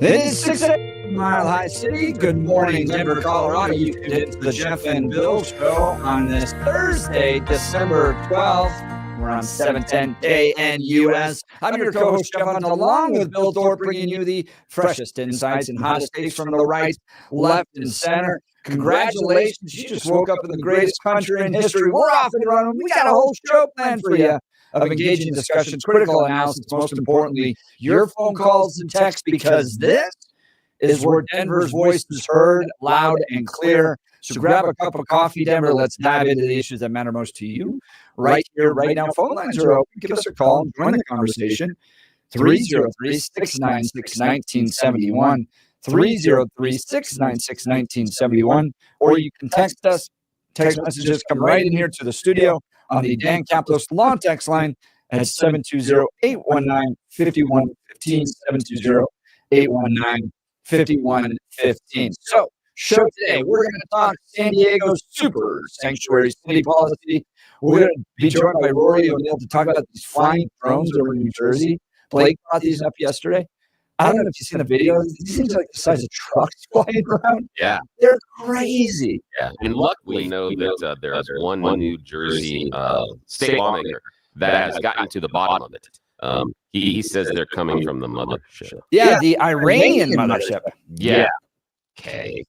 It is 6 Mile High City. Good morning, Denver, Colorado. You tuned into the Jeff and Bill Show on this Thursday, December 12th. We're on 710 KNUS. I'm your co-host, Jeff Hunt, along with Bill Thorpe, bringing you the freshest insights and hottest takes from the right, left, and center. Congratulations. You just woke up in the greatest country in history. We're off and running. We got a whole show planned for you of engaging discussions, critical analysis, most importantly, your phone calls and texts, because this is where Denver's voice is heard loud and clear. So grab a cup of coffee, Denver. Let's dive into the issues that matter most to you right here, right now. Phone lines are open. Give us a call. Join the conversation. 303-696-1971. 303-696-1971. Or you can text us. Text messages come right in here to the studio on the Dan Caplos Law text line at 720-819-5115, 720-819-5115. So, show today, we're going to talk San Diego Super Sanctuary City policy. We're going to be joined by Rory O'Neill to talk about these flying drones over New Jersey. Blake brought these up yesterday. I don't know if you've seen the videos. These things are like the size of trucks flying around. Yeah. They're crazy. Yeah. And luckily, we know that there's one New Jersey state lawmaker that has gotten to the bottom of it. He says they're coming from the mothership. Yeah, the Iranian mothership. Yeah. Okay.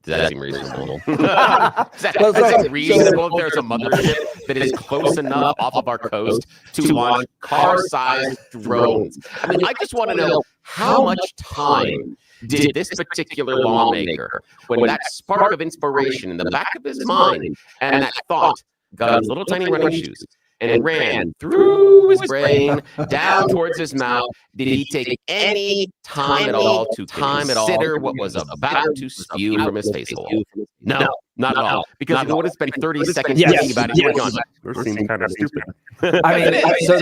Does that seem reasonable? That's reasonable if there's a mothership that is close enough off of our coast to launch car-sized drones. I mean, I just want to know how much time did this particular lawmaker, when that spark of inspiration in the back of his mind and that thought got his little tiny running shoes and ran through his brain down towards his mouth, did he take any time at all to consider what was about to spew from his face hole? No, not at all. Because you would have spent 30 seconds thinking about it. You would have gone, this seems kind of stupid. I mean, so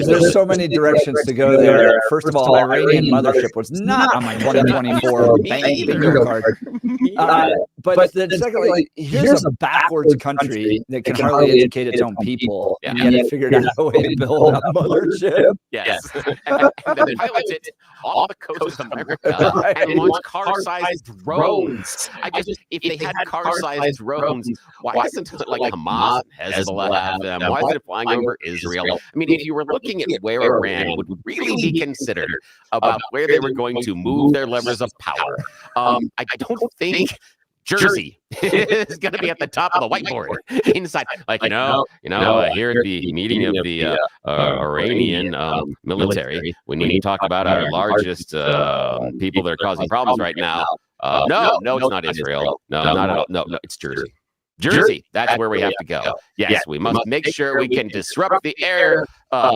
there's so many directions to go there. First of all, Iranian mothership was not on my 2024 bingo card. But then secondly, here's a backwards country that can hardly educate its own people, and yet it figured out a way to build a mothership. Yes. And then pilot it off the coast of America and launch car-sized drones. If they had car-sized drones, why isn't it like Hamas and Hezbollah have them? Why is it flying over Israel? I mean, if you were looking at where Iran would really be considered about where they were going to move their levers of power, I don't think Jersey is going to be at the top of the whiteboard inside. Like, here at the meeting of the Iranian military, we need to talk about our largest people that are causing problems right now. No, it's not Israel. No, not at all. No, it's Jersey. Jersey, that's where we have to go. Yes, we must make sure we can disrupt the air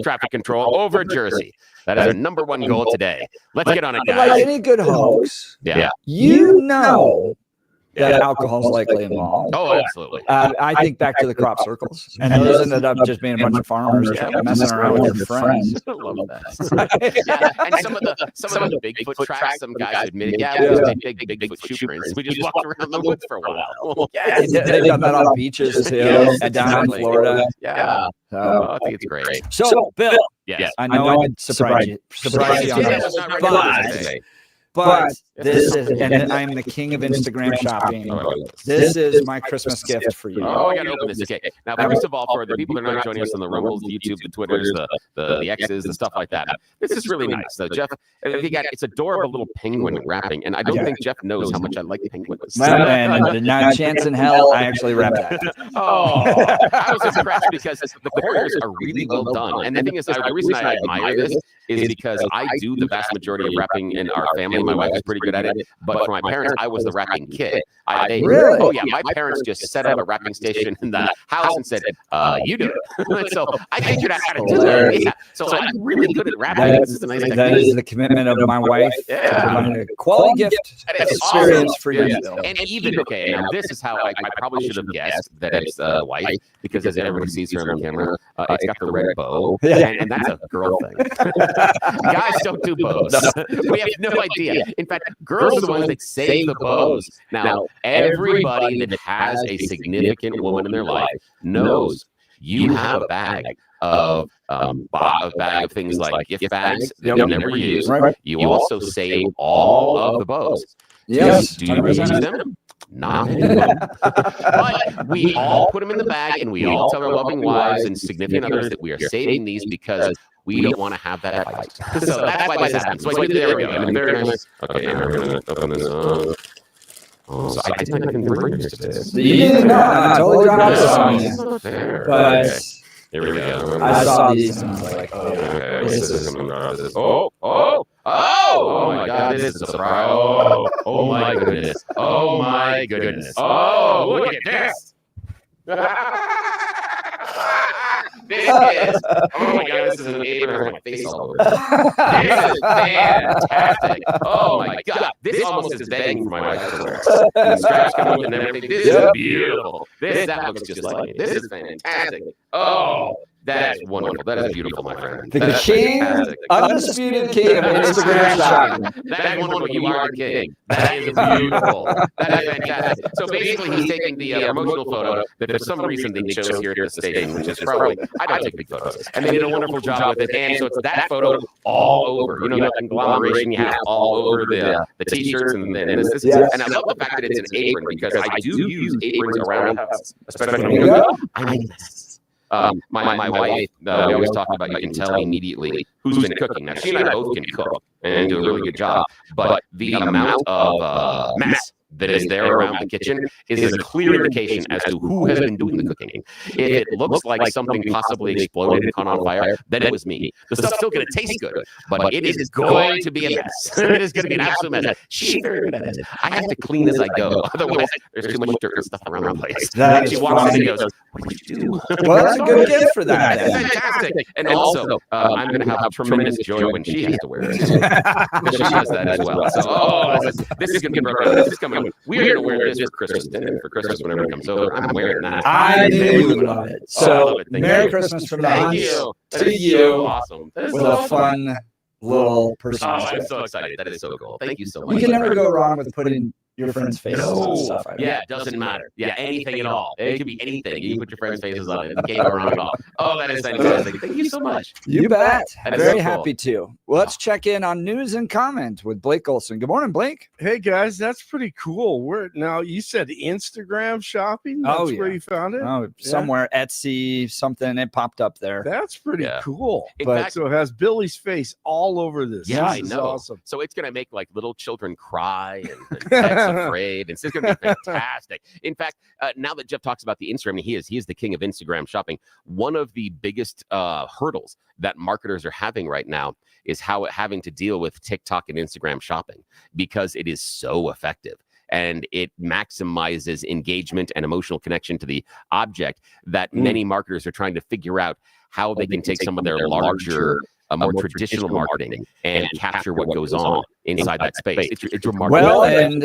traffic control over Jersey. That is our number one goal today. Let's get on it, guys. Like any good hoax, you know that alcohol is likely involved. Oh, absolutely. I think back to the crop circles, and those ended up just being a bunch of farmers messing around with their friends. I love that. And some of the Bigfoot tracks, some guys admitted, it was a Bigfoot shoe prints. We just walked around the woods for a while. They've done that on beaches too, and down in Florida. Yeah. I think it's great. So, Bill, yes, I know I'd surprise you on this. But this is, and I'm the king of Instagram shopping. This is my Christmas gift for you. Oh, I got to open this. Okay. Now, first of all, for the people that are not joining us on the Rumbles, the YouTube, the Twitters, the X's, the stuff like that, this is really nice. So, Jeff, it's adorable little penguin wrapping, and I don't think Jeff knows how much I like penguins. And not a chance in hell, I actually wrapped that. I was impressed because the corners are really well done. And the thing is, the reason I admire this is because I do the vast majority of wrapping in our family. My wife is pretty good at it, but for my parents, I was the wrapping kid. Really? Oh yeah, my parents just set up a wrapping station in the house and said, "You do it." So I figured out how to do it. Yeah. So I'm really good at wrapping. This is a nice that is the commitment of my wife. A quality gift experience for you. And even now this is how I probably should have guessed that it's white, because as everybody sees here on the camera, it's got the red bow, and that's a girl thing. Guys don't do bows. We have no idea. In fact, girls are the ones that save the bows. Now, everybody that has a significant woman in their life knows you have a bag of things like gift bags that you never use. Right. You also save all of the bows. Yes. Do you reuse them? Not anymore. But we all put them in the bag, and we all tell our loving wives and significant others that we are saving these because we don't want to have that fight. So that's why this happens. So there we go. Very nice. Okay, we're going to open this up. Oh, so I didn't even bring this to this. You didn't know. I totally dropped this on you. But okay. Here we go. I saw these and I was like, okay, oh my God, this is a surprise. Oh my goodness. Oh my goodness. Oh, look at this. This is, oh my God, this is an apron with my face all over it. This is fantastic. Oh my God, this almost is begging for my wife to wear. And the straps come with and everything. This is beautiful. That looks just like it. This is fantastic. Oh, that is wonderful. That is beautiful, my friend. The king, undisputed king of Instagram shopping. That is wonderful. You are the king. That is beautiful. That is fantastic. So basically, he's taking the promotional photo that for some reason they chose here at the station, which is probably, I don't take big photos. And they did a wonderful job with it. And so it's that photo all over. You know, that conglomeration you have all over the t-shirts and this. Yes. And I love the fact that it's an apron because I do use aprons around the house, especially when you I need this. My wife, we always talk about you can tell immediately who's been cooking. Now, she and I both can cook and do a really good job, but the amount of mess that is there around the kitchen is a clear indication as to who has been doing the cooking. If it looks like something possibly exploded and caught on fire, then it was me. The stuff's still going to taste good, but it is going to be a mess. It is going to be an absolute mess. She's very good at it. I have to clean as I go. Otherwise, there's too much dirt and stuff around the place. That she is walks in and funny. goes, "What did you do?" Well, that's a good gift for that. That's fantastic. And also, I'm going to have tremendous joy when she has to wear it. Because she does that as well. So, this is going to be broken. This is coming. We're going to wear this for Christmas dinner. For Christmas, whenever it comes over, I'm wearing that. I knew you would love it. So, Merry you. Christmas from the Thank Hunts you. to That is you so awesome. That is with so a fun little person. Oh, I'm so excited. That is so cool. Thank you so much. You can never go wrong with putting your friends' faces No. on stuff. I Yeah, it doesn't matter. Yeah, anything at all. It could be anything. You can put your friends' faces on it. It can't go wrong at all. Oh, that is fantastic. Thank you so much. You bet. That is Very so cool. happy to. Well, let's check in on news and comment with Blake Olson. Good morning, Blake. Hey guys, that's pretty cool. Now you said Instagram shopping. That's where you found it. Oh, somewhere Etsy, something. It popped up there. That's pretty cool. In But fact- so it has Billy's face all over this. Yeah, I This is know. awesome. So it's going to make like little children cry and pets afraid. It's going to be fantastic. In fact, now that Jeff talks about the Instagram, he is the king of Instagram shopping. One of the biggest hurdles that marketers are having right now is having to deal with TikTok and Instagram shopping because it is so effective. And it maximizes engagement and emotional connection to the object that many marketers are trying to figure out how they can take some of their larger, more traditional marketing and capture what goes on inside that space. It's remarkable. Well, and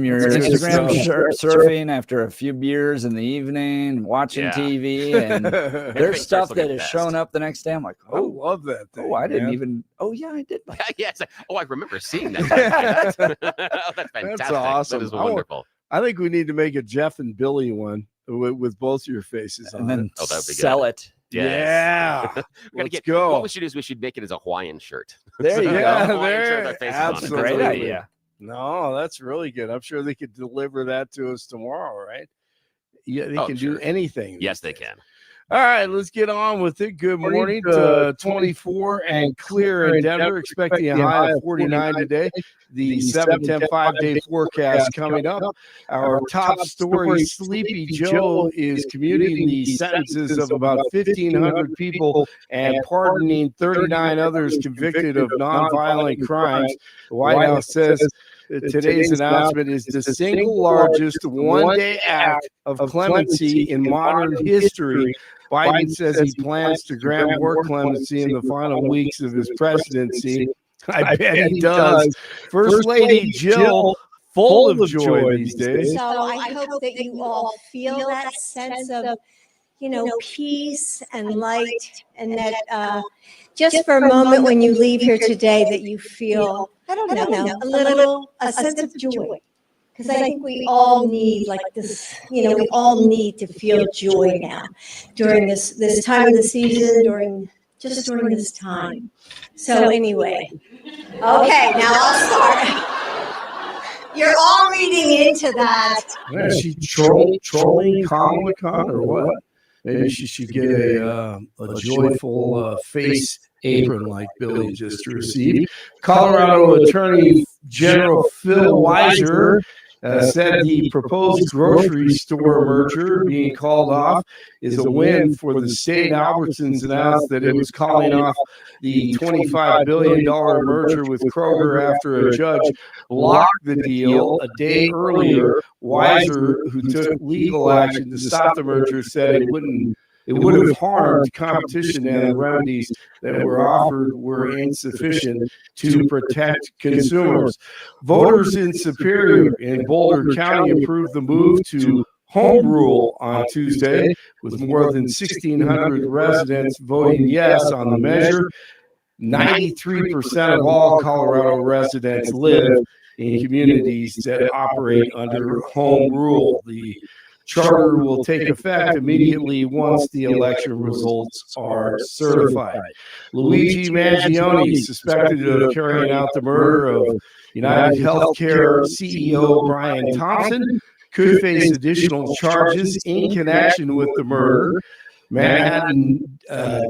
your Instagram surfing after a few beers in the evening, watching TV, and there's stuff that is showing up the next day. I'm like, I love that thing. I didn't even. Oh yeah, I did. Yes. Oh, I remember seeing that. That's fantastic. That's awesome. That is wonderful. I think we need to make a Jeff and Billy one with both your faces on And then it. Oh, that'd be good. sell it. Yeah. Let's go. What we should do is we should make it as a Hawaiian shirt. There you Yeah, go. Hawaiian shirt there. with our faces on it. Absolutely. Great idea. No, that's really good. I'm sure they could deliver that to us tomorrow, right? Yeah, they Oh, can sure. do anything. Yes, these they days. can. All right, let's get on with it. Good morning to 24 and clear in Denver. Expecting a high of 49 today. The 7-10 5-day forecast coming up. Our top story, Sleepy Joe is commuting the sentences of about 1,500 people and pardoning 39 others convicted of nonviolent crimes. The White House says today's announcement is the single largest one-day act of clemency in modern history. Biden says he plans to grant more clemency in the final weeks of his presidency. I bet he does. First Lady Jill, full of joy these days. So I hope that you all feel that sense of, peace and light, and that just for a moment when you leave here today, that you feel, I don't know, a sense of joy. Because I think we all need like this, we all need to feel joy now during this time of the season, during this time. So anyway, okay, now I'll start. You're all reading into that. Yeah, is she trolling Kamala Khan or what? Maybe she should get a joyful face apron like Billy just received. Colorado Attorney General Phil Weiser said the proposed grocery store merger being called off is a win for the state. Albertsons announced that it was calling off the $25 billion merger with Kroger after a judge blocked the deal a day earlier. Weiser, who took legal action to stop the merger, said it would have harmed competition and the remedies that were offered were insufficient to protect consumers. Voters in Superior and Boulder County approved the move to home rule on Tuesday, with more than 1,600 residents voting yes on the measure. 93% of all Colorado residents live in communities that operate under home rule. The charter will take effect immediately once the election results are certified. Luigi Mangione, suspected of carrying out the murder of United Healthcare CEO Brian Thompson, could face additional charges in connection with the murder. Manhattan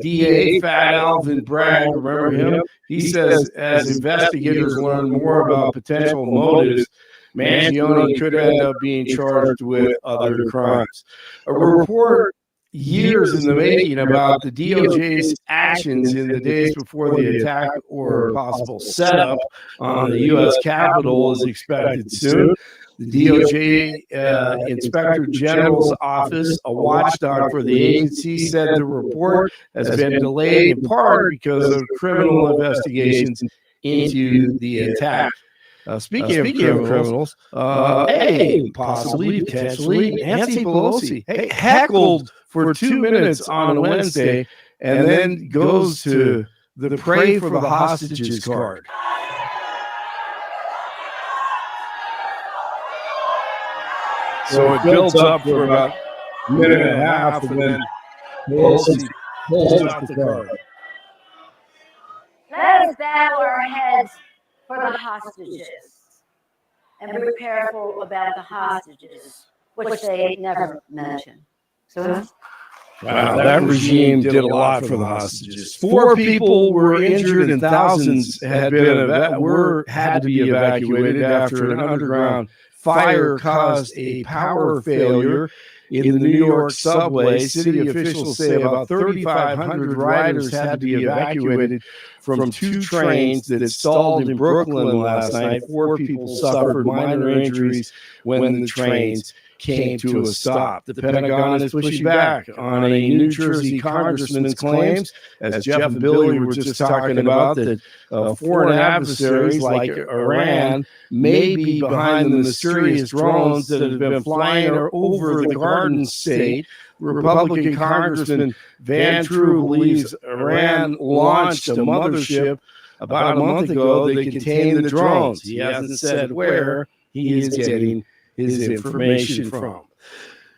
DA Fat Alvin Bragg, remember him? He says as investigators learn more about potential motives, Mangione could end up being charged with other crimes. A report years in the making about the DOJ's actions in the days before the attack or possible setup on the U.S. Capitol is expected soon. The DOJ Inspector General's office, a watchdog for the agency, said the report has been delayed in part because of criminal investigations into the attack. Speaking of criminals, possibly, potentially, Nancy Pelosi heckled for 2 minutes on Wednesday and then goes to the pray for the hostages card. So it builds up for about a minute and a half, and then Pelosi pulls out the card. Let us bow our heads for the hostages and be careful about the hostages, which they never mention. So, wow, that regime did a lot for the hostages. 4 people were injured and thousands had to be evacuated after an underground fire caused a power failure in the New York subway. City officials say about 3,500 riders had to be evacuated from 2 trains that stalled in Brooklyn last night. 4 people suffered minor injuries when the trains came to a stop. The Pentagon is pushing back on a New Jersey congressman's claims, as Jeff and Billy were just talking about, that foreign adversaries like Iran may be behind the mysterious drones that have been flying over the Garden State. Republican Congressman Van True believes Iran launched a mothership about a month ago that contained the drones. He hasn't said where he is getting his information from.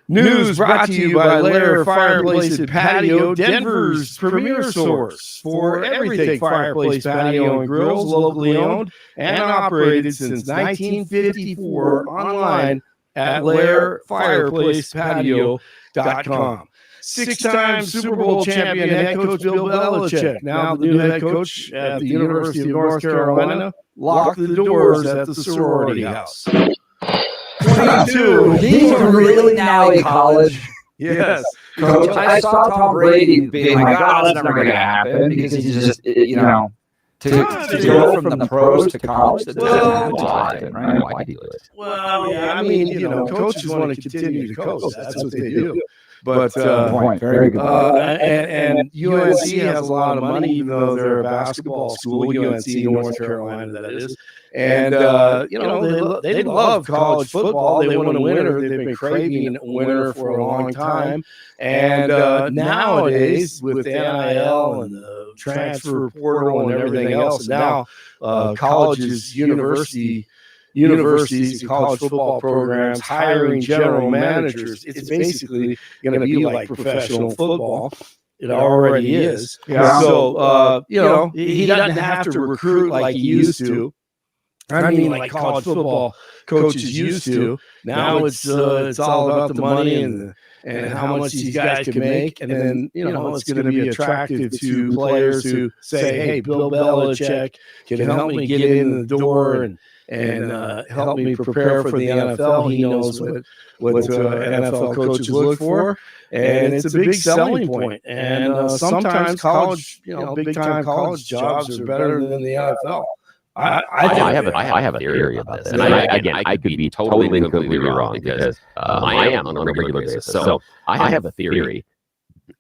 News brought to you by Lair Fireplace and Patio, Denver's premier source for everything fireplace, patio, and grills, locally owned and operated since 1954, online at lairfireplacepatio.com. 6-time Super Bowl champion head coach Bill Belichick, now the new head coach at the University of North Carolina, locked the doors at the sorority house. 22. These are really now in college. Yes. Coach, I saw Tom Brady being like, oh, that's never going to happen because he's just, to go from the pros to college, that doesn't happen, right? Why do you do it? Well, yeah, I mean, coaches want to continue to coach. That's what they do. But Point. Very good. and UNC has a lot of money, even though they're a basketball school. UNC, North Carolina, that is. And they love college football. They want a winner. They've been craving a winner for a long time. And nowadays, with the NIL and the transfer portal and everything else, now colleges, universities, and college football programs hiring general managers. It's basically going to be like professional football. It already is. Yeah. So, he doesn't have to recruit like he used to. I mean, like college football coaches used to. Now it's all about the money and how much these guys can make. And then, it's going to be attractive to players who say, hey, Bill Belichick can help me get in the door and help me prepare for the NFL. He knows what NFL coaches look for, and it's a big selling point. And sometimes college, big time college jobs are better than the NFL. I have a theory about this, and I could be totally and completely wrong because I am on a regular basis. So I have a theory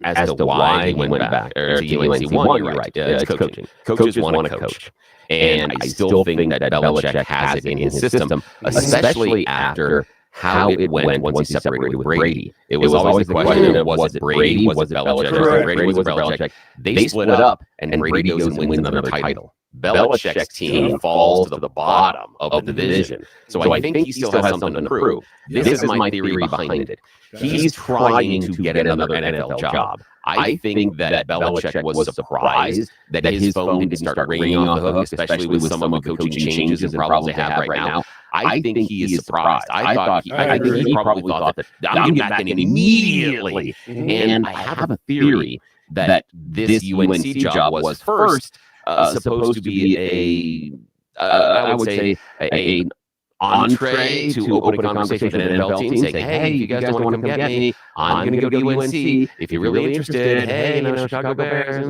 as to why he went back to UNC. One, you're right, it's coaching. Coaches want to coach. And I still think that Belichick has it in his system, especially after how it went once he separated with Brady. It was always the question of, was it Brady, was it Belichick? Brady, was it Belichick? They split up, and Brady goes and wins another title. Belichick's team falls to the bottom of the division. So I think he still has something to prove. This is my theory behind it. He's trying to get another NFL job. I think that Belichick was surprised that his phone didn't start ringing off the hook, especially with some of the coaching changes and problems they have right now. I think he is surprised. I think he probably thought that I'm getting back in immediately. And I have a theory that this UNC job was first supposed to be I would say a entree to open a conversation with an NFL team, saying, hey, if you guys don't want to come get me, I'm going to go to UNC. If you're really interested, hey, Chicago Bears,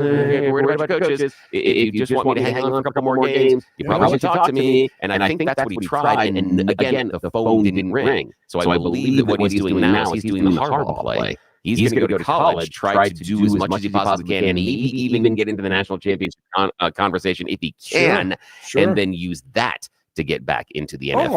worried about coaches. If you just want me to hang on for a couple more games, you probably should talk to me. And I think that's what he tried. And again, the phone didn't ring. So I believe that what he's doing now is he's doing the hardball play. He's going to go to college, try to do as much as he possibly can, and maybe even get into the national championship conversation if he can, and then use that to get back into the NFL.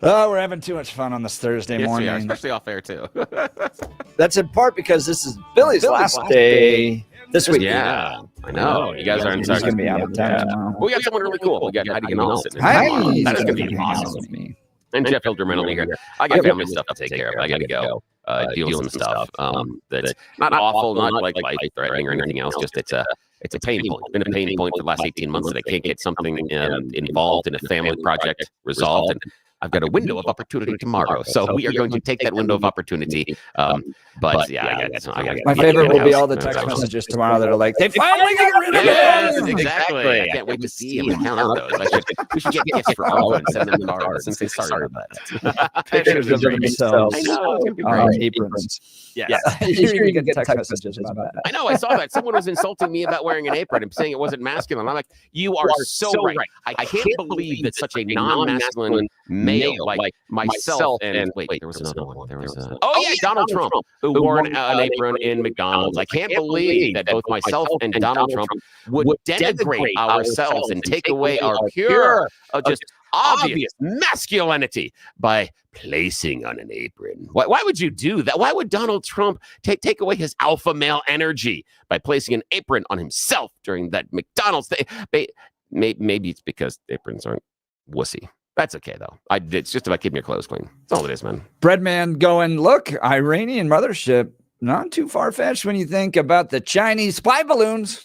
Oh, we're having too much fun on this Thursday Yes, we morning. are, especially off air too. That's in part because this is Billy's last day this week. Yeah, I know. You guys aren't. He's going to be out of town tomorrow. Well, we got someone really cool. We got Heidi Ganal sitting Hi. in. That is going to He's be gonna hang out awesome. with me. And Jeff Hilderman will be here. I got family stuff to take care of. I got to go deal with some stuff that's not awful, not like life-threatening or anything else. Just it's a pain point. It's been a pain point for the last 18 months that I can't get something involved in a family project resolved. And I've got a window of opportunity tomorrow, so we are going to take that window of opportunity. But yeah, I got My favorite will be all the text messages tomorrow that are like, they finally got rid of it. Exactly. I can't wait to see him and count out those. We should get gifts for all and send them cards and say sorry about that. Pictures of themselves I know, it's gonna be on great. aprons. Yes. You're going to get text messages about that. I know. I saw that. Someone was insulting me about wearing an apron and saying it wasn't masculine. I'm like, you are so right. I can't believe that such a non-masculine male like myself and wait, there was another one. There was Donald Trump who wore an apron in McDonald's. I can't believe that both myself and Donald Trump would denigrate ourselves and take away our pure, just obvious masculinity by placing on an apron. Why would you do that? Why would Donald Trump take away his alpha male energy by placing an apron on himself during that McDonald's thing? Maybe it's because aprons aren't wussy. That's okay, though. It's just about keeping your clothes clean. That's all it is, man. Breadman going, look, Iranian mothership, not too far-fetched when you think about the Chinese spy balloons.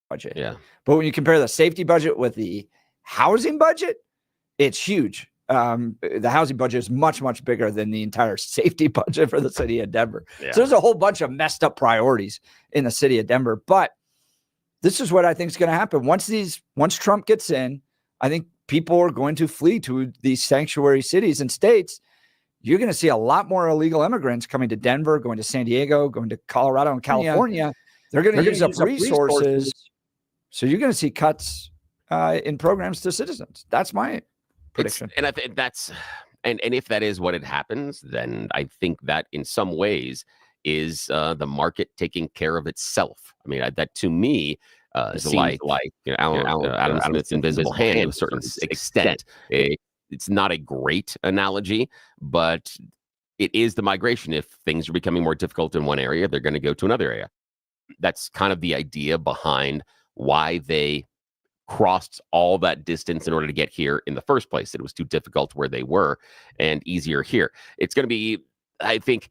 budget. Yeah. But when you compare the safety budget with the housing budget, it's huge. The housing budget is much, much bigger than the entire safety budget for the city of Denver. Yeah. So there's a whole bunch of messed up priorities in the city of Denver. But this is what I think is going to happen. Once Trump gets in, I think people are going to flee to these sanctuary cities and states. You're going to see a lot more illegal immigrants coming to Denver, going to San Diego, going to Colorado and California. They're going to use up resources. So you're going to see cuts in programs to citizens. That's my prediction. And I think that's and if that is what it happens, then I think that in some ways is the market taking care of itself. I mean, that to me seems like Adam Smith's invisible hand to a certain extent. It's not a great analogy, but it is the migration. If things are becoming more difficult in one area, they're going to go to another area. That's kind of the idea behind why they crossed all that distance in order to get here in the first place. It was too difficult where they were and easier here. It's going to be, I think,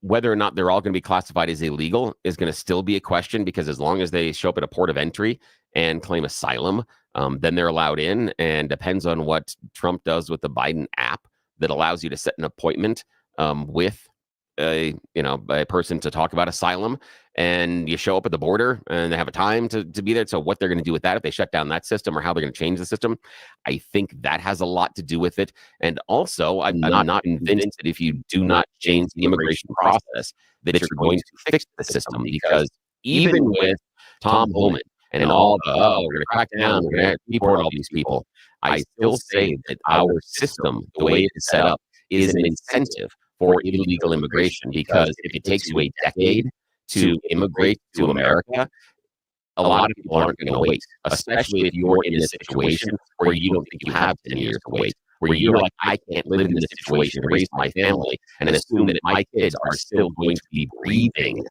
whether or not they're all going to be classified as illegal is going to still be a question, because as long as they show up at a port of entry and claim asylum, then they're allowed in. And depends on what Trump does with the Biden app that allows you to set an appointment with a person to talk about asylum, and you show up at the border and they have a time to be there. So what they're going to do with that, if they shut down that system, or how they're going to change the system, I think that has a lot to do with it. And also, I'm not convinced that if you do not change the immigration process, that you're going to fix the system, because even with Tom Homan and all the, we're going to crack down, we're going to deport all these people, I still say that our system, the way it's set up, is an incentive for illegal immigration, because if it takes you a decade to immigrate to America, a lot of people aren't going to wait, especially if you're in a situation where you don't think you have 10 years to wait, where you're like, I can't live in this situation and raise my family and assume that my kids are still going to be breathing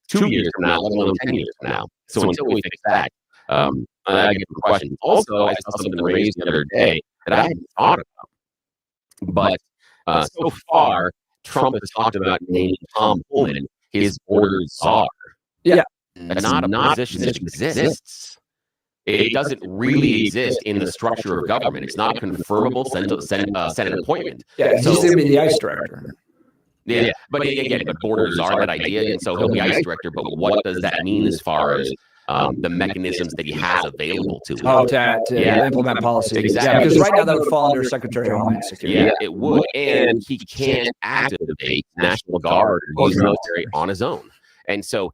2 years from now, let alone 10 years from now. So until we fix that, I get the question. Also, I saw something raised the other day that I hadn't thought about, but so far, Trump has talked about naming Tom Homan his border czar. Yeah. That's not a position that exists. It doesn't really exist in the structure of government. It's not a confirmable Senate appointment. Yeah, he's going to be the ICE director. Yeah, but again, but borders are that idea, and so he'll be ICE director. But what does that mean as far as the mechanisms that he has available to him? To implement policy. Exactly. Yeah, because right now that would fall under Secretary of Homeland Security. Yeah, it would, and he can't activate National Guard or use military on his own, and so.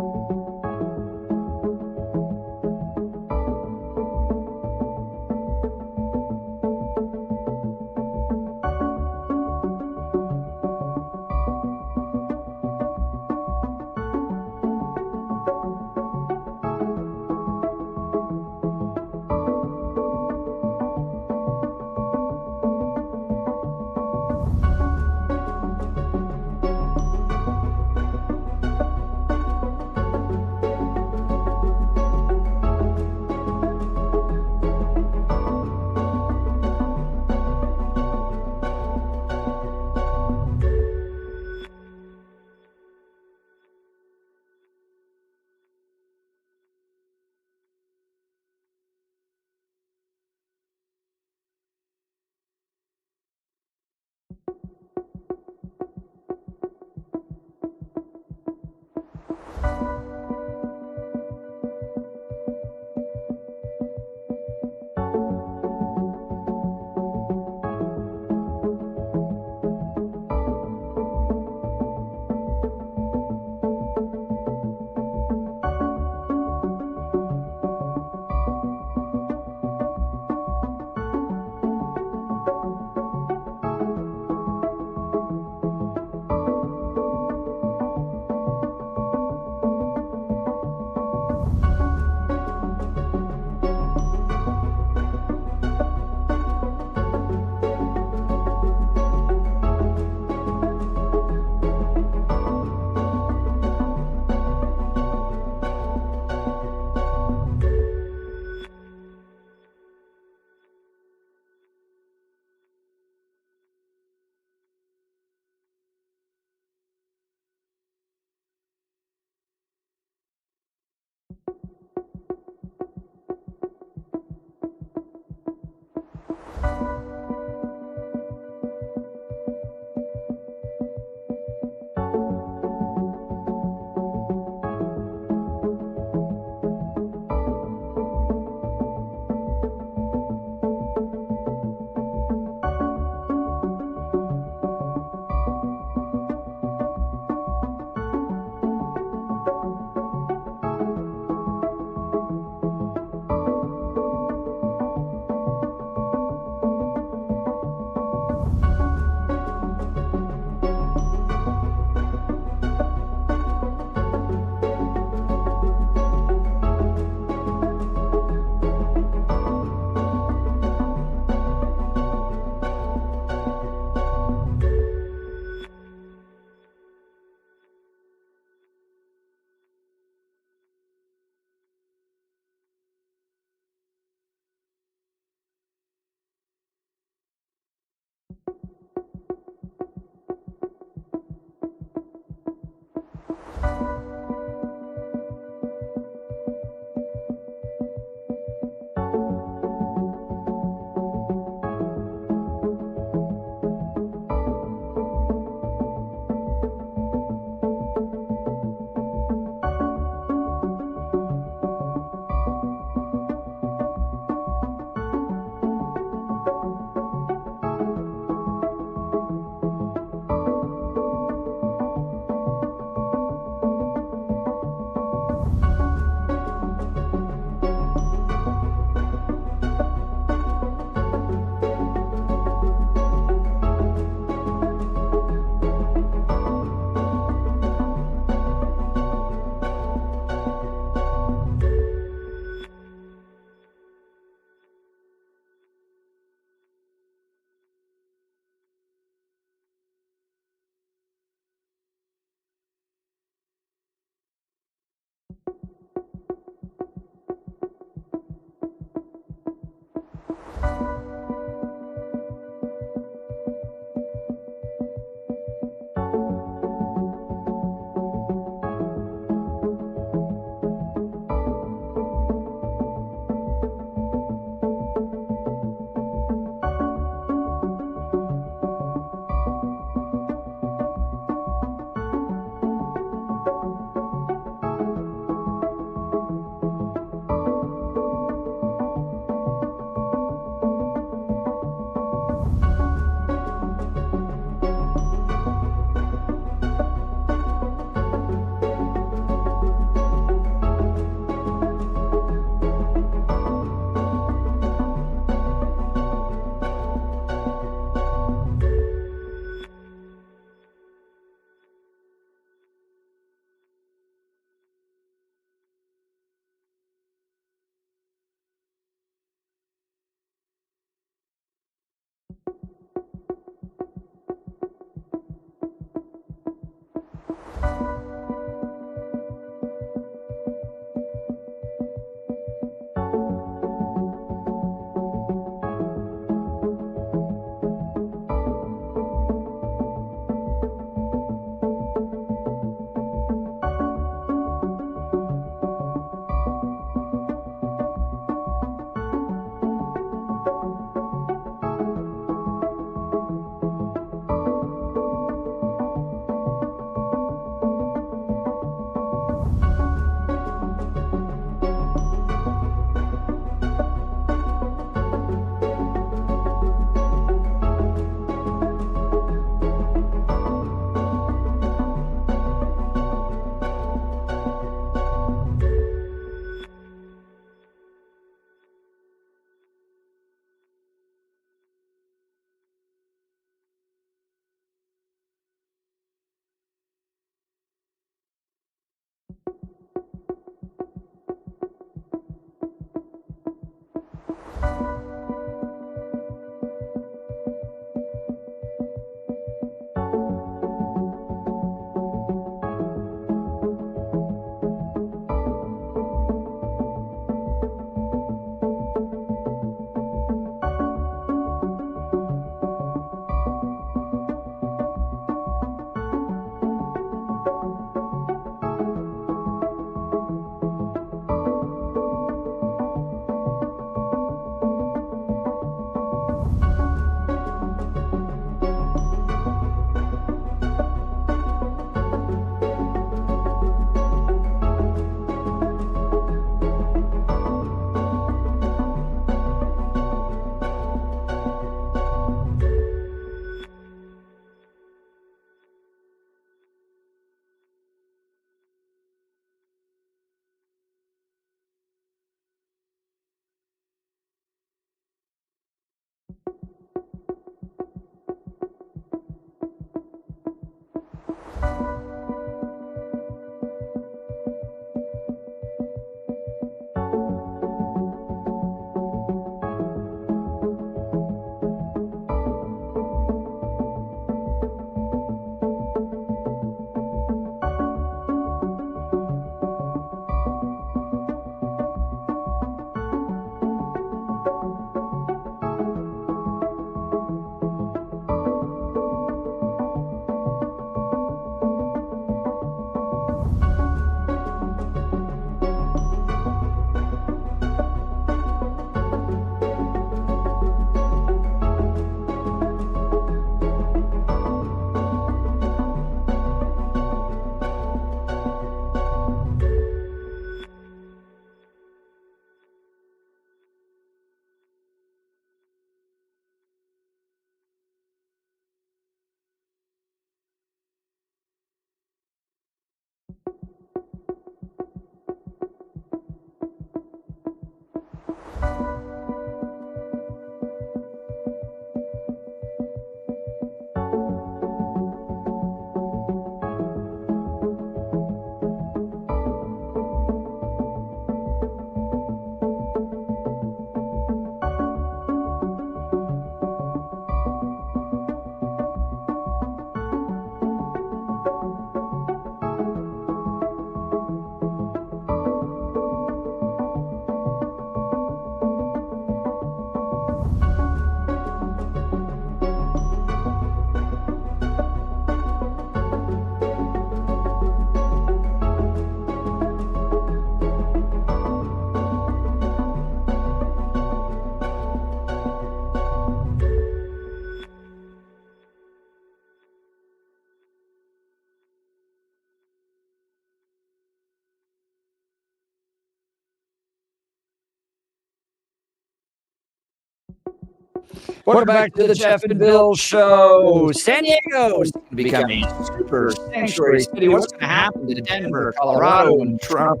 Welcome back to the Jeff and Bill Show. San Diego is becoming a super sanctuary city. What's going to happen to Denver, Colorado, and Trump?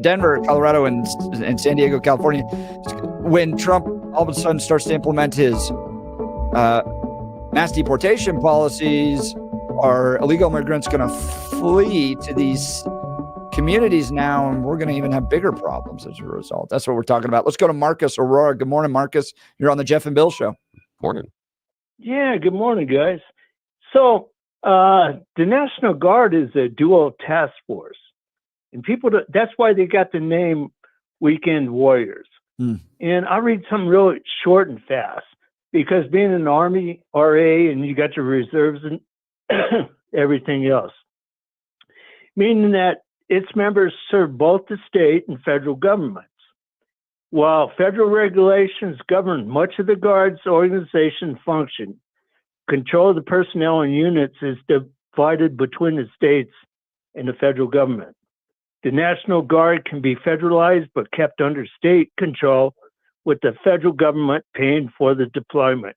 Denver, Colorado, and San Diego, California, when Trump all of a sudden starts to implement his mass deportation policies, are illegal immigrants going to flee to these communities now, and we're going to even have bigger problems as a result? That's what we're talking about. Let's go to Marcus Aurora. Good morning, Marcus. You're on the Jeff and Bill Show. Morning. Yeah, good morning, guys. So the National Guard is a dual task force, and that's why they got the name Weekend Warriors. And I'll read something really short and fast, because being an Army RA and you got your reserves and everything else, meaning that its members serve both the state and federal governments. While federal regulations govern much of the Guard's organization function, control of the personnel and units is divided between the states and the federal government. The National Guard can be federalized but kept under state control, with the federal government paying for the deployment.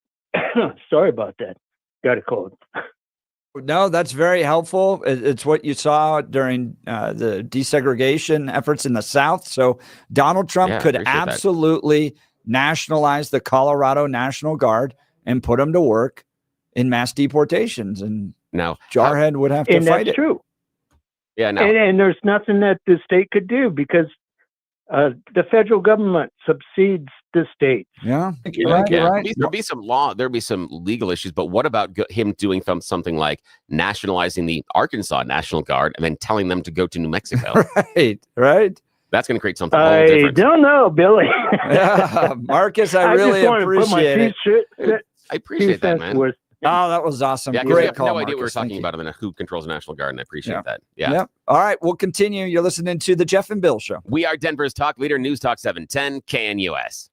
Sorry about that. Got a cold. No, that's very helpful. It's what you saw during the desegregation efforts in the South. So Donald Trump could absolutely nationalize the Colorado National Guard and put them to work in mass deportations. And now Jarhead would have to fight it. And that's true. Yeah, no. And there's nothing that the state could do, because the federal government subsedes the state. Yeah, You're right. There'll be some law. There'll be some legal issues. But what about him doing something like nationalizing the Arkansas National Guard and then telling them to go to New Mexico? Right. That's going to create something whole different. I don't know, Billy. Yeah, Marcus, I really appreciate it. I appreciate that, man. Oh, that was awesome. Yeah, great have call, no idea Marcus. what we're talking about and who controls the National Guard, and I appreciate that. Yeah. Yep. All right, we'll continue. You're listening to the Jeff and Bill Show. We are Denver's talk leader, News Talk 710 KNUS.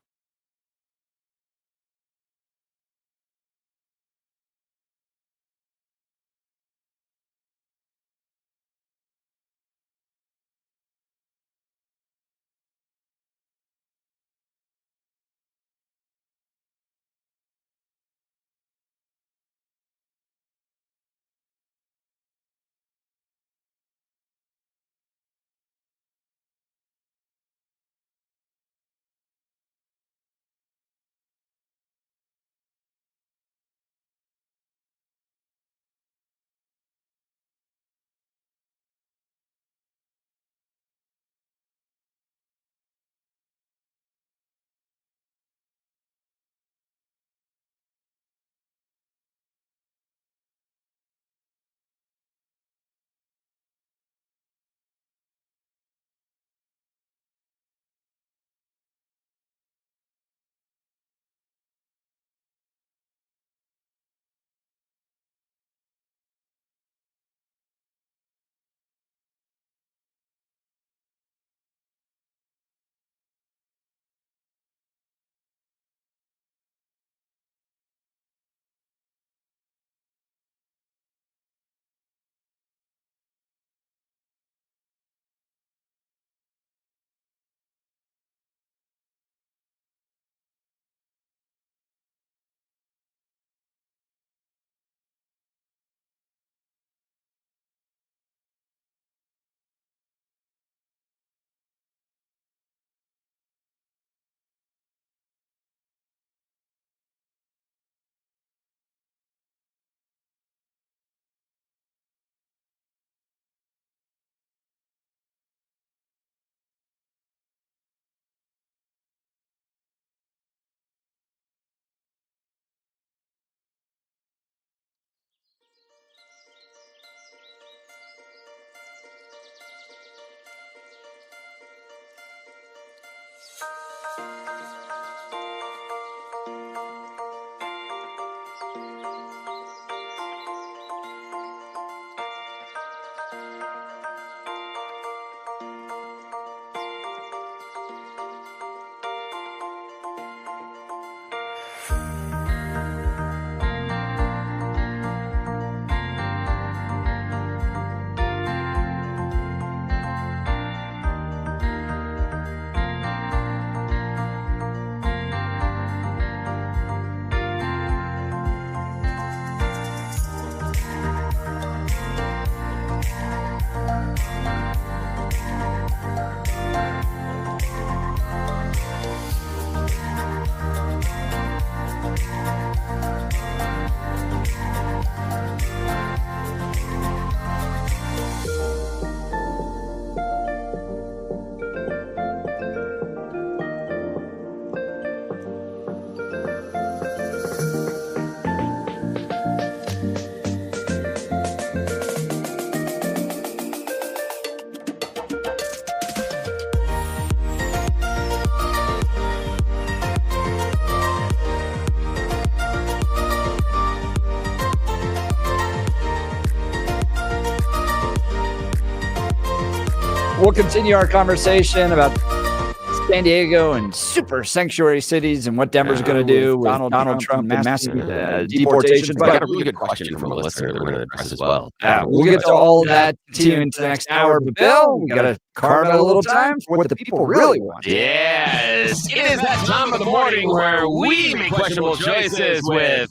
We'll continue our conversation about San Diego and super sanctuary cities and what Denver's going to do with Donald Trump and massive deportations. But I got But a really good question from a listener that we're going to address as well. we'll get to all that into the next hour. But Bill, we got to carve out a little time for what the people really want. Yes, it is that time of the morning where we make questionable choices with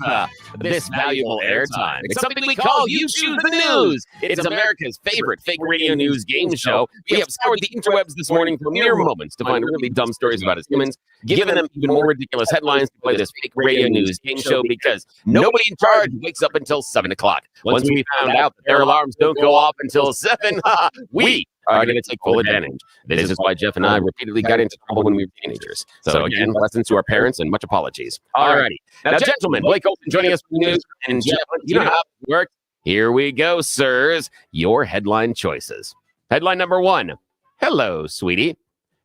this valuable airtime. It's something we call You Choose the News. It's America's favorite fake radio news game show. We have scoured the interwebs this morning for mere moments to find really dumb stories about us humans, giving them even more ridiculous headlines to play this fake radio news game show because nobody in charge wakes up until 7 o'clock. Once we found out that their alarms don't go off until 7, we are going to take full advantage. This is why Jeff and I repeatedly got into trouble when we were teenagers. So again, lessons to our parents and much apologies. Alrighty. Now, gentlemen, Blake Olson joining us for the news. And Jeff, you know how it works. Here we go, sirs. Your headline choices. Headline number 1, hello, sweetie.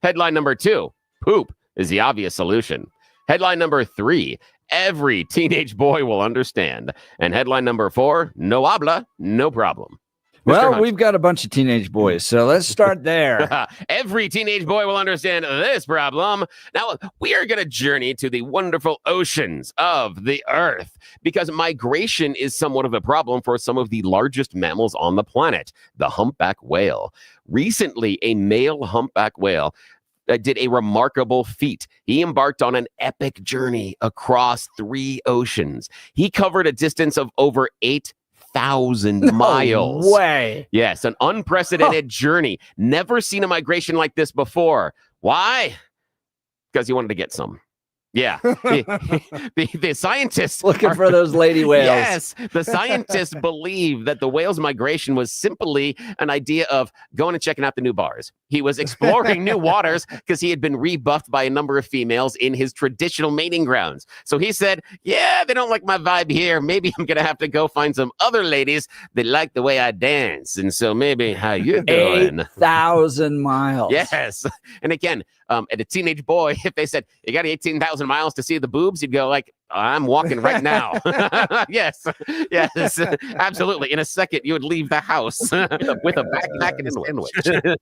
Headline number 2, poop is the obvious solution. Headline number 3, every teenage boy will understand. And headline number 4, no habla, no problem. Well, we've got a bunch of teenage boys, so let's start there. Every teenage boy will understand this problem. Now, we are going to journey to the wonderful oceans of the earth because migration is somewhat of a problem for some of the largest mammals on the planet, the humpback whale. Recently, a male humpback whale did a remarkable feat. He embarked on an epic journey across 3 oceans. He covered a distance of over 8,000 miles. No way. Yes, an unprecedented journey. Never seen a migration like this before. Why? Because he wanted to get some. Yeah. The scientists Looking for those lady whales. Yes. The scientists believe that the whale's migration was simply an idea of going and checking out the new bars. He was exploring new waters because he had been rebuffed by a number of females in his traditional mating grounds. So he said, yeah, they don't like my vibe here. Maybe I'm going to have to go find some other ladies that like the way I dance. And so maybe how you doing? 8,000 miles. Yes. And again, at a teenage boy, if they said, you got 18,000 miles to see the boobs, you'd go like, I'm walking right now. Yes, absolutely. In a second, you would leave the house with a backpack and a sandwich.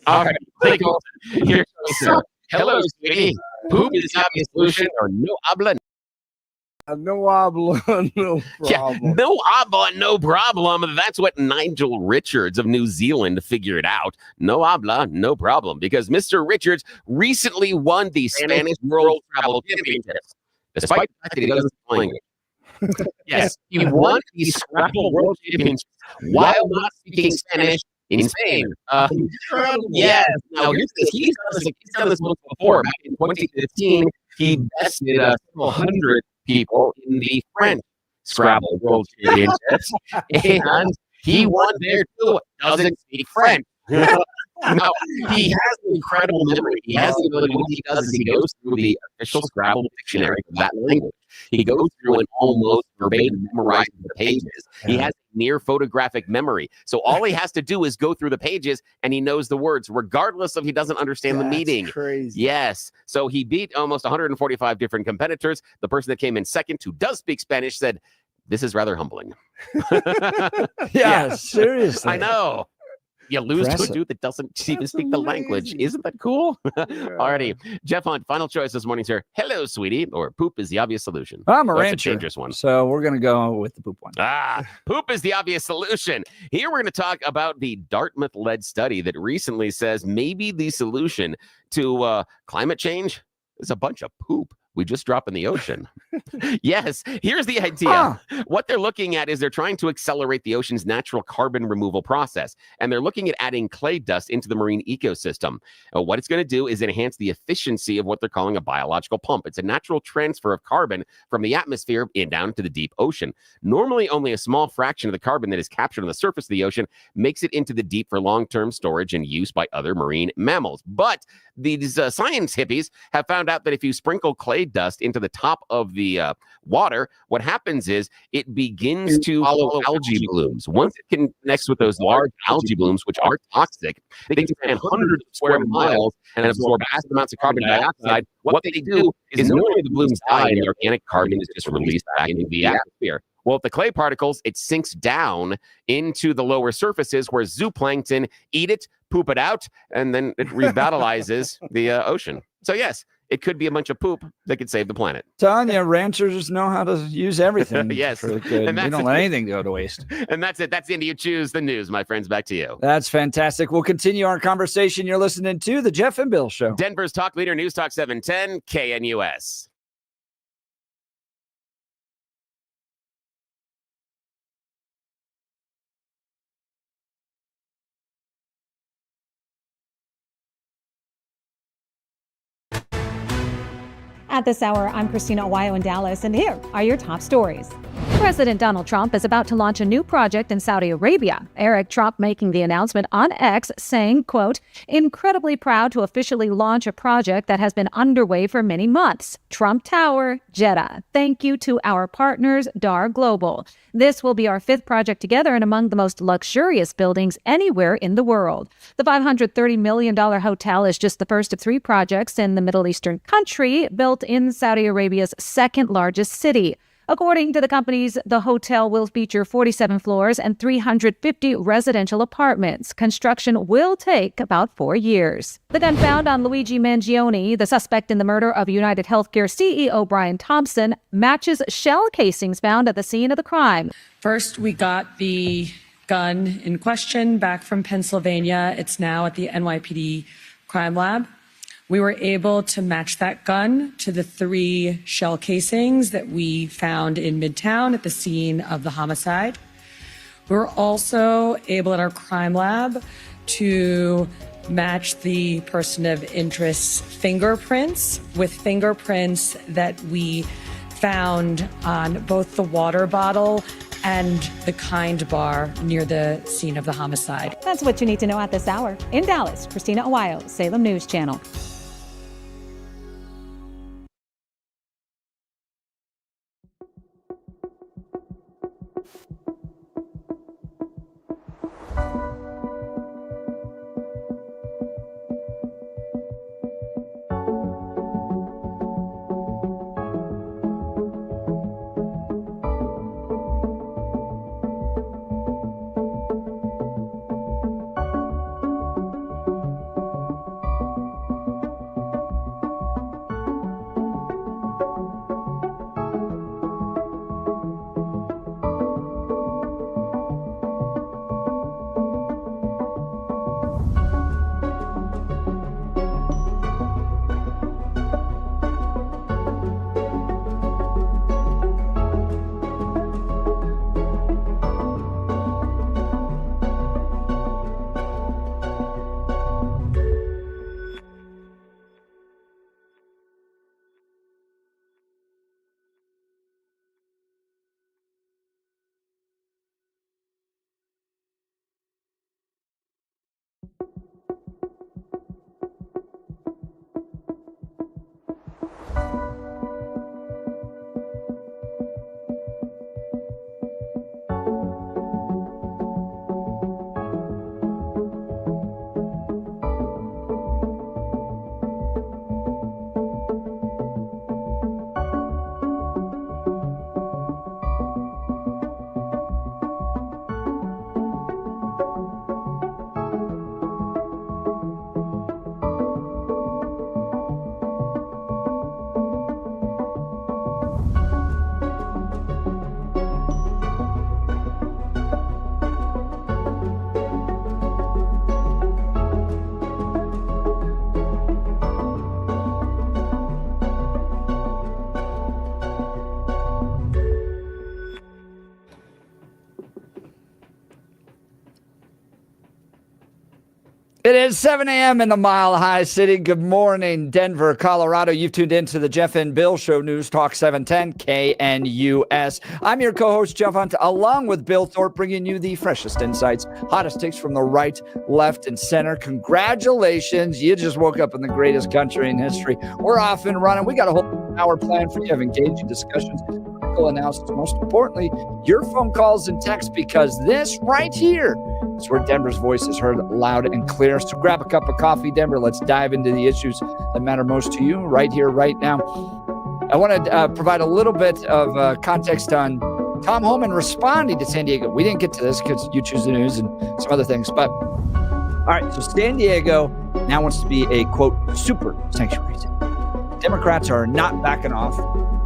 All right, Blake Olson, here goes. Hello, sweetie. Poop is the obvious solution or no habla. No habla, no problem. Yeah, no habla, no problem. That's what Nigel Richards of New Zealand figured out. No habla, no problem. Because Mr. Richards recently won the Spanish World Travel Championships, despite the fact that he doesn't speak language. Yes, he won the Scrabble World Championships while not speaking Spanish in Spain. Yes. Now, here's this. He's done this once before. Back in 2015, he bested several hundred people in the French Scrabble World Championships, and he won there too. Doesn't speak French. No, he has an incredible memory. He has the ability. What he does is he goes through the official Scrabble dictionary of that language. He goes through and almost verbatim memorizes the pages. He has near photographic memory. So all he has to do is go through the pages and he knows the words, regardless of he doesn't understand the meaning. Crazy. Yes. So he beat almost 145 different competitors. The person that came in second, who does speak Spanish, said, "This is rather humbling." Yeah, seriously. I know. You lose Impressive. to a dude that doesn't even speak the language. Isn't that cool? Alrighty. Jeff Hunt, final choice this morning, sir. Hello, sweetie, or poop is the obvious solution. I'm a That's rancher. a dangerous one. So we're going to go with the poop one. Poop is the obvious solution. Here we're going to talk about the Dartmouth-led study that recently says maybe the solution to climate change is a bunch of poop we just drop in the ocean. Yes, here's the idea. What they're looking at is they're trying to accelerate the ocean's natural carbon removal process, and they're looking at adding clay dust into the marine ecosystem. What it's going to do is enhance the efficiency of what they're calling a biological pump. It's a natural transfer of carbon from the atmosphere down to the deep ocean. Normally, only a small fraction of the carbon that is captured on the surface of the ocean makes it into the deep for long-term storage and use by other marine mammals. But these science hippies have found out that if you sprinkle clay dust into the top of the water, what happens is it begins to follow algae blooms. Once it connects with those large algae blooms, which are toxic, they can span hundreds of square miles and absorb vast amounts of carbon dioxide. What they do is normally the blooms die and the organic carbon is just released back into the atmosphere. Well, the clay particles, it sinks down into the lower surfaces where zooplankton eat it, poop it out, and then it revitalizes the ocean. So yes, it could be a bunch of poop that could save the planet. Telling you, ranchers know how to use everything. Yes. For the good. And We don't let anything go to waste. And that's it. That's the end of You Choose the News, my friends. Back to you. That's fantastic. We'll continue our conversation. You're listening to The Jeff and Bill Show. Denver's talk leader, News Talk 710, KNUS. At this hour, I'm Christina Owayo in Dallas, and here are your top stories. President Donald Trump is about to launch a new project in Saudi Arabia. Eric Trump making the announcement on X saying, quote, incredibly proud to officially launch a project that has been underway for many months. Trump Tower, Jeddah. Thank you to our partners, Dar Global. This will be our 5th project together and among the most luxurious buildings anywhere in the world. The $530 million hotel is just the first of 3 projects in the Middle Eastern country built in Saudi Arabia's 2nd largest city. According to the companies, the hotel will feature 47 floors and 350 residential apartments. Construction will take about 4 years. The gun found on Luigi Mangione, the suspect in the murder of United Healthcare CEO Brian Thompson, matches shell casings found at the scene of the crime. First, we got the gun in question back from Pennsylvania. It's now at the NYPD crime lab. We were able to match that gun to the 3 shell casings that we found in Midtown at the scene of the homicide. We were also able at our crime lab to match the person of interest's fingerprints with fingerprints that we found on both the water bottle and the Kind bar near the scene of the homicide. That's what you need to know at this hour. In Dallas, Christina Owayo, Salem News Channel. It is 7 a.m. in the Mile High City. Good morning, Denver, Colorado. You've tuned into the Jeff and Bill Show, News Talk 710 KNUS. I'm your co-host, Jeff Hunt, along with Bill Thorpe, bringing you the freshest insights, hottest takes from the right, left, and center. Congratulations. You just woke up in the greatest country in history. We're off and running. We got a whole hour planned for you of engaging discussions, critical analysis, most importantly, your phone calls and texts, because this right here is where Denver's voice is heard loud and clear. So grab a cup of coffee, Denver. Let's dive into the issues that matter most to you right here, right now. I want to provide a little bit of context on Tom Homan responding to San Diego. We didn't get to this because you choose the news and some other things. But all right, so San Diego now wants to be a, quote, super sanctuary city. Democrats are not backing off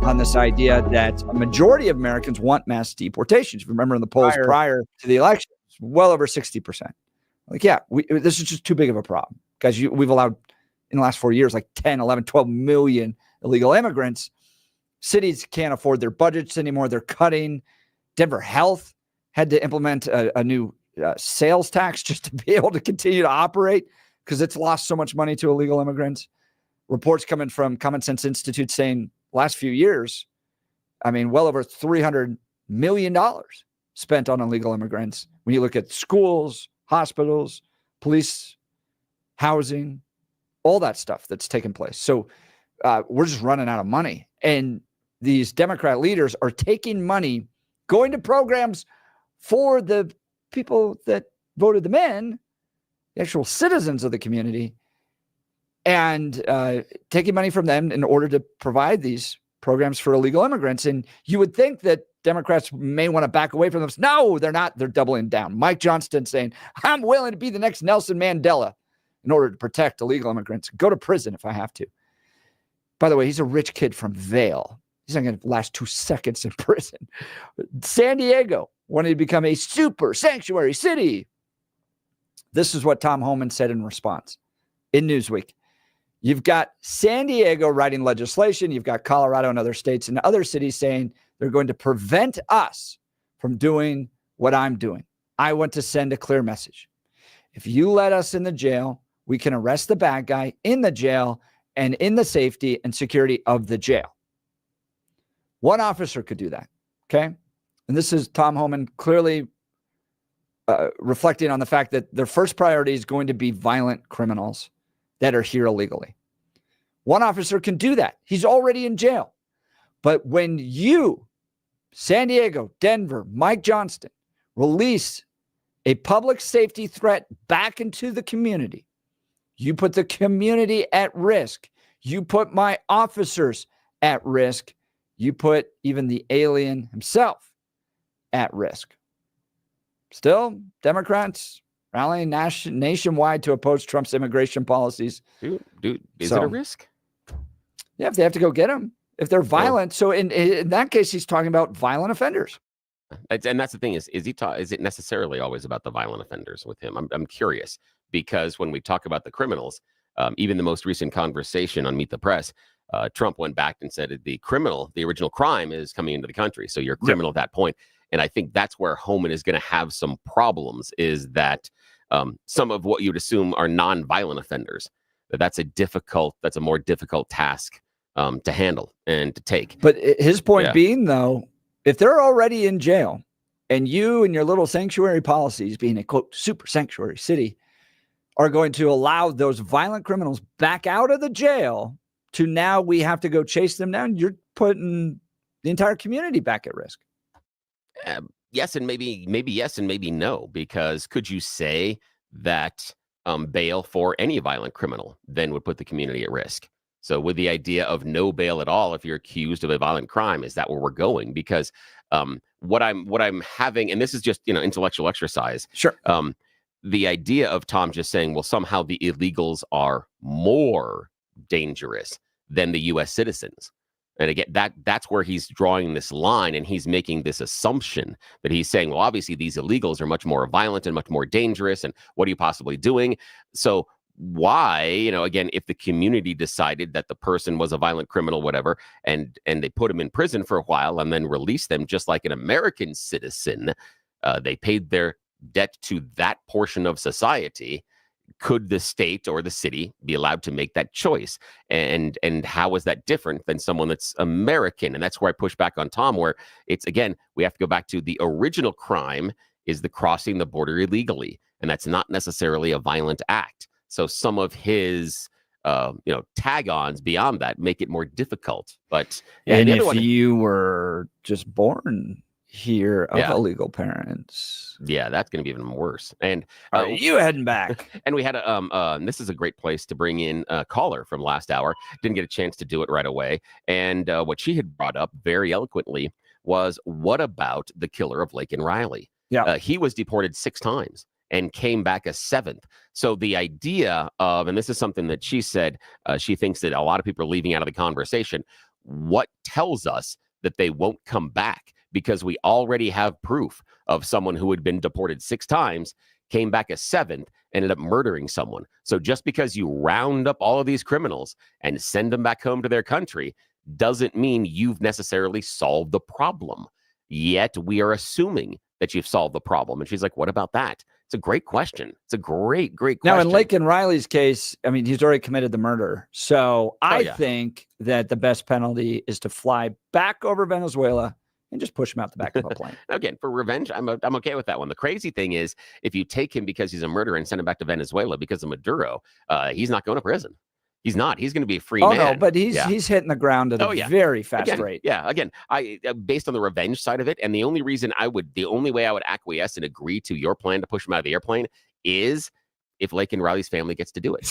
on this idea that a majority of Americans want mass deportations. If you remember in the polls prior to the election, it's well over 60%. Like, yeah, this is just too big of a problem. Guys, we've allowed in the last 4 years like 10, 11, 12 million illegal immigrants. Cities can't afford their budgets anymore. They're cutting. Denver Health had to implement a new sales tax just to be able to continue to operate because it's lost so much money to illegal immigrants. Reports coming from Common Sense Institute saying last few years, I mean, well over $300 million spent on illegal immigrants. When you look at schools, hospitals, police, housing, all that stuff that's taken place. So we're just running out of money. And these Democrat leaders are taking money, going to programs for the people that voted them in, the actual citizens of the community, and taking money from them in order to provide these programs for illegal immigrants. And you would think that Democrats may want to back away from them. No, they're not. They're doubling down. Mike Johnston saying, I'm willing to be the next Nelson Mandela in order to protect illegal immigrants. Go to prison if I have to. By the way, he's a rich kid from Vail. He's not going to last 2 seconds in prison. San Diego wanted to become a super sanctuary city. This is what Tom Homan said in response in Newsweek. You've got San Diego writing legislation. You've got Colorado and other states and other cities saying they're going to prevent us from doing what I'm doing. I want to send a clear message. If you let us in the jail, we can arrest the bad guy in the jail and in the safety and security of the jail. One officer could do that, okay? And this is Tom Homan clearly reflecting on the fact that their first priority is going to be violent criminals that are here illegally. One officer can do that. He's already in jail. But when you, San Diego, Denver, Mike Johnston, release a public safety threat back into the community, you put the community at risk. You put my officers at risk. You put even the alien himself at risk. Still, Democrats rallying nationwide to oppose Trump's immigration policies. Dude, is it a risk? Yeah, if they have to go get him. If they're violent. So in that case, he's talking about violent offenders. And that's the thing is it necessarily always about the violent offenders with him? I'm curious, because when we talk about the criminals, even the most recent conversation on Meet the Press, Trump went back and said the original crime is coming into the country. So you're a criminal at that point. And I think that's where Homan is going to have some problems, is that some of what you'd assume are non-violent offenders, that's a more difficult task to handle and to take. But his point being, though, if they're already in jail and you and your little sanctuary policies, being a, quote, super sanctuary city, are going to allow those violent criminals back out of the jail to now we have to go chase them down, you're putting the entire community back at risk. Yes, and maybe yes, and maybe no, because could you say that bail for any violent criminal then would put the community at risk? So with the idea of no bail at all if you're accused of a violent crime, is that where we're going? Because what I'm having, and this is just intellectual exercise. Sure. The idea of Tom just saying, well, somehow the illegals are more dangerous than the U.S. citizens. And again, that's where he's drawing this line, and he's making this assumption that he's saying, well, obviously these illegals are much more violent and much more dangerous, and what are you possibly doing? So why, again, if the community decided that the person was a violent criminal, whatever, and they put him in prison for a while and then release them just like an American citizen, they paid their debt to that portion of society. Could the state or the city be allowed to make that choice? And how is that different than someone that's American? And that's where I push back on Tom, where it's, again, we have to go back to the original crime is the crossing the border illegally. And that's not necessarily a violent act. So some of his, tag-ons beyond that make it more difficult. But and if you were just born here of illegal parents, that's going to be even worse. And are you heading back? And we had and this is a great place to bring in a caller from last hour. Didn't get a chance to do it right away. And what she had brought up very eloquently was, what about the killer of Laken Riley? Yeah. He was deported 6 times and came back a 7th. So the idea of, and this is something that she said, she thinks that a lot of people are leaving out of the conversation. What tells us that they won't come back? Because we already have proof of someone who had been deported 6 times, came back a 7th, ended up murdering someone. So just because you round up all of these criminals and send them back home to their country doesn't mean you've necessarily solved the problem. Yet we are assuming that you've solved the problem. And she's like, what about that? It's a great question. It's a great question. Now, in Laken Riley's case, I mean, he's already committed the murder. So I think that the best penalty is to fly back over Venezuela and just push him out the back of a plane. Again, for revenge, I'm okay with that one. The crazy thing is, if you take him because he's a murderer and send him back to Venezuela because of Maduro, he's not going to prison. He's not. He's going to be a free man. No, but he's hitting the ground at a very fast rate. Yeah, again, I based on the revenge side of it, and the only way I would acquiesce and agree to your plan to push him out of the airplane is if Laken Riley's family gets to do it.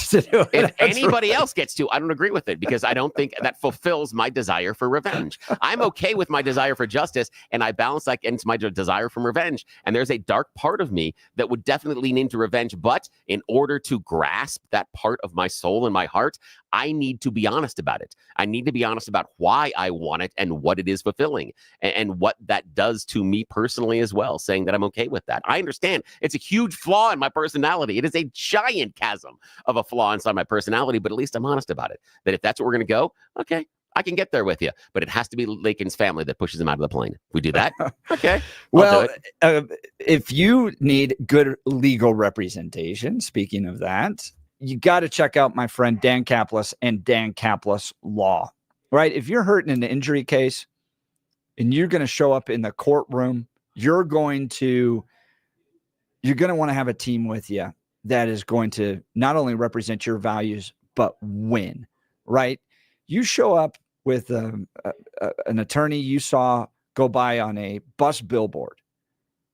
If anybody else gets to, I don't agree with it, because I don't think that fulfills my desire for revenge. I'm okay with my desire for justice, and I balance that against my desire for revenge. And there's a dark part of me that would definitely lean into revenge. But in order to grasp that part of my soul and my heart, I need to be honest about it. I need to be honest about why I want it and what it is fulfilling and what that does to me personally as well, saying that I'm okay with that. I understand it's a huge flaw in my personality. It is a giant chasm of a flaw inside my personality, but at least I'm honest about it. That if that's what we're going to go, okay, I can get there with you, but it has to be Laken's family that pushes him out of the plane. If we do that, okay. Well, if you need good legal representation, speaking of that, you got to check out my friend Dan Kaplis and Dan Kaplis Law, right? If you're hurt in an injury case and you're going to show up in the courtroom, you're going to want to have a team with you that is going to not only represent your values, but win, right? You show up with an attorney you saw go by on a bus billboard.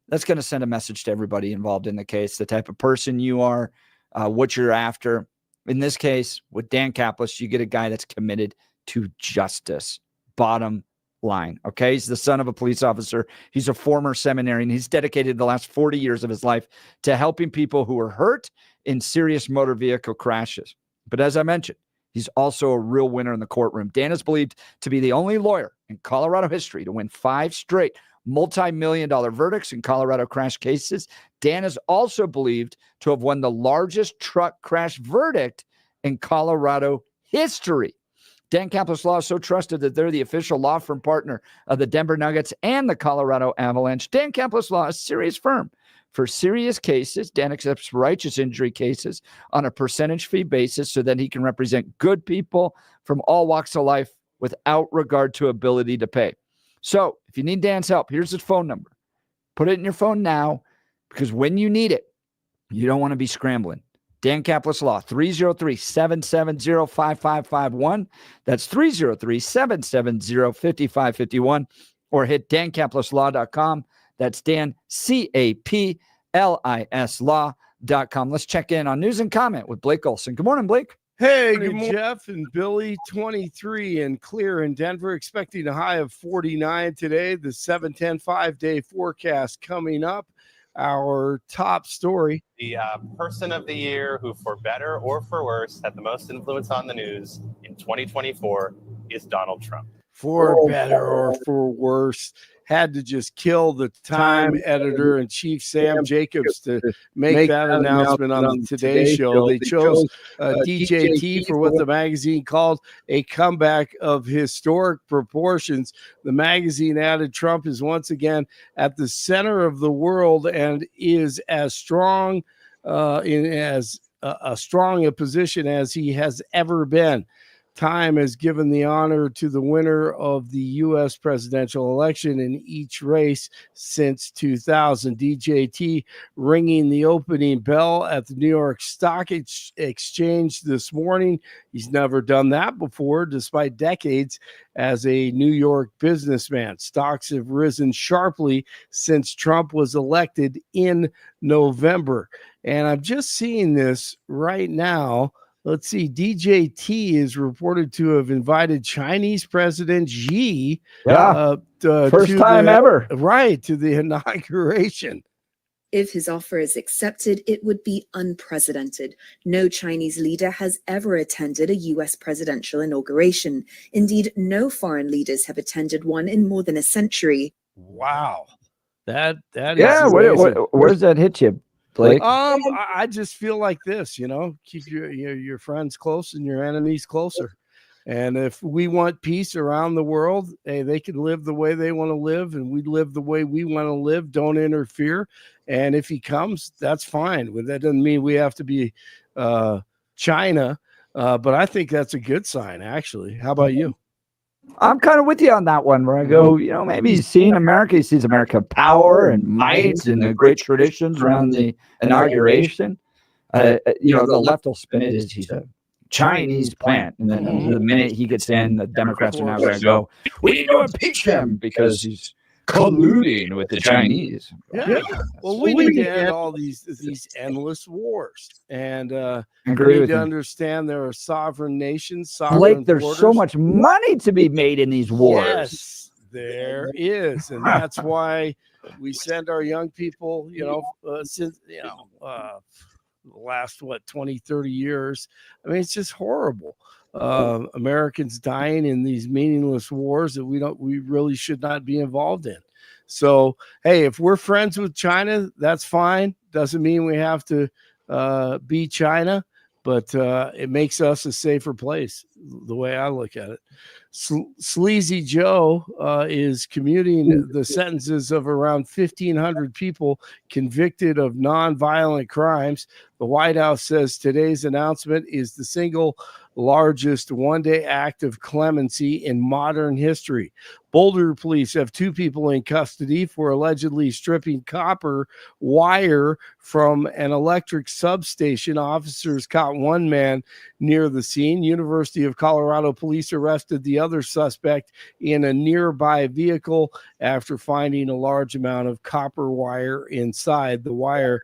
That's going to send a message to everybody involved in the case, the type of person you are, what you're after. In this case, with Dan Kaplis, you get a guy that's committed to justice. Bottom line. Okay. He's the son of a police officer. He's a former seminarian. He's dedicated the last 40 years of his life to helping people who are hurt in serious motor vehicle crashes. But as I mentioned, he's also a real winner in the courtroom. Dan is believed to be the only lawyer in Colorado history to win 5 straight multi-million-dollar verdicts in Colorado crash cases. Dan is also believed to have won the largest truck crash verdict in Colorado history. Dan Kaplis Law is so trusted that they're the official law firm partner of the Denver Nuggets and the Colorado Avalanche. Dan Kaplis Law is a serious firm. For serious cases, Dan accepts righteous injury cases on a percentage fee basis so that he can represent good people from all walks of life without regard to ability to pay. So if you need Dan's help, here's his phone number. Put it in your phone now, because when you need it, you don't want to be scrambling. Dan Kaplis Law, 303-770-5551. That's 303-770-5551. Or hit dankaplislaw.com. That's Dan, C-A-P-L-I-S law.com. Let's check in on news and comment with Blake Olson. Good morning, Blake. Hey, good morning, Jeff and Billy. 23 and clear in Denver, expecting a high of 49 today. The 7-10 5-day forecast coming up. Our top story. The person of the year who, for better or for worse, had the most influence on the news in 2024 is Donald Trump. For better or for worse, had to just kill the Time editor-in-chief, Sam Jacobs, to make that announcement on the Today Show. They chose DJT for what the magazine called a comeback of historic proportions. The magazine added Trump is once again at the center of the world and is as strong strong a position as he has ever been. Time has given the honor to the winner of the U.S. presidential election in each race since 2000. DJT ringing the opening bell at the New York Stock Exchange this morning. He's never done that before, despite decades as a New York businessman. Stocks have risen sharply since Trump was elected in November. And I'm just seeing this right now Let's see. DJT is reported to have invited Chinese President Xi. First time ever. Right, to the inauguration. If his offer is accepted, it would be unprecedented. No Chinese leader has ever attended a U.S. presidential inauguration. Indeed, no foreign leaders have attended one in more than a century. Wow. That is where does that hit you, Blake? I just feel like this, keep your friends close and your enemies closer. And if we want peace around the world, hey, they can live the way they want to live, and we live the way we want to live. Don't interfere. And if he comes, that's fine. But that doesn't mean we have to be China. But I think that's a good sign, actually. How about you? I'm kind of with you on that one, where I go, maybe he's seeing America. He sees America power and might and the great traditions around the inauguration. The left will spin it as he's a Chinese plant. And then the minute he gets in, the Democrats are now going to go, we need to impeach him because he's colluding with the Chinese. Yeah. Well, we need to end all these endless wars. And we need to understand there are sovereign nations, Blake, there's so much money to be made in these wars. Yes, there is. And that's why we send our young people, since, the last 20, 30 years. I mean, it's just horrible. Americans dying in these meaningless wars that we really should not be involved in. So, hey, if we're friends with China, that's fine. Doesn't mean we have to be China, but it makes us a safer place, the way I look at it. Sleazy Joe is commuting the sentences of around 1,500 people convicted of nonviolent crimes. The White House says today's announcement is the single largest one-day act of clemency in modern history. Boulder police have 2 people in custody for allegedly stripping copper wire from an electric substation. Officers caught 1 man near the scene. University of Colorado police arrested the other suspect in a nearby vehicle after finding a large amount of copper wire inside. The wire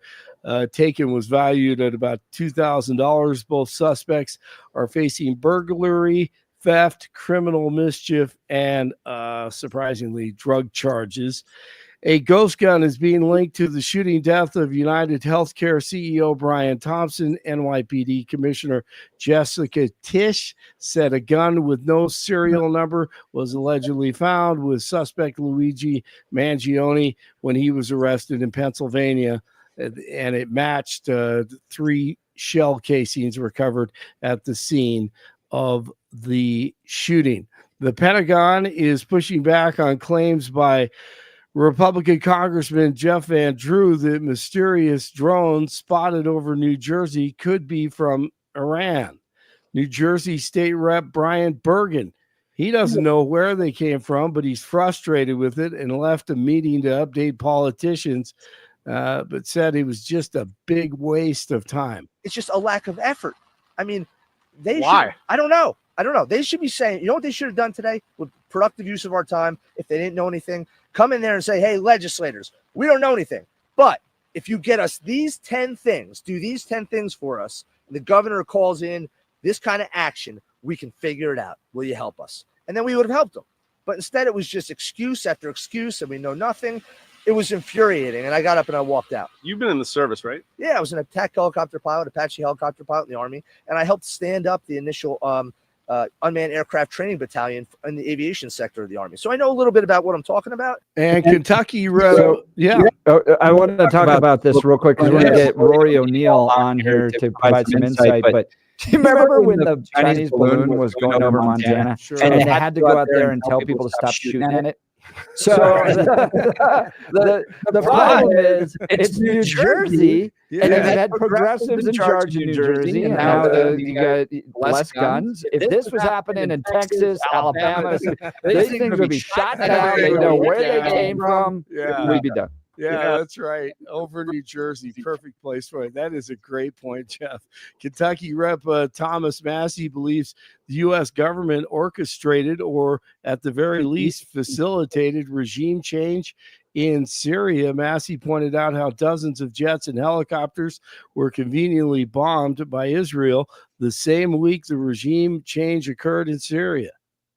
taken was valued at about $2,000. Both suspects are facing burglary, theft, criminal mischief, and surprisingly, drug charges. A ghost gun is being linked to the shooting death of United Healthcare CEO Brian Thompson. NYPD Commissioner Jessica Tisch said a gun with no serial number was allegedly found with suspect Luigi Mangione when he was arrested in Pennsylvania, and it matched 3 shell casings recovered at the scene of the shooting. The Pentagon is pushing back on claims by Republican Congressman Jeff Van Drew that mysterious drones spotted over New Jersey could be from Iran. New Jersey State Rep Brian Bergen, he doesn't know where they came from, but he's frustrated with it and left a meeting to update politicians, but said it was just a big waste of time. It's just a lack of effort. I mean, Why? I don't know. They should be saying, you know what they should have done today with productive use of our time? If they didn't know anything, come in there and say, hey, legislators, we don't know anything. But if you get us these 10 things, do these 10 things for us, and the governor calls in this kind of action, we can figure it out. Will you help us? And then we would have helped them. But instead, it was just excuse after excuse, and we know nothing. It was infuriating, and I got up and I walked out. You've been in the service, right? Yeah, I was an attack helicopter pilot, Apache helicopter pilot in the Army, and I helped stand up the initial unmanned aircraft training battalion in the aviation sector of the Army. So I know a little bit about what I'm talking about. And Kentucky, yeah. I wanted to talk about this real quick because we're going to get Rory O'Neill on here to provide some insight. But do you remember when the Chinese balloon was going over Montana? Sure. And they had to go out there and tell people to stop shooting at it? So the problem is it's New Jersey, and they've had progressives in charge of New Jersey, and now you got less guns. If this was happening in Texas, Alabama, these things would be shot down. They know where they came from. We'd be done. Yeah, that's right. Over New Jersey, perfect place for it. That is a great point, Jeff. Kentucky Rep Thomas Massey believes the U.S. government orchestrated, or at the very least facilitated, regime change in Syria. Massey pointed out how dozens of jets and helicopters were conveniently bombed by Israel the same week the regime change occurred in Syria.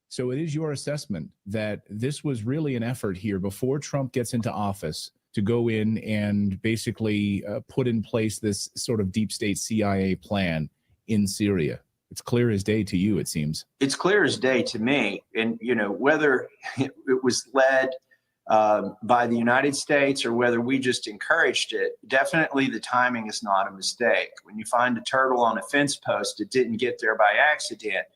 So it is your assessment that this was really an effort here before Trump gets into office to go in and basically put in place this sort of deep state CIA plan in Syria. It's clear as day to you, it seems. It's clear as day to me. And, whether it was led by the United States or whether we just encouraged it, definitely the timing is not a mistake. When you find a turtle on a fence post, it didn't get there by accident.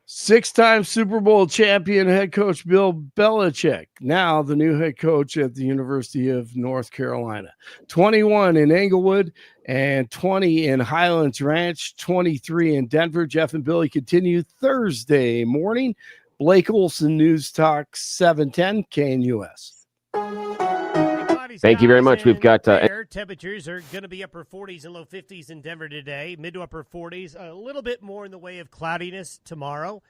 6-time Super Bowl champion head coach Bill Belichick, now the new head coach at the University of North Carolina. 21 in Englewood and 20 in Highlands Ranch, 23 in Denver. Jeff and Billy continue Thursday morning. Blake Olson, News Talk 710 KNUS. Thank you very much. We've got air temperatures are going to be upper 40s and low 50s in Denver today, mid to upper 40s, a little bit more in the way of cloudiness tomorrow,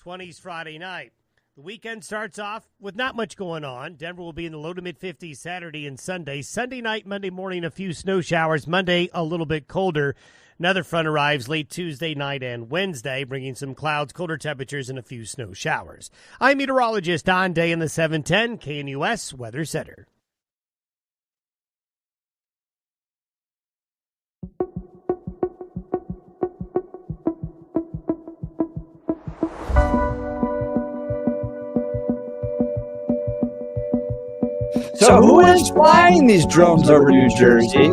20s Friday night. The weekend starts off with not much going on. Denver will be in the low to mid 50s Saturday and Sunday. Sunday night, Monday morning, a few snow showers. Monday, a little bit colder. Another front arrives late Tuesday night and Wednesday, bringing some clouds, colder temperatures, and a few snow showers. I'm meteorologist Don Day in the 710 KNUS Weather Center. So who is flying these drones over New Jersey?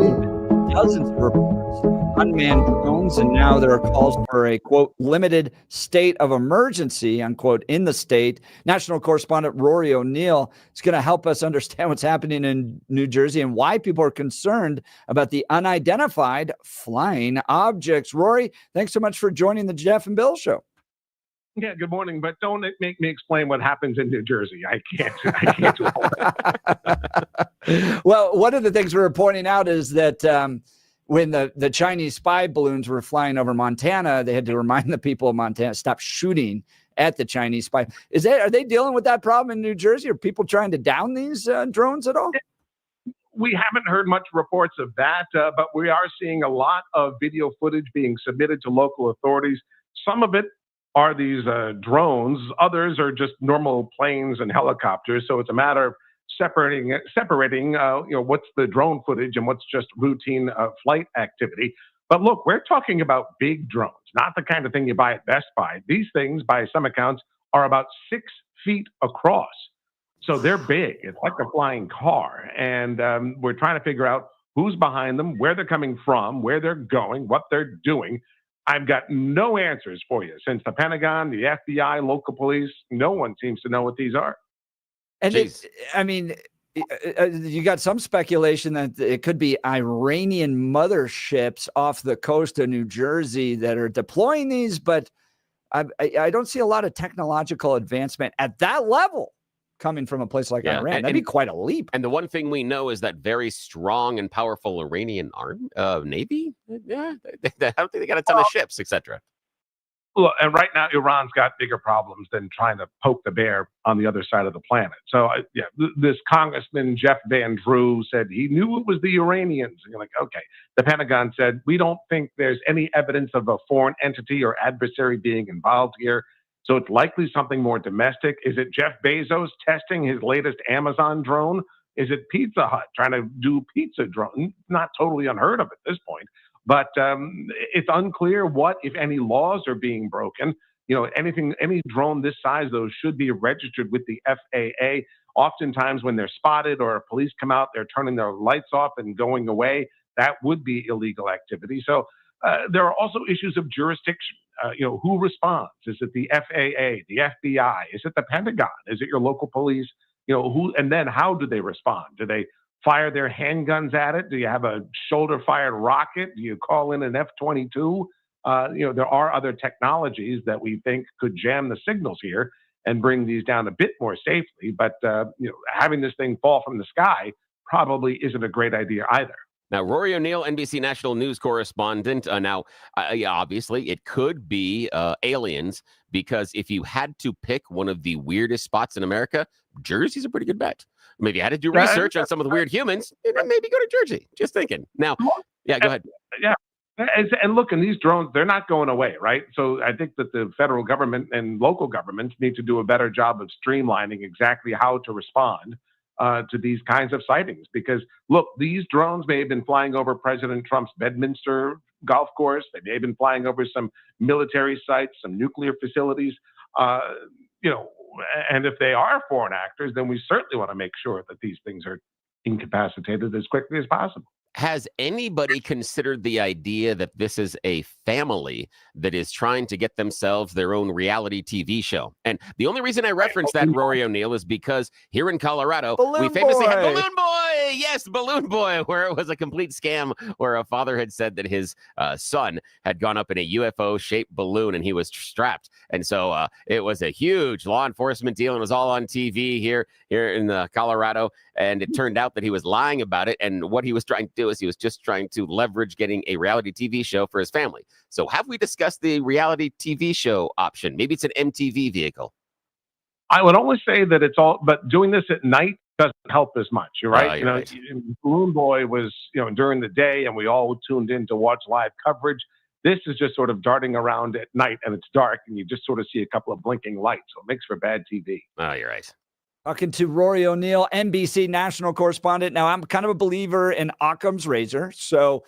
Dozens of reports of unmanned drones, and now there are calls for a, quote, limited state of emergency, unquote, in the state. National correspondent Rory O'Neill is going to help us understand what's happening in New Jersey and why people are concerned about the unidentified flying objects. Rory, thanks so much for joining the Jeff and Bill Show. Yeah, good morning, but don't make me explain what happens in New Jersey. I can't do all that. Well, one of the things we were pointing out is that when the Chinese spy balloons were flying over Montana, they had to remind the people of Montana, stop shooting at the Chinese spy. Are they dealing with that problem in New Jersey? Are people trying to down these drones at all? We haven't heard much reports of that, but we are seeing a lot of video footage being submitted to local authorities. Some of it are these drones. Others are just normal planes and helicopters. So it's a matter of separating what's the drone footage and what's just routine flight activity. But look, we're talking about big drones, not the kind of thing you buy at Best Buy. These things, by some accounts, are about 6 feet across. So they're big. It's like a flying car. And we're trying to figure out who's behind them, where they're coming from, where they're going, what they're doing. I've got no answers for you. Since the Pentagon, the FBI, local police, no one seems to know what these are. And you got some speculation that it could be Iranian motherships off the coast of New Jersey that are deploying these, but I don't see a lot of technological advancement at that level coming from a place like Iran. That'd be quite a leap. And the one thing we know is that very strong and powerful Iranian Navy. Yeah, I don't think they got a ton of ships, etc. Look, and right now, Iran's got bigger problems than trying to poke the bear on the other side of the planet. So, this Congressman, Jeff Van Drew, said he knew it was the Iranians. And you're like, okay. The Pentagon said, we don't think there's any evidence of a foreign entity or adversary being involved here. So it's likely something more domestic. Is it Jeff Bezos testing his latest Amazon drone? Is it Pizza Hut trying to do pizza drone? Not totally unheard of at this point. But it's unclear what, if any, laws are being broken. Any drone this size, though, should be registered with the FAA. Oftentimes when they're spotted or police come out, they're turning their lights off and going away. That would be illegal activity. So there are also issues of jurisdiction. Who responds? Is it the FAA, the FBI? Is it the Pentagon? Is it your local police? Who? And then how do they respond? Do they fire their handguns at it? Do you have a shoulder-fired rocket? Do you call in an F-22? There are other technologies that we think could jam the signals here and bring these down a bit more safely. But having this thing fall from the sky probably isn't a great idea either. Now, Rory O'Neill, NBC national news correspondent. Yeah, obviously, it could be aliens, because if you had to pick one of the weirdest spots in America, Jersey's a pretty good bet. Maybe you had to do research on some of the weird humans, maybe go to Jersey. Just thinking. Now, yeah, go ahead. Yeah. And look, and these drones, they're not going away, right? So I think that the federal government and local governments need to do a better job of streamlining exactly how to respond to these kinds of sightings. Because, look, these drones may have been flying over President Trump's Bedminster golf course. They may have been flying over some military sites, some nuclear facilities. And if they are foreign actors, then we certainly want to make sure that these things are incapacitated as quickly as possible. Has anybody considered the idea that this is a family that is trying to get themselves their own reality TV show? And the only reason I reference that, Rory O'Neill, is because here in Colorado, we famously had Balloon Boy. Yes, Balloon Boy, where it was a complete scam, where a father had said that his son had gone up in a UFO-shaped balloon and he was strapped. And so it was a huge law enforcement deal, and it was all on TV here in Colorado. And it turned out that he was lying about it. And what he was trying to do is he was just trying to leverage getting a reality TV show for his family. So have we discussed the reality TV show option? Maybe it's an MTV vehicle. I would only say that it's all, but doing this at night doesn't help as much. You're right. Right. Balloon Boy was, during the day, and we all tuned in to watch live coverage. This is just sort of darting around at night, and it's dark, and you just sort of see a couple of blinking lights. So it makes for bad TV. Oh, you're right. Talking to Rory O'Neill, NBC national correspondent. Now, I'm kind of a believer in Occam's razor. So,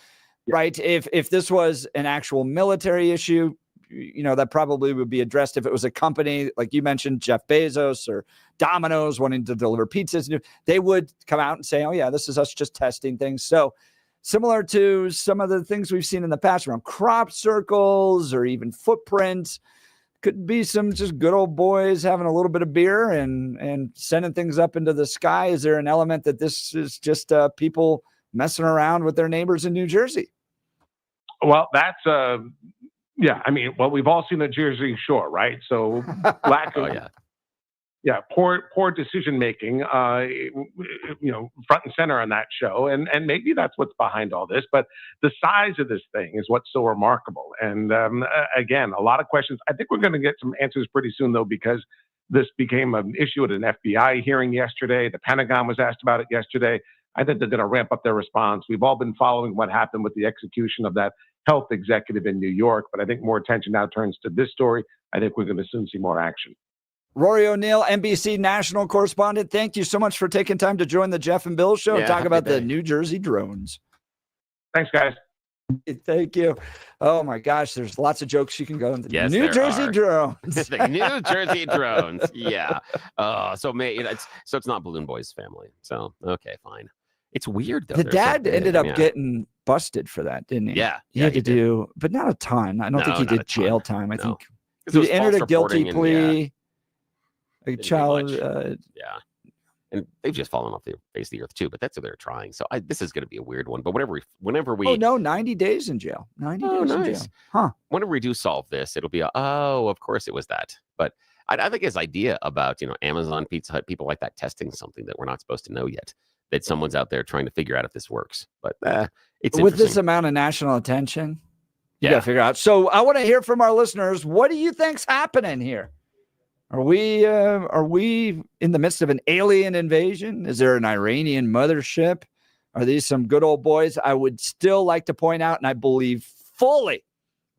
right, if this was an actual military issue, that probably would be addressed. If it was a company, like you mentioned, Jeff Bezos or Domino's wanting to deliver pizzas, they would come out and say, oh, yeah, this is us just testing things. So similar to some of the things we've seen in the past around crop circles or even footprints. Could be some just good old boys having a little bit of beer and sending things up into the sky. Is there an element that this is just people messing around with their neighbors in New Jersey? Well, that's we've all seen the Jersey Shore, right? So lack of poor decision making, front and center on that show, and maybe that's what's behind all this. But the size of this thing is what's so remarkable. And again, a lot of questions. I think we're going to get some answers pretty soon, though, because this became an issue at an FBI hearing yesterday. The Pentagon was asked about it yesterday. I think they're going to ramp up their response. We've all been following what happened with the execution of that health executive in New York, but I think more attention now turns to this story. I think we're going to soon see more action. Rory O'Neill, NBC national correspondent. Thank you so much for taking time to join the Jeff and Bill show and talk about the New Jersey drones. Thanks, guys. Thank you. Oh my gosh, there's lots of jokes you can go into. Yes, New Jersey drones. The New Jersey drones. Yeah. So it's not Balloon Boy's family. So okay, fine. It's weird though. The dad ended up getting busted for that, didn't he? Yeah. He had to do, but not a ton. I don't think he did jail time. I think he entered a guilty plea. A child, and they've just fallen off the face of the earth too. But that's what they're trying. So this is going to be a weird one. But whenever we, 90 days in jail. 90 days in jail. Huh? Whenever we do solve this, it'll be of course it was that. But I think his idea about Amazon, Pizza Hut, people like that testing something that we're not supposed to know yet. That someone's out there trying to figure out if this works. But it's with this amount of national attention, you got to figure out. So I want to hear from our listeners. What do you think's happening here? Are we in the midst of an alien invasion? Is there an Iranian mothership? Are these some good old boys? I would still like to point out, and I believe fully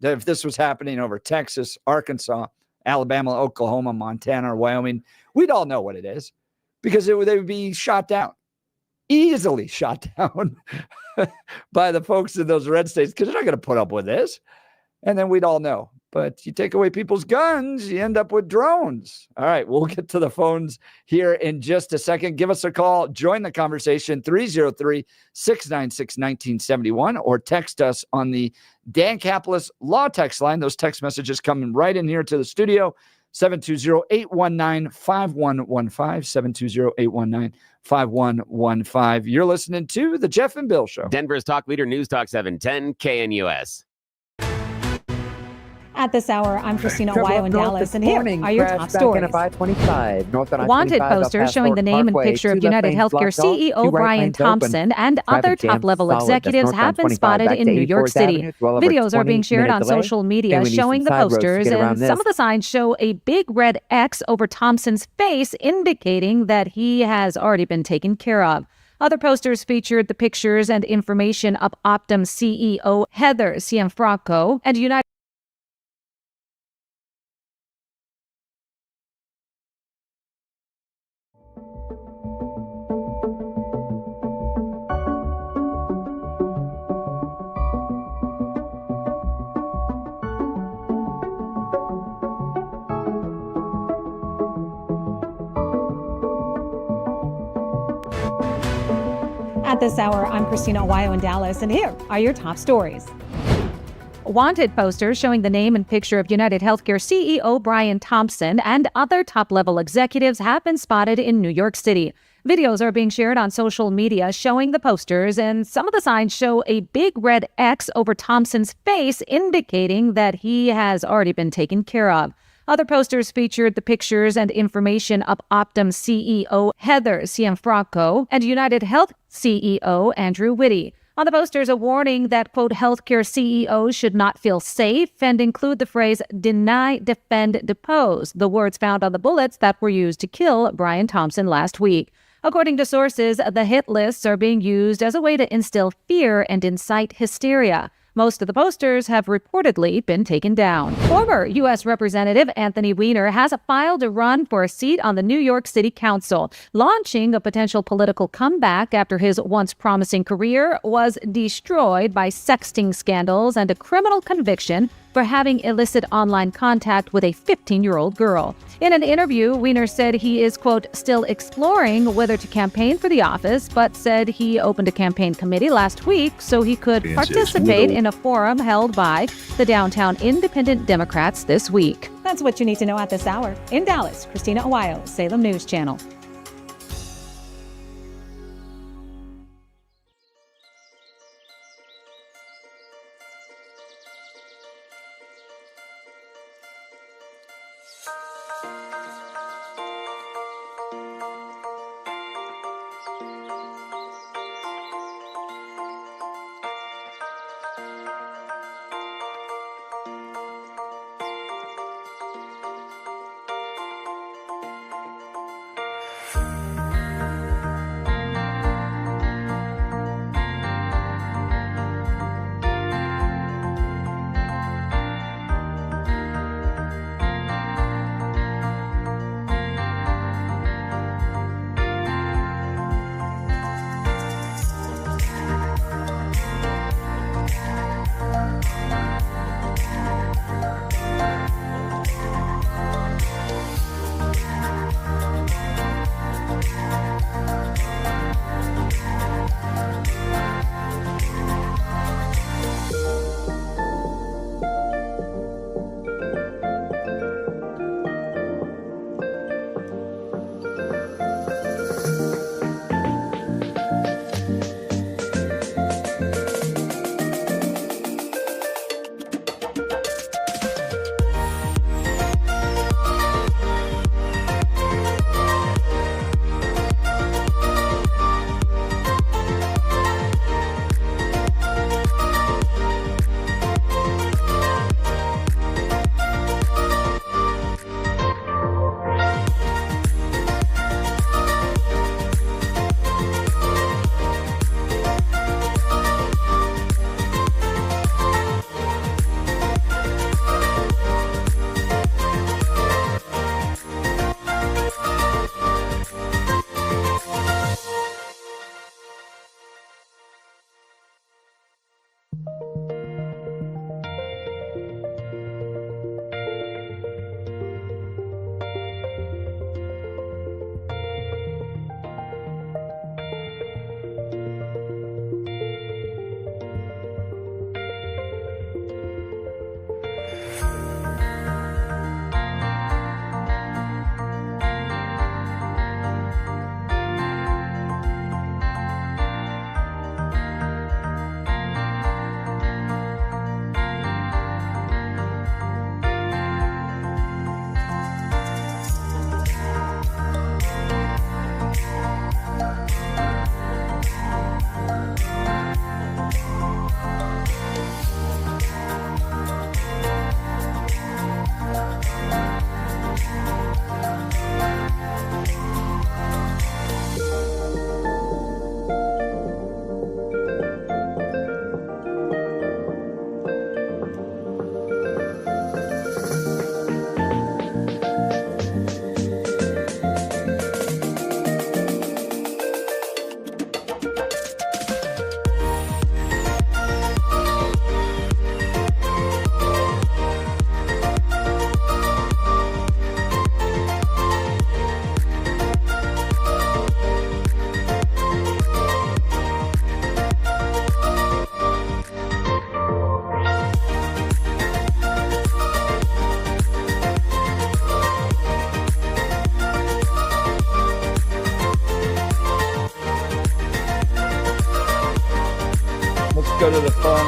that if this was happening over Texas, Arkansas, Alabama, Oklahoma, Montana, or Wyoming, we'd all know what it is because they would be shot down, easily shot down by the folks in those red states because they're not going to put up with this. And then we'd all know. But you take away people's guns, you end up with drones. All right, we'll get to the phones here in just a second. Give us a call. Join the conversation, 303-696-1971, or text us on the Dan Caplis Law text line. Those text messages coming right in here to the studio, 720-819-5115, 720-819-5115. You're listening to The Jeff and Bill Show. Denver's talk leader, News Talk 710, KNUS. At this hour, I'm Christina Trouble Ohio up in north Dallas, this and here morning, are your crash top back stories. into 525 north on Wanted I-25 posters past showing the North name and Parkway. picture of 2 left United lanes Healthcare blocked off, 2 CEO right Brian lanes open. Thompson and Traffic other jam top-level solid. That's executives north on have been 25 spotted back in to New York 84th City. Avenue. It's well over Videos are being 20 shared minute on delay. social media Then we need showing some the side roads to posters, get around and some this. of the signs show a big red X over Thompson's face, indicating that he has already been taken care of. Other posters featured the pictures and information of Optum CEO Heather Cianfrocco and United. At this hour, I'm Christina Ohio in Dallas, and here are your top stories. Wanted posters showing the name and picture of United Healthcare CEO Brian Thompson and other top-level executives have been spotted in New York City. Videos are being shared on social media showing the posters, and some of the signs show a big red X over Thompson's face, indicating that he has already been taken care of. Other posters featured the pictures and information of Optum CEO Heather Cianfrocco and United Health CEO Andrew Whitty. On the posters, a warning that, quote, healthcare CEOs should not feel safe and include the phrase deny, defend, depose, the words found on the bullets that were used to kill Brian Thompson last week. According to sources, the hit lists are being used as a way to instill fear and incite hysteria. Most of the posters have reportedly been taken down. Former U.S. Representative Anthony Weiner has filed to run for a seat on the New York City Council, launching a potential political comeback after his once promising career was destroyed by sexting scandals and a criminal conviction for having illicit online contact with a 15-year-old girl. In an interview, Weiner said he is, quote, still exploring whether to campaign for the office, but said he opened a campaign committee last week so he could participate in a forum held by the Downtown Independent Democrats this week. That's what you need to know at this hour. In Dallas, Christina Ohio, Salem News Channel.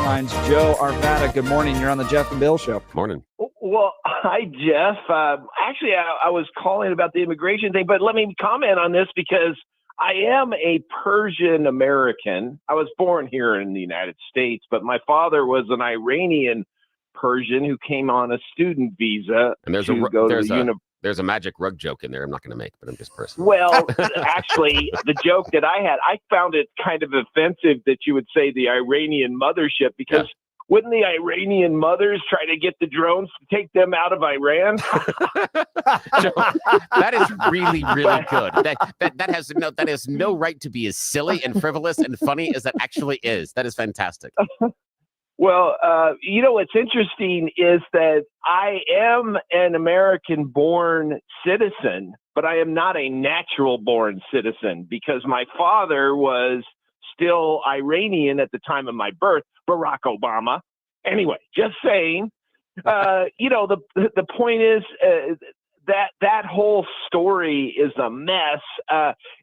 lines. Joe Arvada, good morning. You're on the Jeff and Bill Show. Morning. Well, hi, Jeff. Actually, I was calling about the immigration thing, but let me comment on this because I am a Persian American. I was born here in the United States, but my father was an Iranian Persian who came on a student visa And there's a magic rug joke in there I'm not going to make, but I'm just personal. Well, actually, the joke that I had, I found it kind of offensive that you would say the Iranian mothership because wouldn't the Iranian mothers try to get the drones to take them out of Iran? That is really, really good. That has no right to be as silly and frivolous and funny as that actually is. That is fantastic. Well, what's interesting is that I am an American-born citizen, but I am not a natural-born citizen because my father was still Iranian at the time of my birth, Barack Obama. Anyway, just saying, the point is that whole story is a mess.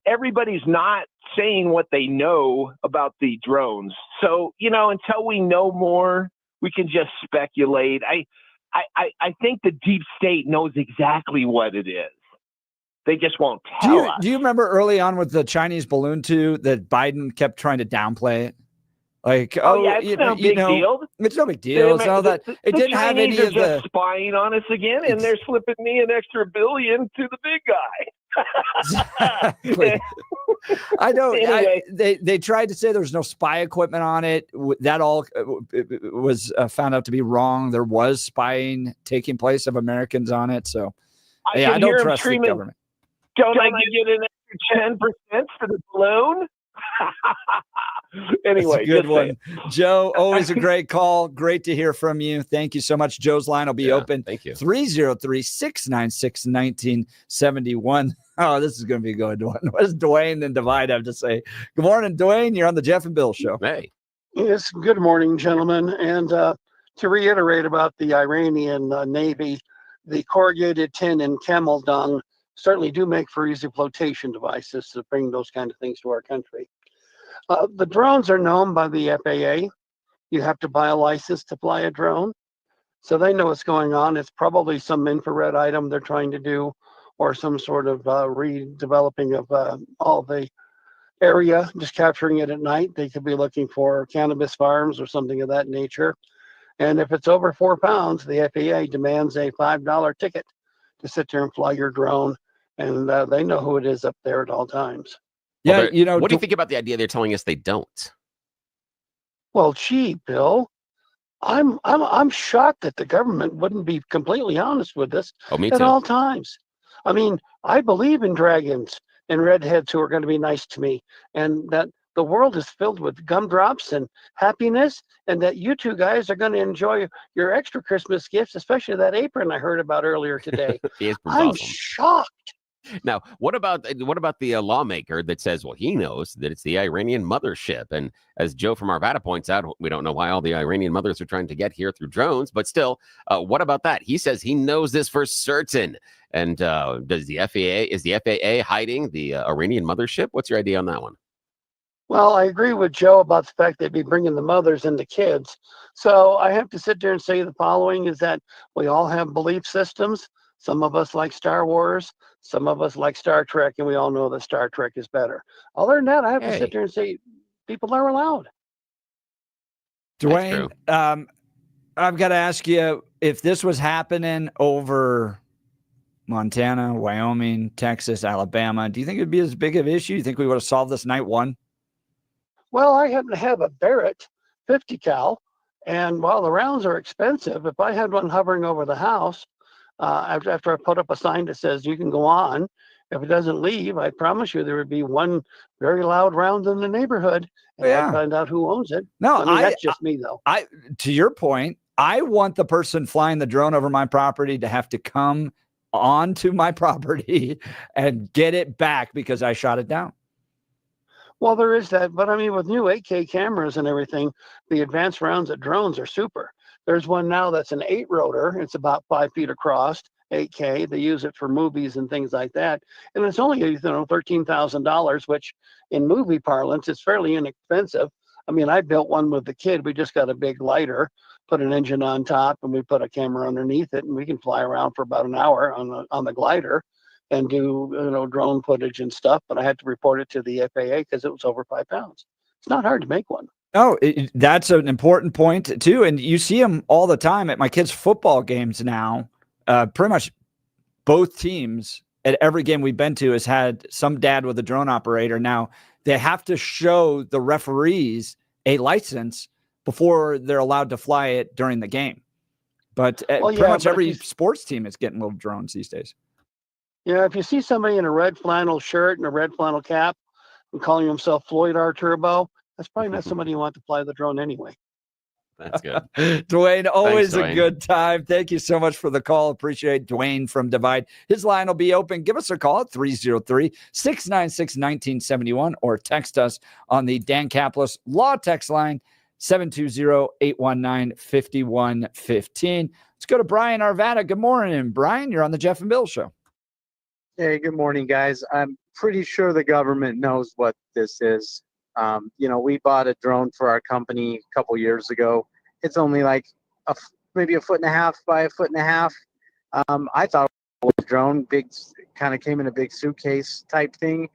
Everybody's not saying what they know about the drones. So, until we know more, we can just speculate. I think the deep state knows exactly what it is. They just won't tell us. Do you remember early on with the Chinese balloon too that Biden kept trying to downplay it? Like, it's no big deal. It's no big deal. It's all that it didn't have any of the spying on us again, and they're slipping me an extra $1 billion to the big guy. Exactly. I know. Anyway. They tried to say there was no spy equipment on it. That all was found out to be wrong. There was spying taking place of Americans on it. So, I don't trust the government. Don't I get an extra 10% for the balloon? Anyway, good one. Joe, always a great call. Great to hear from you. Thank you so much. Joe's line will be open. Thank you. 303-696-1971. Oh, this is going to be a good one. What does Dwayne and Divide have to say? Good morning, Dwayne. You're on the Jeff and Bill Show. Hey. Yes, good morning, gentlemen. And to reiterate about the Iranian Navy, the corrugated tin and camel dung certainly do make for easy flotation devices to bring those kind of things to our country. The drones are known by the FAA. You have to buy a license to fly a drone. So they know what's going on. It's probably some infrared item they're trying to do or some sort of redeveloping of all the area, just capturing it at night. They could be looking for cannabis farms or something of that nature. And if it's over 4 pounds, the FAA demands a $5 ticket to sit there and fly your drone. And they know who it is up there at all times. Yeah, what do you think about the idea they're telling us they don't? Well, gee, Bill, I'm shocked that the government wouldn't be completely honest with us at all times. I mean, I believe in dragons and redheads who are going to be nice to me, and that the world is filled with gumdrops and happiness, and that you two guys are going to enjoy your extra Christmas gifts, especially that apron I heard about earlier today. I'm awesome. shocked. Now, what about the lawmaker that says, well, he knows that it's the Iranian mothership? And as Joe from Arvada points out, we don't know why all the Iranian mothers are trying to get here through drones, but still, what about that? He says he knows this for certain. And is the FAA hiding the Iranian mothership? What's your idea on that one? Well, I agree with Joe about the fact they'd be bringing the mothers and the kids. So I have to sit there and say the following is that we all have belief systems. Some of us like Star Wars. Some of us like Star Trek, and we all know that Star Trek is better. Other than that, I have to sit there and say people are allowed. Dwayne, I've got to ask you, if this was happening over Montana, Wyoming, Texas, Alabama, do you think it'd be as big of an issue? You think we would have solved this night one? Well, I happen to have a Barrett 50 cal, and while the rounds are expensive, if I had one hovering over the house, after I put up a sign that says you can go on, if it doesn't leave, I promise you there would be one very loud round in the neighborhood, and I'd find out who owns it. No, I mean, that's just me though. To your point, I want the person flying the drone over my property to have to come onto my property and get it back because I shot it down. Well, there is that, but I mean, with new 8K cameras and everything, the advanced rounds of drones are super. There's one now that's an 8-rotor. It's about 5 feet across, 8K. They use it for movies and things like that. And it's only, $13,000, which in movie parlance is fairly inexpensive. I mean, I built one with the kid. We just got a big lighter, put an engine on top, and we put a camera underneath it, and we can fly around for about an hour on the glider and do drone footage and stuff. But I had to report it to the FAA because it was over 5 pounds. It's not hard to make one. Oh, that's an important point too, and you see them all the time at my kids' football games now. Pretty much both teams at every game we've been to has had some dad with a drone operator. Now they have to show the referees a license before they're allowed to fly it during the game. But pretty much every sports team is getting little drones these days. Yeah, if you see somebody in a red flannel shirt and a red flannel cap and calling himself Floyd R. Turbo, that's probably not somebody you want to fly the drone anyway. That's good. Dwayne, always Thanks, Dwayne. a good time. Thank you so much for the call. Appreciate Dwayne from Divide. His line will be open. Give us a call at 303-696-1971 or text us on the Dan Caplis Law text line, 720-819-5115. Let's go to Brian Arvada. Good morning, Brian. You're on the Jeff and Bill Show. Hey, good morning, guys. I'm pretty sure the government knows what this is. We bought a drone for our company a couple years ago. It's only like maybe 1.5 feet by 1.5 feet. I thought it was a drone, big, kind of came in a big suitcase type thing.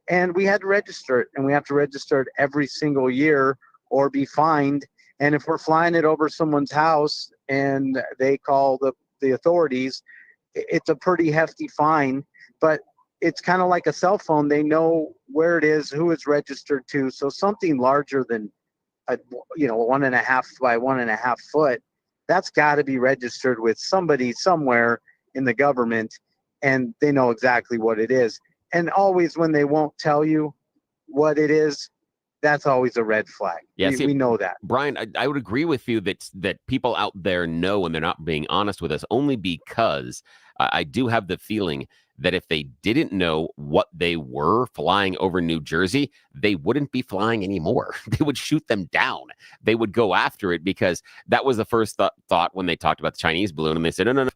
And we had to register it, and we have to register it every single year or be fined. And if we're flying it over someone's house and they call the authorities, it's a pretty hefty fine. But it's kind of like a cell phone. They know where it is, who it's registered to. So something larger than 1.5 by 1.5 foot, that's got to be registered with somebody somewhere in the government, and they know exactly what it is. And always when they won't tell you what it is, that's always a red flag. Yeah, we know that. Brian, I would agree with you that people out there know and they're not being honest with us, only because I do have the feeling that if they didn't know what they were flying over New Jersey, they wouldn't be flying anymore. They would shoot them down. They would go after it, because that was the first thought when they talked about the Chinese balloon. And they said, no.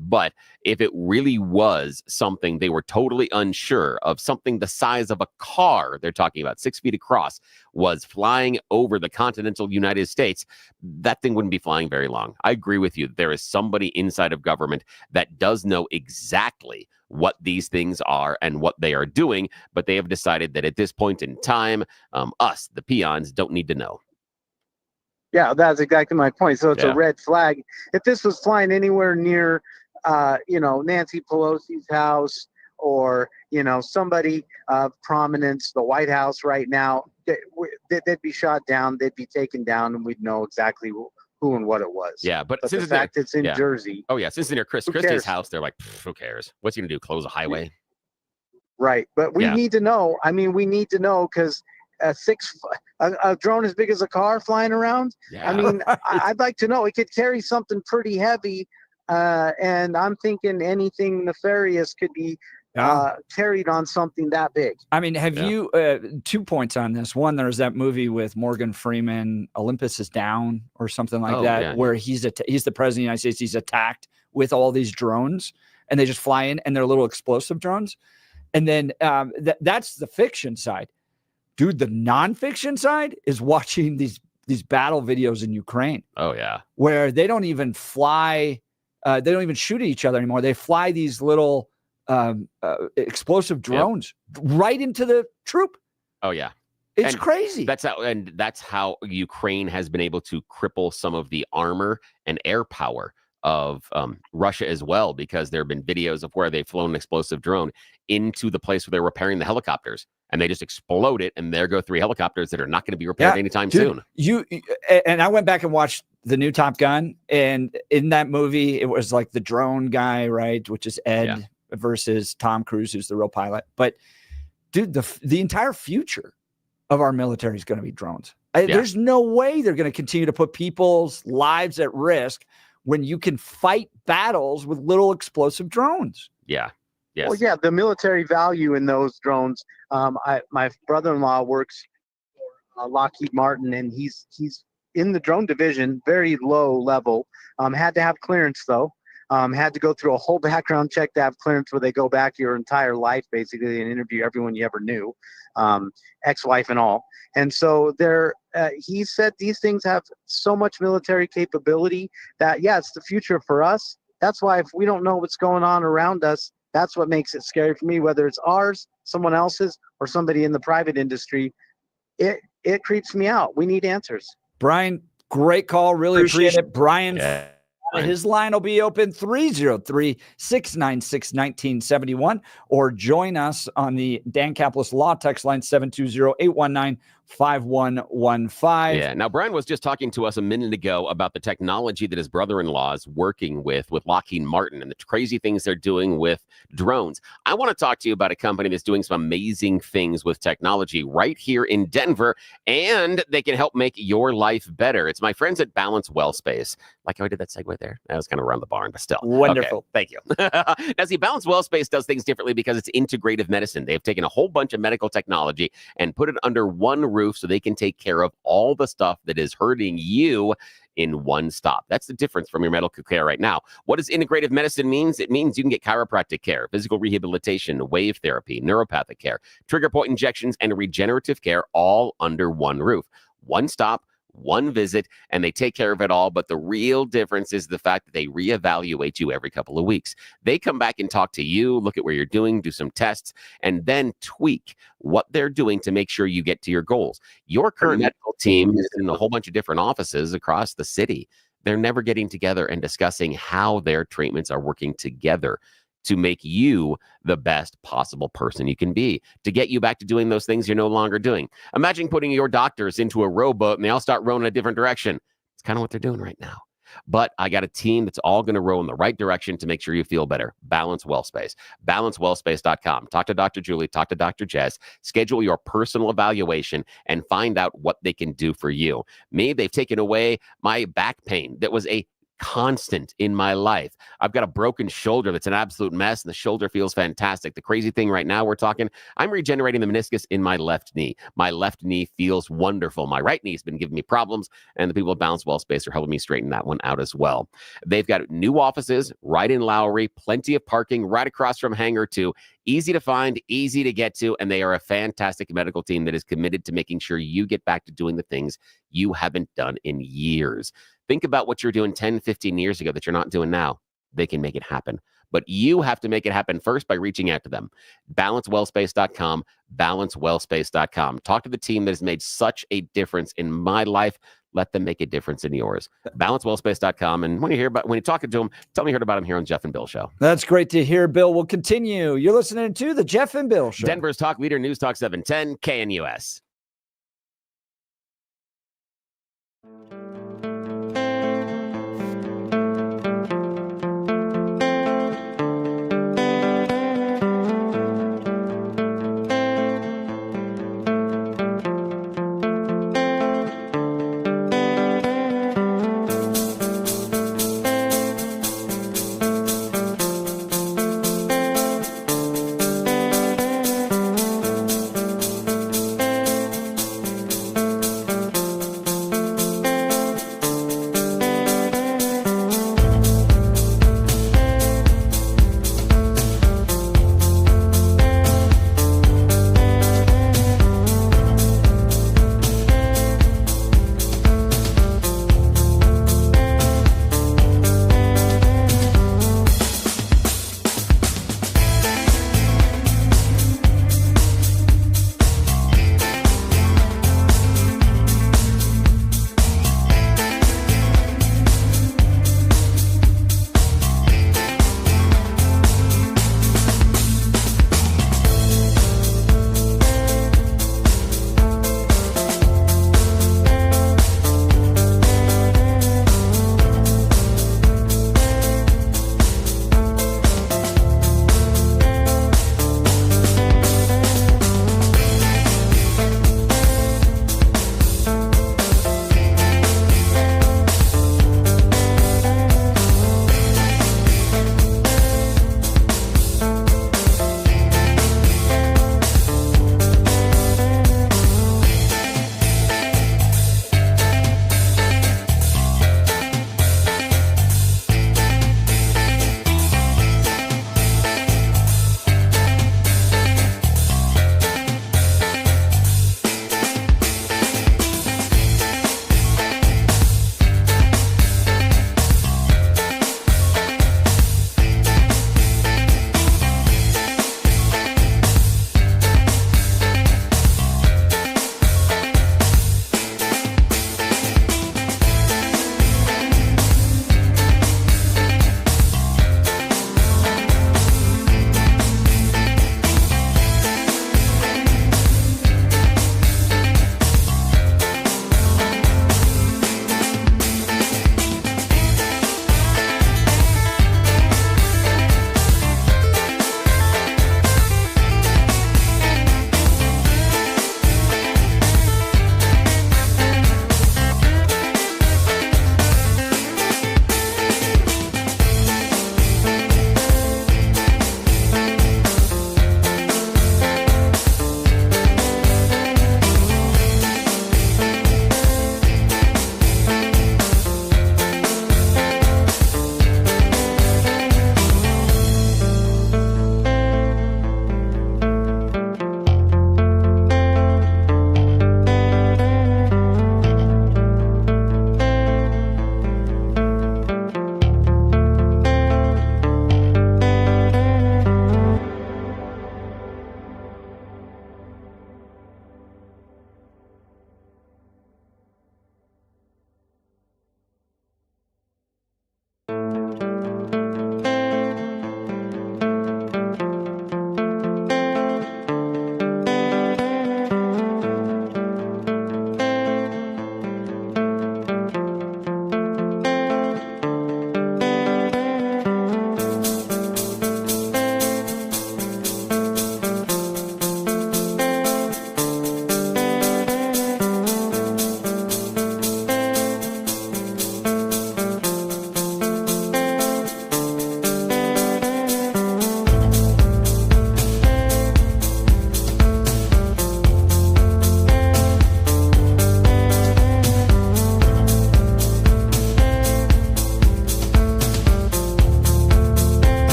But if it really was something they were totally unsure of, something the size of a car, they're talking about 6 feet across, was flying over the continental United States, that thing wouldn't be flying very long. I agree with you. There is somebody inside of government that does know exactly what these things are and what they are doing, but they have decided that at this point in time, us, the peons, don't need to know. Yeah, that's exactly my point. So it's a red flag. If this was flying anywhere near, Nancy Pelosi's house, or, somebody of prominence, the White House right now, they'd be shot down, they'd be taken down, and we'd know exactly who and what it was. Yeah, but the since fact it's in Jersey. Oh yeah, since it's near Christie's cares? house, they're like, who cares? What's he gonna do? Close a highway? Right, but we need to know. I mean, we need to know, because a drone as big as a car flying around. Yeah. I mean, I'd like to know. It could carry something pretty heavy, and I'm thinking anything nefarious could be carried on something that big. I mean, have you 2 points on this? One, there's that movie with Morgan Freeman, Olympus Is Down, or something like that, where he's the president of the United States. He's attacked with all these drones, and they just fly in, and they're little explosive drones. And then that's the fiction side. Dude, the nonfiction side is watching these battle videos in Ukraine. Oh yeah, where they don't even fly, they don't even shoot at each other anymore. They fly these little explosive drones right into the troop. Oh yeah, it's crazy. That's how Ukraine has been able to cripple some of the armor and air power of Russia as well, because there have been videos of where they've flown an explosive drone into the place where they're repairing the helicopters, and they just explode it, and there go 3 helicopters that are not going to be repaired anytime soon. And I went back and watched the new Top Gun, and in that movie, it was like the drone guy, right, which is Ed versus Tom Cruise, who's the real pilot. But dude, the entire future of our military is going to be drones. There's no way they're going to continue to put people's lives at risk when you can fight battles with little explosive drones. Yeah. Yes. Well, yeah, the military value in those drones. My brother-in-law works for Lockheed Martin, and he's in the drone division, very low level. Had to have clearance though. Had to go through a whole background check to have clearance, where they go back your entire life basically and interview everyone you ever knew, ex-wife and all. And so they're he said these things have so much military capability that, yeah, it's the future for us. That's why if we don't know what's going on around us, that's what makes it scary for me, whether it's ours, someone else's, or somebody in the private industry. It creeps me out. We need answers. Brian, great call. Really appreciate it. Brian, Yeah. his line will be open 303-696-1971, or join us on the Dan Caplis Law text line 720-819-5115. Yeah. Now, Brian was just talking to us a minute ago about the technology that his brother-in-law is working with Lockheed Martin and the crazy things they're doing with drones. I want to talk to you about a company that's doing some amazing things with technology right here in Denver, and they can help make your life better. It's my friends at Balance Well Space. Like how I did that segue there? That was kind of around the barn, but still. Wonderful. Okay, thank you. Now, see, Balance Well Space does things differently because it's integrative medicine. They've taken a whole bunch of medical technology and put it under one roof so they can take care of all the stuff that is hurting you in one stop. That's the difference from your medical care right now. What does integrative medicine means? It means you can get chiropractic care, physical rehabilitation, wave therapy, neuropathic care, trigger point injections, and regenerative care all under one roof. One stop, one visit, and they take care of it all. But the real difference is the fact that they reevaluate you every couple of weeks. They come back and talk to you, look at where you're doing, do some tests, and then tweak what they're doing to make sure you get to your goals. Your current medical team is in a whole bunch of different offices across the city. They're never getting together and discussing how their treatments are working together to make you the best possible person you can be, to get you back to doing those things you're no longer doing. Imagine putting your doctors into a rowboat and they all start rowing in a different direction. It's kind of what they're doing right now. But I got a team that's all going to row in the right direction to make sure you feel better. Balance Well Space. BalanceWellSpace.com. Talk to Dr. Julie. Talk to Dr. Jess. Schedule your personal evaluation and find out what they can do for you. Me, they've taken away my back pain that was a constant in my life. I've got a broken shoulder that's an absolute mess, and the shoulder feels fantastic. The crazy thing right now, we're talking, I'm regenerating the meniscus in my left knee. My left knee feels wonderful. My right knee's been giving me problems, and the people at Balance Well Space are helping me straighten that one out as well. They've got new offices right in Lowry, plenty of parking right across from Hangar 2. Easy to find, easy to get to, and they are a fantastic medical team that is committed to making sure you get back to doing the things you haven't done in years. Think about what you're doing 10, 15 years ago that you're not doing now. They can make it happen. But you have to make it happen first by reaching out to them. BalanceWellSpace.com, BalanceWellSpace.com. Talk to the team that has made such a difference in my life. Let them make a difference in yours. BalanceWellSpace.com. And when you're talking to them, tell me you heard about them here on Jeff and Bill Show. That's great to hear, Bill. We'll continue. You're listening to the Jeff and Bill Show. Denver's Talk Leader News Talk 710 KNUS.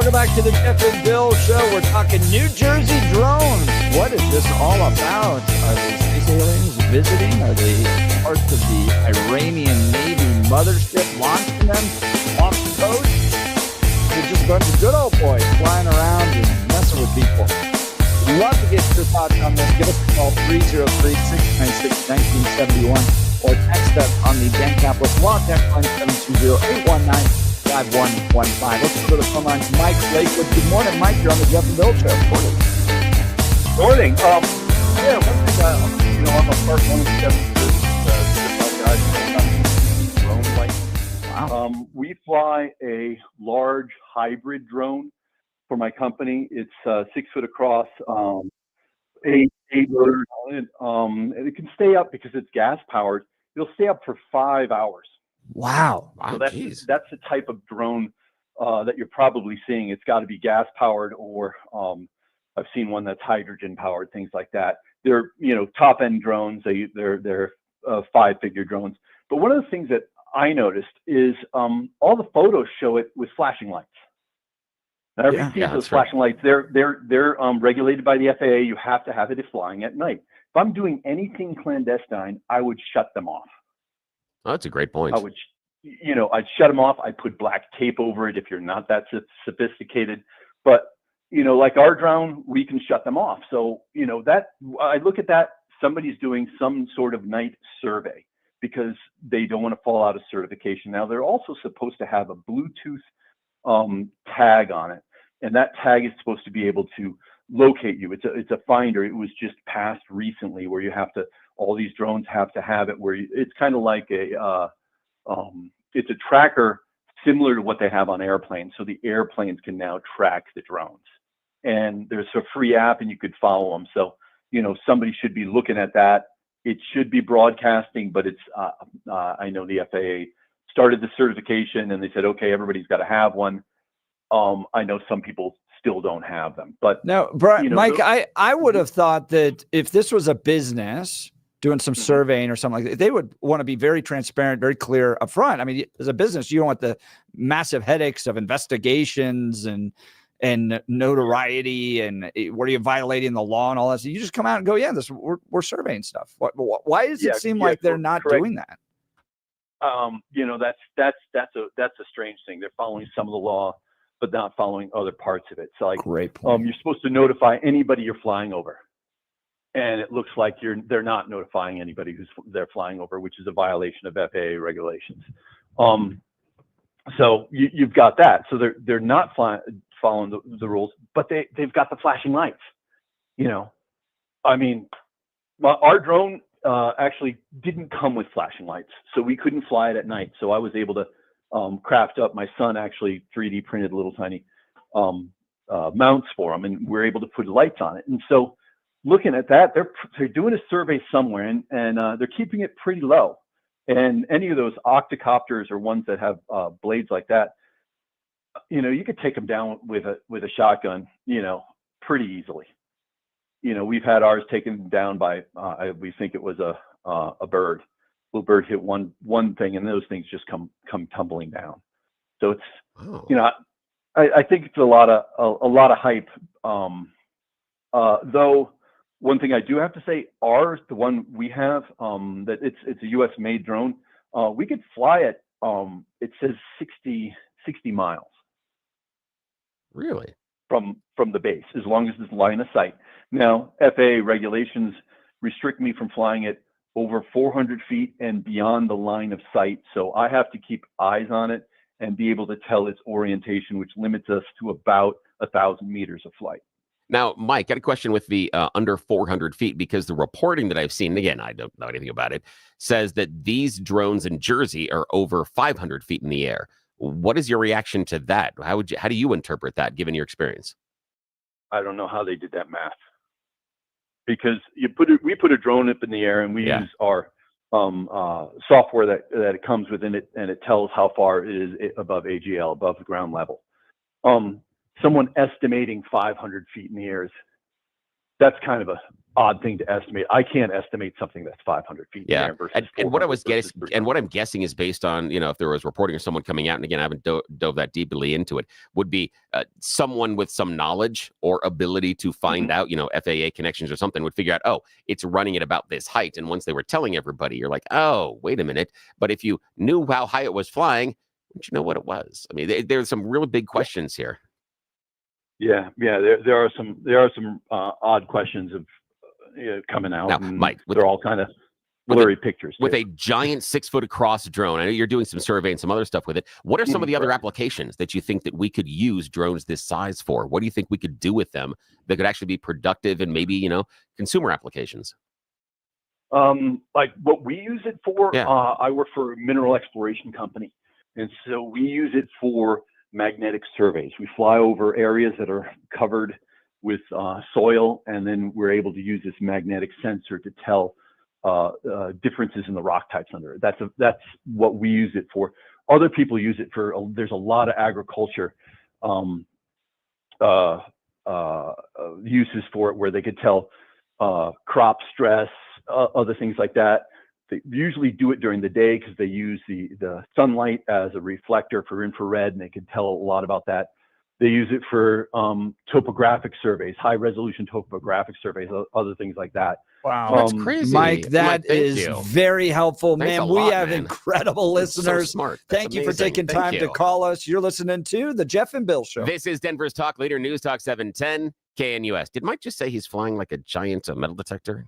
Welcome back to the Jeff and Bill Show. We're talking New Jersey drones. What is this all about? Are they space aliens visiting? Are they parts of the Iranian Navy mothership launching them off the coast? They're just a bunch of good old boys flying around and messing with people. Love to get your thoughts on this. Give us a call 303-696-1971 or text us on the Dan Capital Law text line 720-819-5115. Let's go to the phone line to Mike Lakewood. Good morning, Mike. You're on the Jeff and Bill Show. Morning. Yeah, one thing, I'm a part one of the drone flight. Wow. We fly a large hybrid drone for my company. It's 6 foot across, 8 motors on it. And it can stay up because it's gas powered. It'll stay up for 5 hours. Wow. So that's the type of drone that you're probably seeing. It's got to be gas powered, or I've seen one that's hydrogen powered, things like that. They're top end drones. They're 5-figure drones. But one of the things that I noticed is all the photos show it with flashing lights. Now, everybody sees those flashing lights. They're regulated by the FAA. You have to have it if flying at night. If I'm doing anything clandestine, I would shut them off. Oh, that's a great point. I would, I'd shut them off. I'd put black tape over it if you're not that sophisticated. But, like our drone, we can shut them off. So, that I look at that, somebody's doing some sort of night survey because they don't want to fall out of certification. Now, they're also supposed to have a Bluetooth tag on it. And that tag is supposed to be able to locate you. It's a finder. It was just passed recently where you have to, all these drones have to have it where it's kind of like it's a tracker similar to what they have on airplanes. So the airplanes can now track the drones. And there's a free app and you could follow them. So, somebody should be looking at that. It should be broadcasting, but it's, I know the FAA started the certification and they said, okay, everybody's got to have one. I know some people still don't have them, but no, Mike, I would have thought that if this was a business doing some surveying or something like that, they would want to be very transparent, very clear up front. I mean, as a business, you don't want the massive headaches of investigations and notoriety and what are you violating the law and all that. So you just come out and go, yeah, we're surveying stuff. Why does it seem like they're not doing that? That's a strange thing. They're following some of the law, but not following other parts of it. So like, great point. You're supposed to notify anybody you're flying over, and it looks like they're not notifying anybody they're flying over, which is a violation of FAA regulations. So you've got that. So they're not following the rules, but they've got the flashing lights. I mean, our drone actually didn't come with flashing lights, so we couldn't fly it at night. So I was able to craft up. My son actually 3D printed little tiny mounts for them, and we're able to put lights on it. And so, looking at that, they're doing a survey somewhere, and they're keeping it pretty low. And any of those octocopters or ones that have blades like that, you could take them down with a shotgun, pretty easily. We've had ours taken down by we think it was a bird. Little bird hit one thing, and those things just come tumbling down. So it's I think it's a lot of hype. Though one thing I do have to say, ours, the one we have, that it's a U.S. made drone. We could fly it. It says 60 miles. Really? From the base, as long as it's line of sight. Now, FAA regulations restrict me from flying it over 400 feet and beyond the line of sight. So I have to keep eyes on it and be able to tell its orientation, which limits us to about 1,000 meters of flight. Now, Mike, got a question with the under 400 feet, because the reporting that I've seen, again, I don't know anything about it, says that these drones in Jersey are over 500 feet in the air. What is your reaction to that? How do you interpret that, given your experience? I don't know how they did that math, because we put a drone up in the air, and we use our software that it comes within it, and it tells how far it is above AGL, above the ground level. Someone estimating 500 feet in the air that's kind of odd thing to estimate. I can't estimate something that's 500 feet in the air versus and what I was 400 guessing, and what I'm guessing is based on, if there was reporting or someone coming out, and again, I haven't dove that deeply into it, would be someone with some knowledge or ability to find out, FAA connections or something would figure out, oh, it's running at about this height. And once they were telling everybody, you're like, oh, wait a minute. But if you knew how high it was flying, wouldn't you know what it was? I mean, there's some really big questions here. Yeah. There are some odd questions of coming out. Now, and Mike, they're all kind of blurry pictures. With a giant 6-foot across drone, I know you're doing some survey and some other stuff with it. What are some of the other applications that you think that we could use drones this size for? What do you think we could do with them that could actually be productive and maybe, consumer applications? Like what we use it for, I work for a mineral exploration company. And so we use it for magnetic surveys. We fly over areas that are covered with soil, and then we're able to use this magnetic sensor to tell differences in the rock types under it. That's what we use it for. Other people use it for, there's a lot of agriculture uses for it where they could tell crop stress, other things like that. They usually do it during the day because they use the sunlight as a reflector for infrared, and they can tell a lot about that. They use it for topographic surveys, high resolution topographic surveys, other things like that. Wow, that's crazy. Mike, that is very helpful, Thanks man. a We lot, have man. incredible That's so listeners. smart. That's Thank you for amazing. taking Thank time to you. call us. You're listening to the Jeff and Bill Show. This is Denver's Talk Leader, News Talk 710 KNUS. Did Mike just say he's flying like a giant metal detector?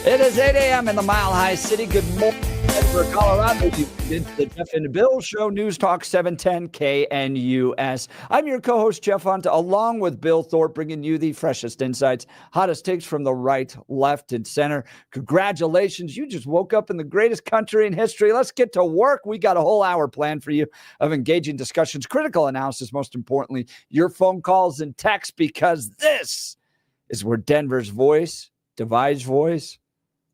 It is 8 a.m. in the Mile High City. Good morning, Denver, Colorado. You did the Jeff and Bill Show, News Talk 710 KNUS. I'm your co-host, Jeff Hunt, along with Bill Thorpe, bringing you the freshest insights, hottest takes from the right, left, and center. Congratulations. You just woke up in the greatest country in history. Let's get to work. We got a whole hour planned for you of engaging discussions, critical analysis, most importantly, your phone calls and texts, because this is where Denver's voice, Divisi's voice,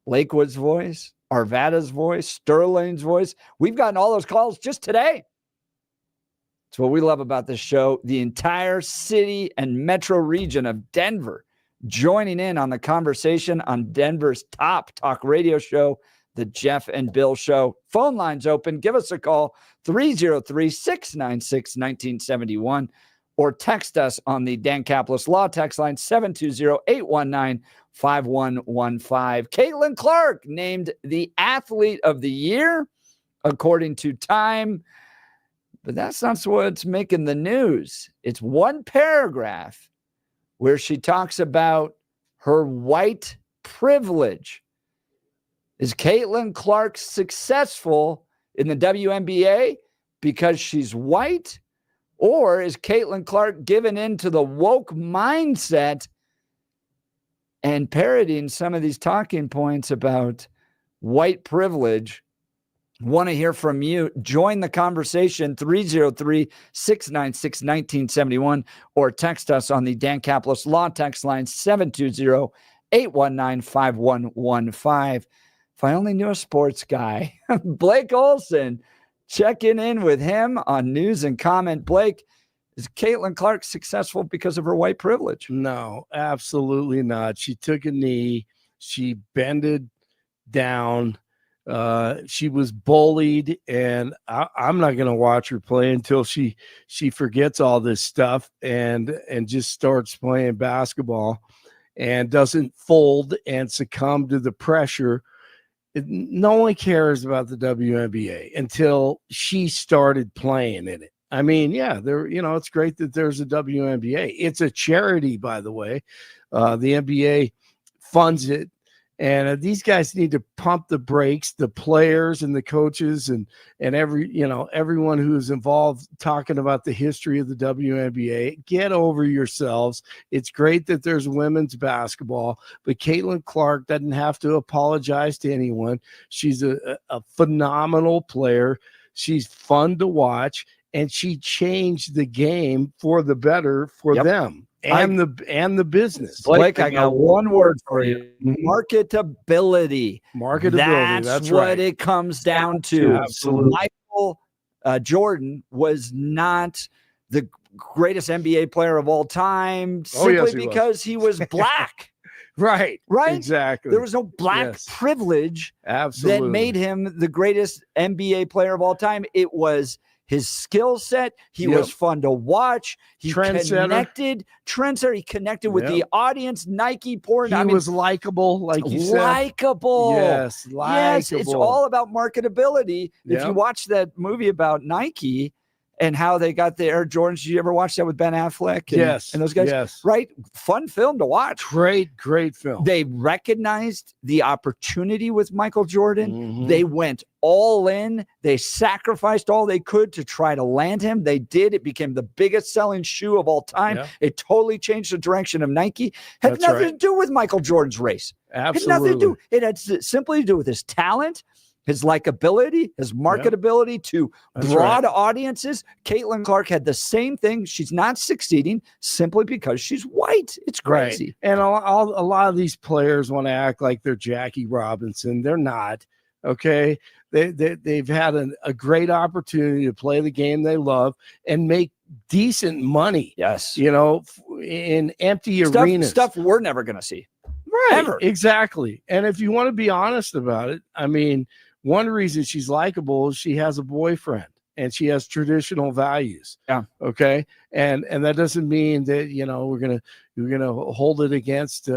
Lakewood's voice, Arvada's voice, Sterling's voice. We've gotten all those calls just today. It's what we love about this show. The entire city and metro region of Denver joining in on the conversation on Denver's top talk radio show, the Jeff and Bill Show. Phone lines open. Give us a call, 303-696-1971, or text us on the Dan Caplis Law text line, 720-819-5115. Caitlin Clark named the Athlete of the Year, according to Time. But that's not what's making the news. It's one paragraph where she talks about her white privilege. Is Caitlin Clark successful in the WNBA because she's white? Or is Caitlin Clark given into the woke mindset and parodying some of these talking points about white privilege? Want to hear from you. Join the conversation, 303-696-1971, or text us on the Dan Caplis Law text line, 720-819-5115. If I only knew a sports guy. Blake Olson, checking in with him on news and comment. Blake, is Caitlin Clark successful because of her white privilege? No, absolutely not. She took a knee. She bended down. She was bullied, and I'm not going to watch her play until she forgets all this stuff and just starts playing basketball and doesn't fold and succumb to the pressure. No one cares about the WNBA until she started playing in it. I mean, yeah, it's great that there's a WNBA. It's a charity, by the way. The NBA funds it. And these guys need to pump the brakes, the players and the coaches and everyone who's involved, talking about the history of the WNBA. Get over yourselves. It's great that there's women's basketball, but Caitlin Clark doesn't have to apologize to anyone. She's a phenomenal player. She's fun to watch, and she changed the game for the better for them. And the business. Blake, I got one word for you. Marketability. That's what right. it comes down to. Absolutely. Michael Jordan was not the greatest NBA player of all time simply because he was black. Right. Exactly. There was no black privilege that made him the greatest NBA player of all time. It was his skill set. He was fun to watch. He connected. Trendsetter. He connected with the audience. Nike poured. He was likable, like you said. Likable. Yes, likable. Yes, it's all about marketability. If you watch that movie about Nike and how they got the Air Jordans, did you ever watch that with Ben Affleck? And those guys? Yes. Right? Fun film to watch. Great film. They recognized the opportunity with Michael Jordan. They went all in. They sacrificed all they could to try to land him. They did. It became the biggest selling shoe of all time. It totally changed the direction of Nike. Had nothing to do with Michael Jordan's race. Absolutely. Had nothing to do. It had simply to do with his talent, his likability, his marketability to broad audiences. Caitlin Clark had the same thing. She's not succeeding simply because she's white. It's crazy. Right. And a lot of these players want to act like they're Jackie Robinson. They're not. Okay. They've had a great opportunity to play the game they love and make decent money. Yes. In empty arenas. Stuff we're never going to see. Right. Ever. Exactly. And if you want to be honest about it, I mean, one reason she's likable is she has a boyfriend and she has traditional values. Yeah. Okay. And that doesn't mean that, we're going to you're going to hold it against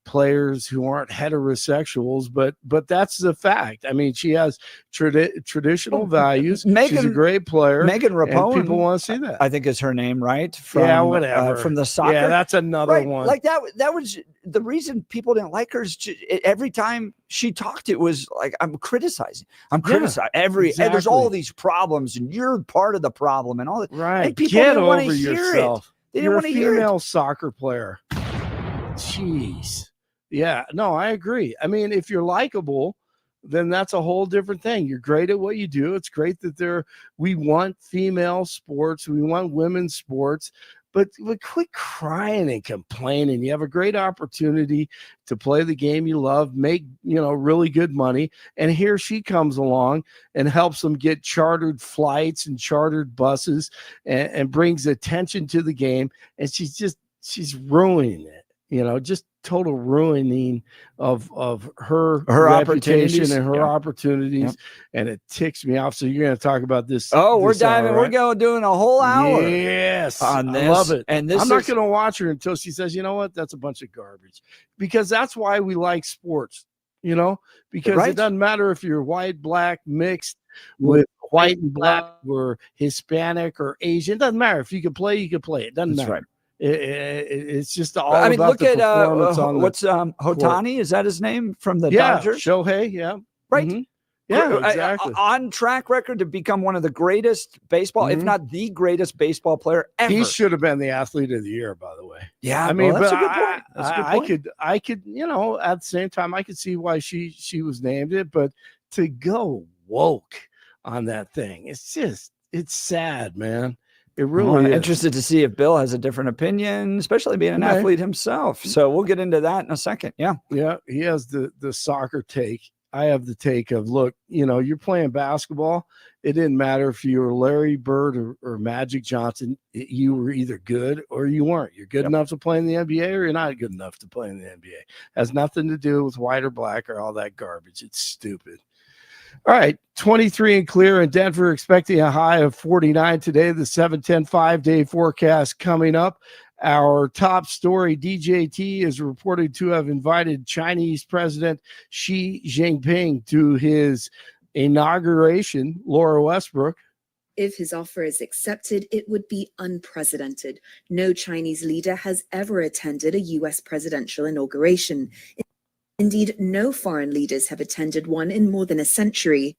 players who aren't heterosexuals, but that's the fact. I mean, she has traditional values. She's a great player. Megan Rapone, and people want to see that. I think is her name, right? Yeah, whatever. From the soccer. Yeah, that's another right. one. Like that was the reason people didn't like her. Is every time she talked, it was like, I'm criticizing. I'm criticizing and there's all these problems, and you're part of the problem, and all that. Right. And people Get didn't want to over hear yourself. it. They You're didn't want a to hear it. female soccer player. Jeez. Yeah, no, I agree. I mean, if you're likable, then that's a whole different thing. You're great at what you do. It's great that we want female sports. We want women's sports. But quit crying and complaining. You have a great opportunity to play the game you love, make, really good money. And here she comes along and helps them get chartered flights and chartered buses and brings attention to the game. And she's ruining it, just total ruining of her reputation and her opportunities. Yep. And it ticks me off. So you're going to talk about this. Oh, we're this hour, diving. right? We're doing a whole hour. Yes, on this. I love it. And this I'm not going to watch her until she says, you know what, that's a bunch of garbage, because that's why we like sports. Because Right. it doesn't matter if you're white, black, mixed with white and black, or Hispanic or Asian. It doesn't matter. If you can play, you can play. It doesn't That's matter. right. It's just all I mean, about look the at performance on the what's court. Hotani? Is that his name from the Yeah, Dodgers? Shohei, yeah. Right. Mhm. Yeah, exactly. On track record to become one of the greatest baseball, if Mhm. not the greatest baseball player ever. He should have been the athlete of the year, by the way. Yeah, I mean, well, that's but a good point. That's a good point. I could, at the same time, I could see why she was named it, but to go woke on that thing, it's sad, man. It really I'm is. interested to see if Bill has a different opinion, especially being an Okay. athlete himself. So we'll get into that in a second. Yeah. Yeah, he has the soccer take. I have the take of, look, you're playing basketball. It didn't matter if you were Larry Bird or Magic Johnson. You were either good or you weren't. You're good enough to play in the NBA, or you're not good enough to play in the NBA. Has nothing to do with white or black or all that garbage. It's stupid. All right, 23 and clear in Denver, expecting a high of 49 today. The 7-10 5-day forecast coming up. Our top story, DJT is reported to have invited Chinese President Xi Jinping to his inauguration. Laura Westbrook. If his offer is accepted, it would be unprecedented. No Chinese leader has ever attended a U.S. presidential inauguration. Indeed, no foreign leaders have attended one in more than a century.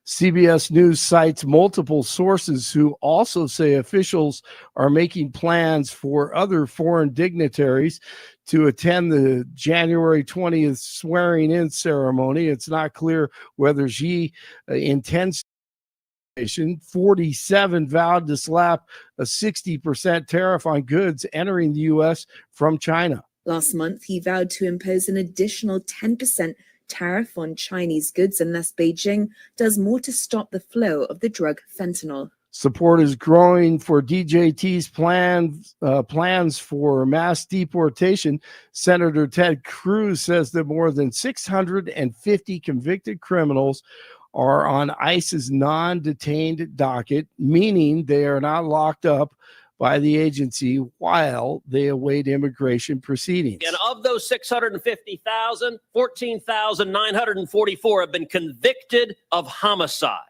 CBS News cites multiple sources who also say officials are making plans for other foreign dignitaries to attend the January 20th swearing-in ceremony. It's not clear whether Xi intends to. 47 vowed to slap a 60% tariff on goods entering the U.S. from China. Last month, he vowed to impose an additional 10% tariff on Chinese goods unless Beijing does more to stop the flow of the drug fentanyl. Support is growing for DJT's plans for mass deportation. Senator Ted Cruz says that more than 650 convicted criminals are on ICE's non-detained docket, meaning they are not locked up by the agency while they await immigration proceedings. And of those 650,000, 14,944 have been convicted of homicide.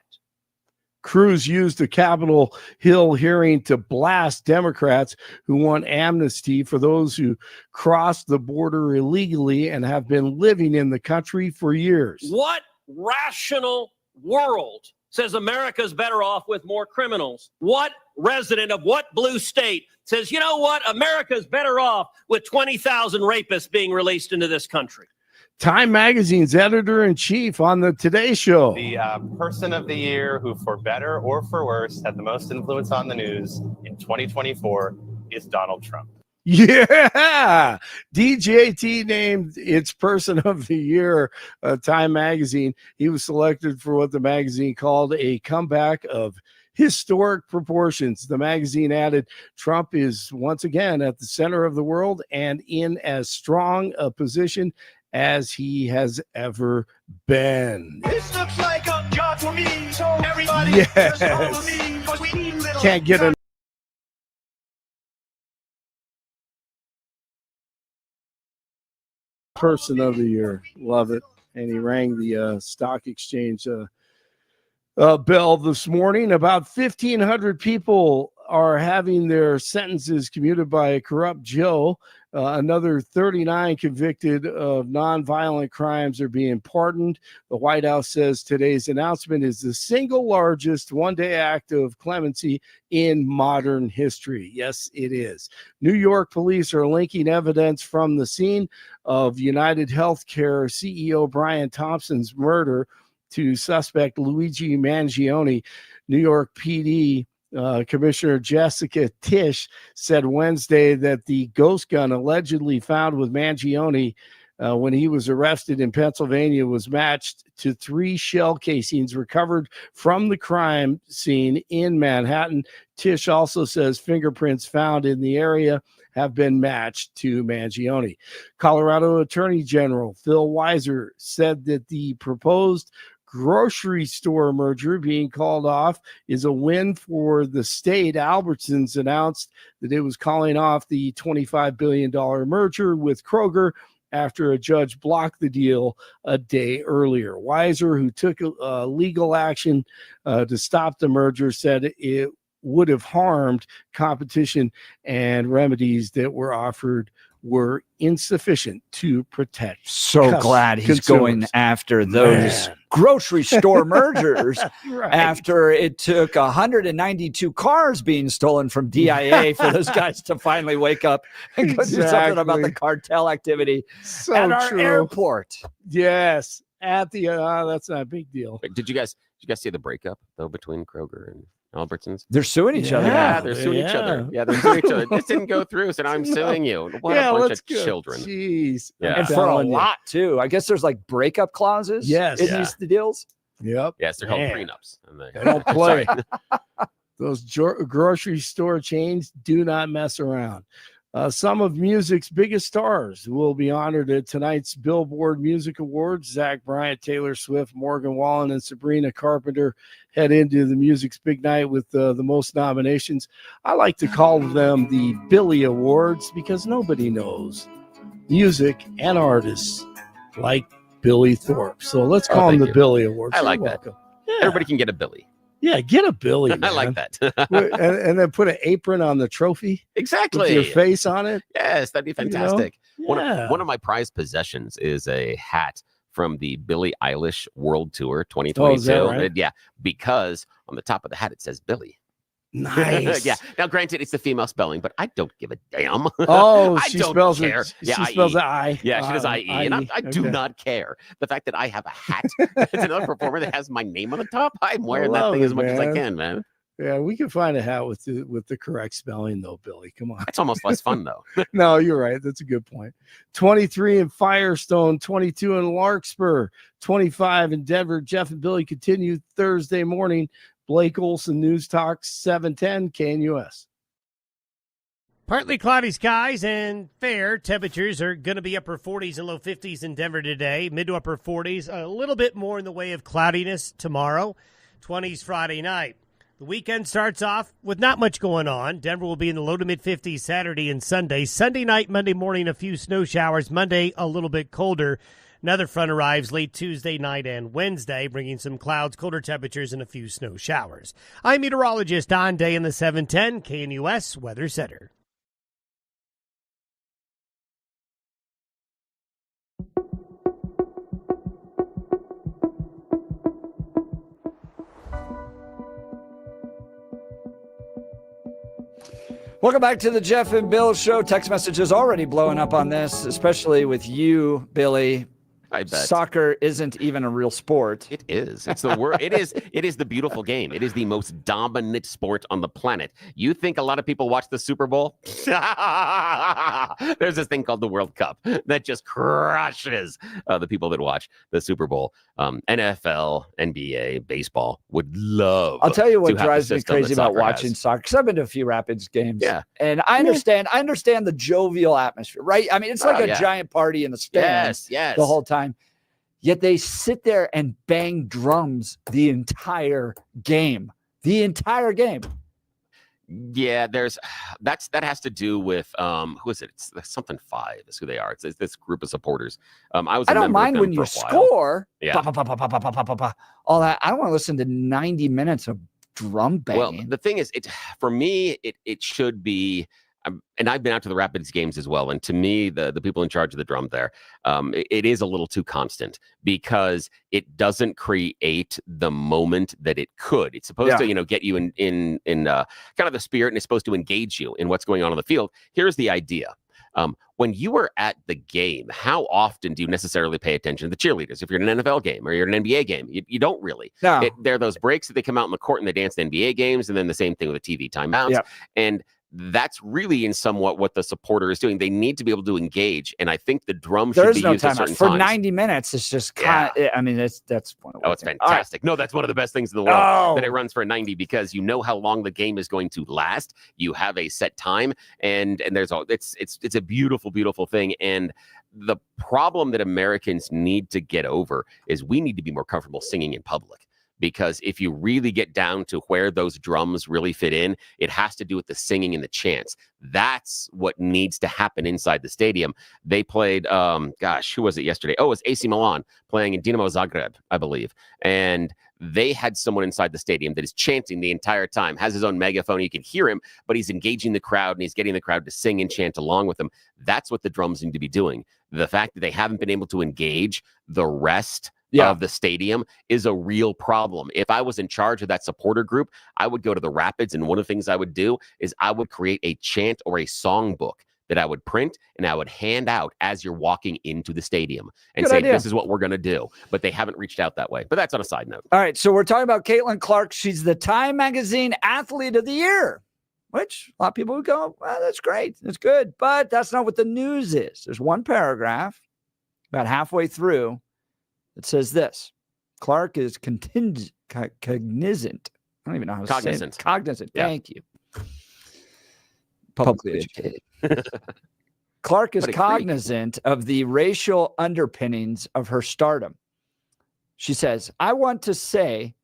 Cruz used the Capitol Hill hearing to blast Democrats who want amnesty for those who crossed the border illegally and have been living in the country for years. What rational world says America's better off with more criminals? What resident of what blue state says, you know what, America's better off with 20,000 rapists being released into this country? Time Magazine's editor-in-chief on the Today Show. The person of the year who, for better or for worse, had the most influence on the news in 2024 is Donald Trump. Yeah, DJT named its person of the year, Time Magazine. He was selected for what the magazine called a comeback of historic proportions. The magazine added, Trump is once again at the center of the world and in as strong a position as he has ever been. This looks like a job for me, so everybody Yes. just follow me, 'cause we need little Can't get enough. person of the year. Love it. And he rang the stock exchange bell this morning. About 1,500 people are having their sentences commuted by a corrupt Joe. Another 39 convicted of nonviolent crimes are being pardoned. The White House says today's announcement is the single largest one-day act of clemency in modern history. Yes, it is. New York police are linking evidence from the scene of United Healthcare CEO Brian Thompson's murder to suspect Luigi Mangione. New York PD Commissioner Jessica Tisch said Wednesday that the ghost gun allegedly found with Mangione when he was arrested in Pennsylvania was matched to 3 shell casings recovered from the crime scene in Manhattan. Tisch also says fingerprints found in the area have been matched to Mangione. Colorado Attorney General Phil Weiser said that the proposed grocery store merger being called off is a win for the state. Albertsons announced that it was calling off the $25 billion merger with Kroger after a judge blocked the deal a day earlier. Weiser, who took legal action to stop the merger, said it would have harmed competition and remedies that were offered were insufficient to protect. So glad he's going after those grocery store mergers after it took 192 cars being stolen from DIA for those guys to finally wake up and go do something about the cartel activity at our airport. Yes, at the that's not a big deal. Wait, did you guys see the breakup though between Kroger and Albertsons? They're suing each other. Yeah, they're suing each other. Yeah, they're suing each other. This didn't go through, so now I'm suing you. What a bunch of children. Jeez. Yeah. And for a lot, too. I guess there's like breakup clauses in these deals. Yep. Yes, they're called prenups. And they don't play. Those grocery store chains do not mess around. Some of music's biggest stars will be honored at tonight's Billboard Music Awards. Zach Bryan, Taylor Swift, Morgan Wallen, and Sabrina Carpenter head into the music's big night with the most nominations. I like to call them the Billy Awards because nobody knows music and artists like Billy Thorpe. So let's call them the Billy Awards. I like that. Yeah. Everybody can get a Billy. Yeah, get a Billy. I like that. and then put an apron on the trophy. Exactly. With your face on it. Yes, that'd be fantastic. You know? One of my prized possessions is a hat from the Billie Eilish World Tour 2022. Oh, is that right? Yeah, because on the top of the hat it says Billy. Nice. Yeah. Now, granted, it's the female spelling, but I don't give a damn. Oh, I she don't spells care. it. Yeah, she spells it I. Yeah, she does IE, and I do Okay. not care. The fact that I have a hat, it's another performer that has my name on the top. I'm wearing that thing as much as I can, man. Yeah, we can find a hat with the correct spelling, though, Billy. Come on. It's almost less fun, though. No, you're right. That's a good point. 23 in Firestone, 22 in Larkspur, 25 in Denver. Jeff and Billy continue Thursday morning. Blake Olson, News Talk 710 KNUS. Partly cloudy skies and fair temperatures are going to be upper 40s and low 50s in Denver today. Mid to upper 40s, a little bit more in the way of cloudiness tomorrow. 20s Friday night. The weekend starts off with not much going on. Denver will be in the low to mid 50s Saturday and Sunday. Sunday night, Monday morning, a few snow showers. Monday, a little bit colder. Another front arrives late Tuesday night and Wednesday, bringing some clouds, colder temperatures, and a few snow showers. I'm meteorologist Don Day in the 710 KNUS Weather Center. Welcome back to the Jeff and Bill Show. Text messages already blowing up on this, especially with you, Billy. I bet. Soccer isn't even a real sport. It is. It's the word. It is the beautiful game. It is the most dominant sport on the planet. You think a lot of people watch the Super Bowl? There's this thing called the World Cup that just crushes the people that watch the Super Bowl. NFL, NBA, baseball would love. I'll tell you what to have drives the me system crazy that about soccer watching has. soccer, because I've been to a few Rapids games. Yeah. And I understand the jovial atmosphere, right? I mean, it's like a giant party in the stands Yes. the whole time. Yet they sit there and bang drums the entire game. The entire game. Yeah, that has to do with who is it? It's something 5 is who they are. It's this group of supporters. I don't mind when you score. Yeah. All that. I don't want to listen to 90 minutes of drum banging. Well, the thing is, for me, it should be. And I've been out to the Rapids games as well. And to me, the people in charge of the drum there, it is a little too constant because it doesn't create the moment that it could. It's supposed to, get you in kind of the spirit, and it's supposed to engage you in what's going on the field. Here's the idea. When you are at the game, how often do you necessarily pay attention to the cheerleaders? If you're in an NFL game or you're in an NBA game, you don't really. No. There are those breaks that they come out in the court and they dance the NBA games, and then the same thing with the TV timeouts. Yeah. And that's really in somewhat what the supporter is doing. They need to be able to engage, and I think the drum should be used at certain for times. 90 minutes. It's just kind of, I mean, that's one of it's fantastic. No, that's one of the best things in the world that it runs for 90 because you know how long the game is going to last. You have a set time, and there's all it's a beautiful, beautiful thing. And the problem that Americans need to get over is we need to be more comfortable singing in public. Because if you really get down to where those drums really fit in, it has to do with the singing and the chants. That's what needs to happen inside the stadium. They played, who was it yesterday? Oh, it was AC Milan playing in Dinamo Zagreb, I believe. And they had someone inside the stadium that is chanting the entire time, has his own megaphone. You can hear him, but he's engaging the crowd and he's getting the crowd to sing and chant along with him. That's what the drums need to be doing. The fact that they haven't been able to engage the rest of the stadium is a real problem. If I was in charge of that supporter group, I would go to the Rapids, and one of the things I would do is I would create a chant or a songbook that I would print and I would hand out as you're walking into the stadium and Good say, idea. this is what we're going to do. But they haven't reached out that way. But that's on a side note. All right, so we're talking about Caitlin Clark. She's the Time Magazine Athlete of the Year, which a lot of people would go, well, that's great. That's good. But that's not what the news is. There's one paragraph about halfway through. It says this: Clark is cognizant. I don't even know how to say it. Cognizant. Yeah. Thank you. Publicly educated. Clark is cognizant of the racial underpinnings of her stardom. She says, I want to say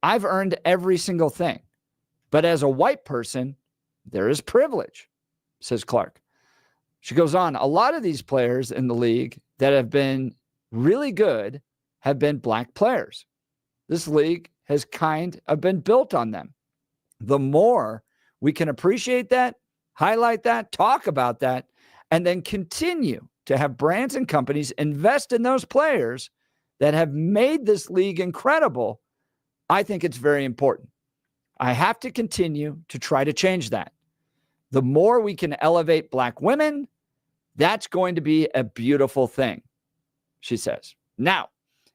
I've earned every single thing, but as a white person, there is privilege, says Clark. She goes on, a lot of these players in the league that have been really good have been black players. This league has kind of been built on them. The more we can appreciate that, highlight that, talk about that, and then continue to have brands and companies invest in those players that have made this league incredible, I think it's very important. I have to continue to try to change that. The more we can elevate black women, that's going to be a beautiful thing, she says. Now,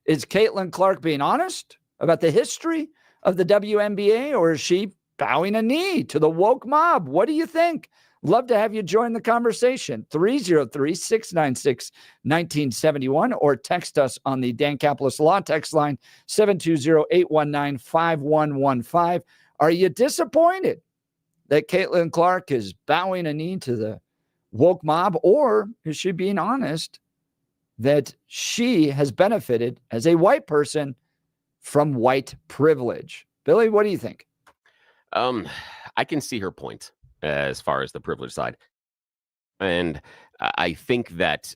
is Caitlin Clark being honest about the history of the WNBA, or is she bowing a knee to the woke mob? What do you think? Love to have you join the conversation. 303-696-1971 or text us on the Dan Caplis Law text line 720-819-5115. Are you disappointed that Caitlin Clark is bowing a knee to the woke mob, or is she being honest that she has benefited as a white person from white privilege? Billy, what do you think? I can see her point as far as the privilege side. And I think that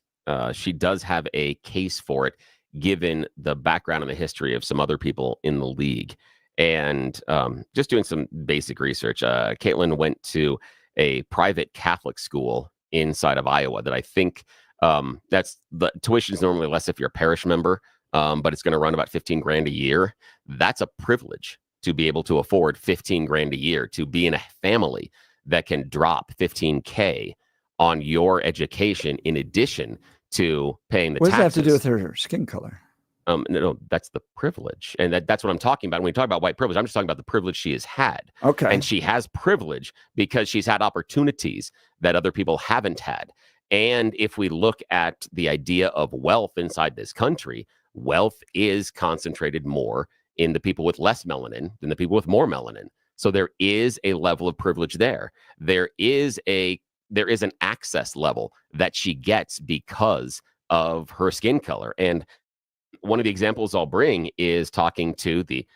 she does have a case for it, given the background and the history of some other people in the league. And just doing some basic research, Caitlin went to a private Catholic school inside of Iowa that I think that's the tuition is normally less if you're a parish member, but it's going to run about $15,000 a year. That's a privilege to be able to afford $15,000 a year, to be in a family that can drop $15,000 on your education in addition to paying the taxes. What does that have to do with her skin color? No, that's the privilege. And that's what I'm talking about. When we talk about white privilege, I'm just talking about the privilege she has had. Okay. And she has privilege because she's had opportunities that other people haven't had. And if we look at the idea of wealth inside this country, wealth is concentrated more in the people with less melanin than the people with more melanin. So there is a level of privilege there. There is an access level that she gets because of her skin color. And one of the examples I'll bring is talking to the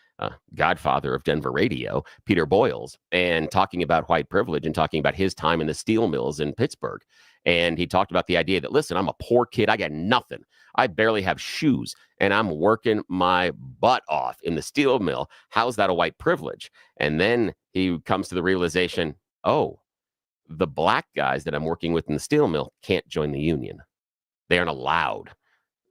godfather of Denver radio, Peter Boyles, and talking about white privilege and talking about his time in the steel mills in Pittsburgh. And he talked about the idea that, listen, I'm a poor kid. I got nothing. I barely have shoes, and I'm working my butt off in the steel mill. How's that a white privilege? And then he comes to the realization, oh, the black guys that I'm working with in the steel mill can't join the union. They aren't allowed.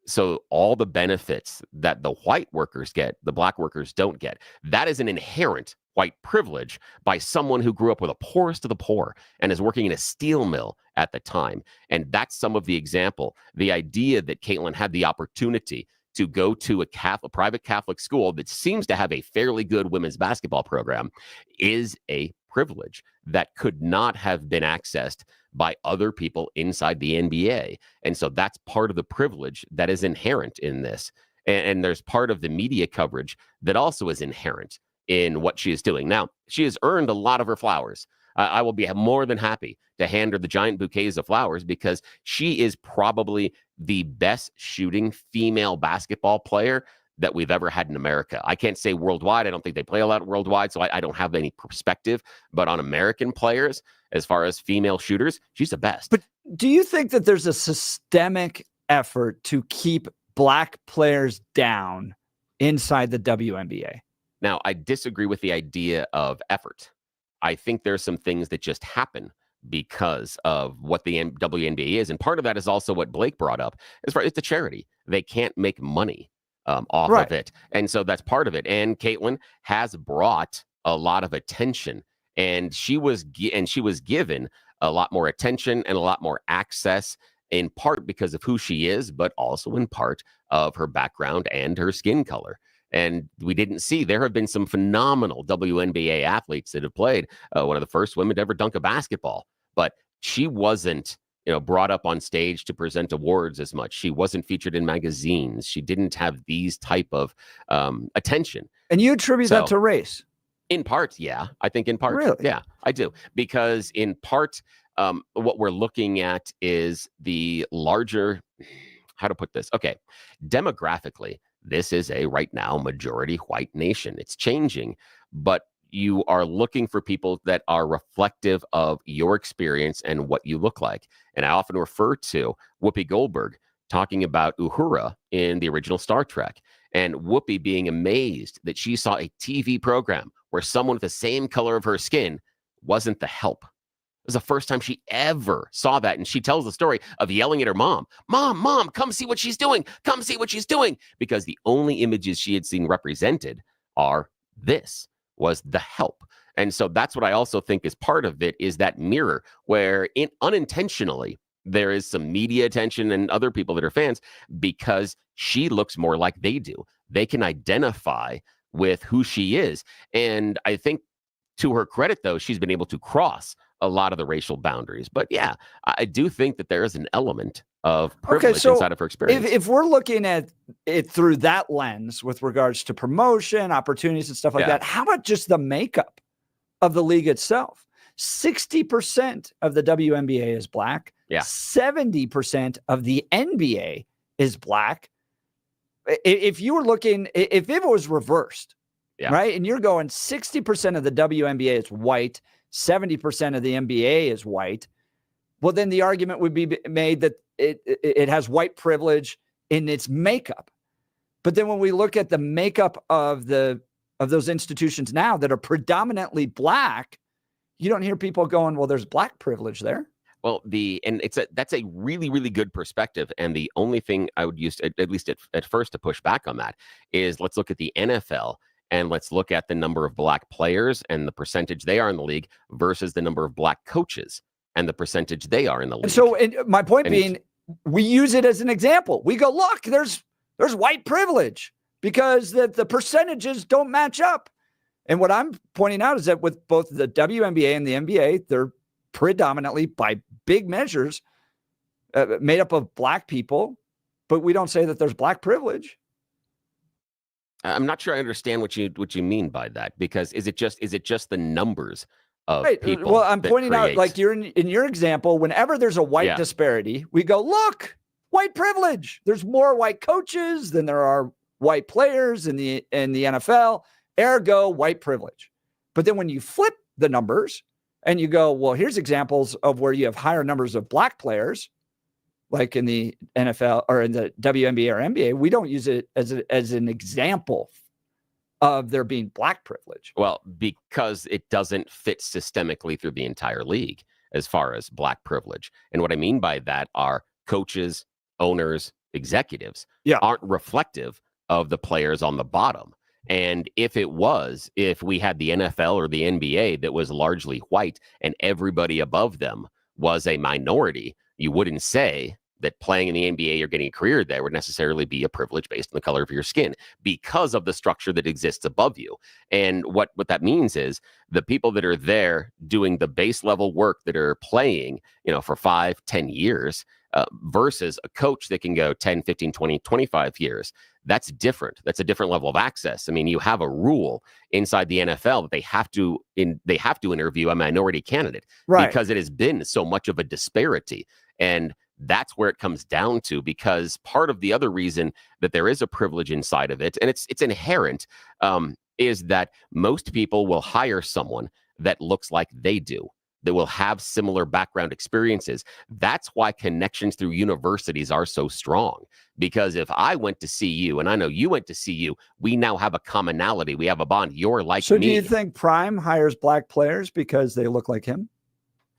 So all the benefits that the white workers get, the black workers don't get. That is an inherent white privilege by someone who grew up with the poorest of the poor and is working in a steel mill at the time. And that's some of the example. The idea that Caitlin had the opportunity to go to a private Catholic school that seems to have a fairly good women's basketball program is a privilege that could not have been accessed by other people inside the NBA. And so that's part of the privilege that is inherent in this. And there's part of the media coverage that also is inherent in what she is doing. Now, she has earned a lot of her flowers. I will be more than happy to hand her the giant bouquets of flowers because she is probably the best shooting female basketball player that we've ever had in America. I can't say worldwide. I don't think they play a lot worldwide, so I don't have any perspective. But on American players, as far as female shooters, she's the best. But do you think that there's a systemic effort to keep black players down inside the WNBA? Now, I disagree with the idea of effort. I think there's some things that just happen because of what the WNBA is. And part of that is also what Blake brought up. As far as it's a charity, they can't make money off of it. And so that's part of it. And Caitlin has brought a lot of attention, and she was given a lot more attention and a lot more access, in part because of who she is, but also in part of her background and her skin color. And we didn't see, there have been some phenomenal WNBA athletes that have played, one of the first women to ever dunk a basketball, but she wasn't, brought up on stage to present awards as much. She wasn't featured in magazines. She didn't have these type of attention. And you attribute that to race? In part, yeah. I think in part, really? Yeah, I do. Because in part, what we're looking at is the larger, how to put this? Okay, demographically, this is a right now majority white nation. It's changing, but you are looking for people that are reflective of your experience and what you look like. And I often refer to Whoopi Goldberg talking about Uhura in the original Star Trek, and Whoopi being amazed that she saw a TV program where someone with the same color of her skin wasn't the help. It was the first time she ever saw that. And she tells the story of yelling at her mom, Mom, come see what she's doing. Come see what she's doing. Because the only images she had seen represented was the help. And so that's what I also think is part of it, is that mirror where unintentionally there is some media attention and other people that are fans because she looks more like they do. They can identify with who she is. And I think, to her credit, though, she's been able to cross a lot of the racial boundaries. But yeah, I do think that there is an element of privilege inside of her experience. If we're looking at it through that lens with regards to promotion, opportunities and stuff like that, how about just the makeup of the league itself? 60% of the WNBA is black. 70% of the NBA is black. If you were looking, if it was reversed, right, and you're going 60% of the WNBA is white, 70% of the NBA is white, well, then the argument would be made that it has white privilege in its makeup. But then when we look at the makeup of those institutions now that are predominantly black, you don't hear people going, well, there's black privilege there. Well, that's a really, really good perspective. And the only thing I would use, at least at first, to push back on that is let's look at the NFL and let's look at the number of black players and the percentage they are in the league versus the number of black coaches and the percentage they are in the league. And so my point being, we use it as an example. We go, look, there's white privilege because the percentages don't match up. And what I'm pointing out is that with both the WNBA and the NBA, they're predominantly, by big measures, made up of black people, but we don't say that there's black privilege. I'm not sure I understand what you mean by that, because is it just the numbers of people? Well, I'm pointing out, like you're in your example, whenever there's a white disparity, we go, look, white privilege. There's more white coaches than there are white players in the NFL. ergo white privilege. But then when you flip the numbers and you go, well, here's examples of where you have higher numbers of black players, like in the NFL or in the WNBA or NBA, we don't use it as an example of there being black privilege. Well, because it doesn't fit systemically through the entire league as far as black privilege. And what I mean by that are coaches, owners, executives aren't reflective of the players on the bottom. And if we had the NFL or the NBA that was largely white and everybody above them was a minority, you wouldn't say that playing in the NBA or getting a career there would necessarily be a privilege based on the color of your skin because of the structure that exists above you. And what that means is the people that are there doing the base level work that are playing, for 5-10 years versus a coach that can go 10, 15, 20, 25 years. That's different. That's a different level of access. I mean, you have a rule inside the NFL that they have to interview a minority candidate because it has been so much of a disparity. And that's where it comes down to, because part of the other reason that there is a privilege inside of it, and it's inherent, is that most people will hire someone that looks like they do, that will have similar background experiences. That's why connections through universities are so strong. Because if I went to CU and I know you went to CU, we now have a commonality. We have a bond. You're like me. So do you think Prime hires black players because they look like him?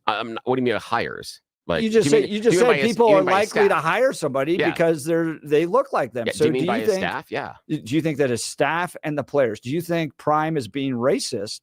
What do you mean hires? Like, you just said people are likely to hire somebody because they look like them. Yeah, so do you mean by his staff? Yeah. Do you think that his staff and the players, do you think Prime is being racist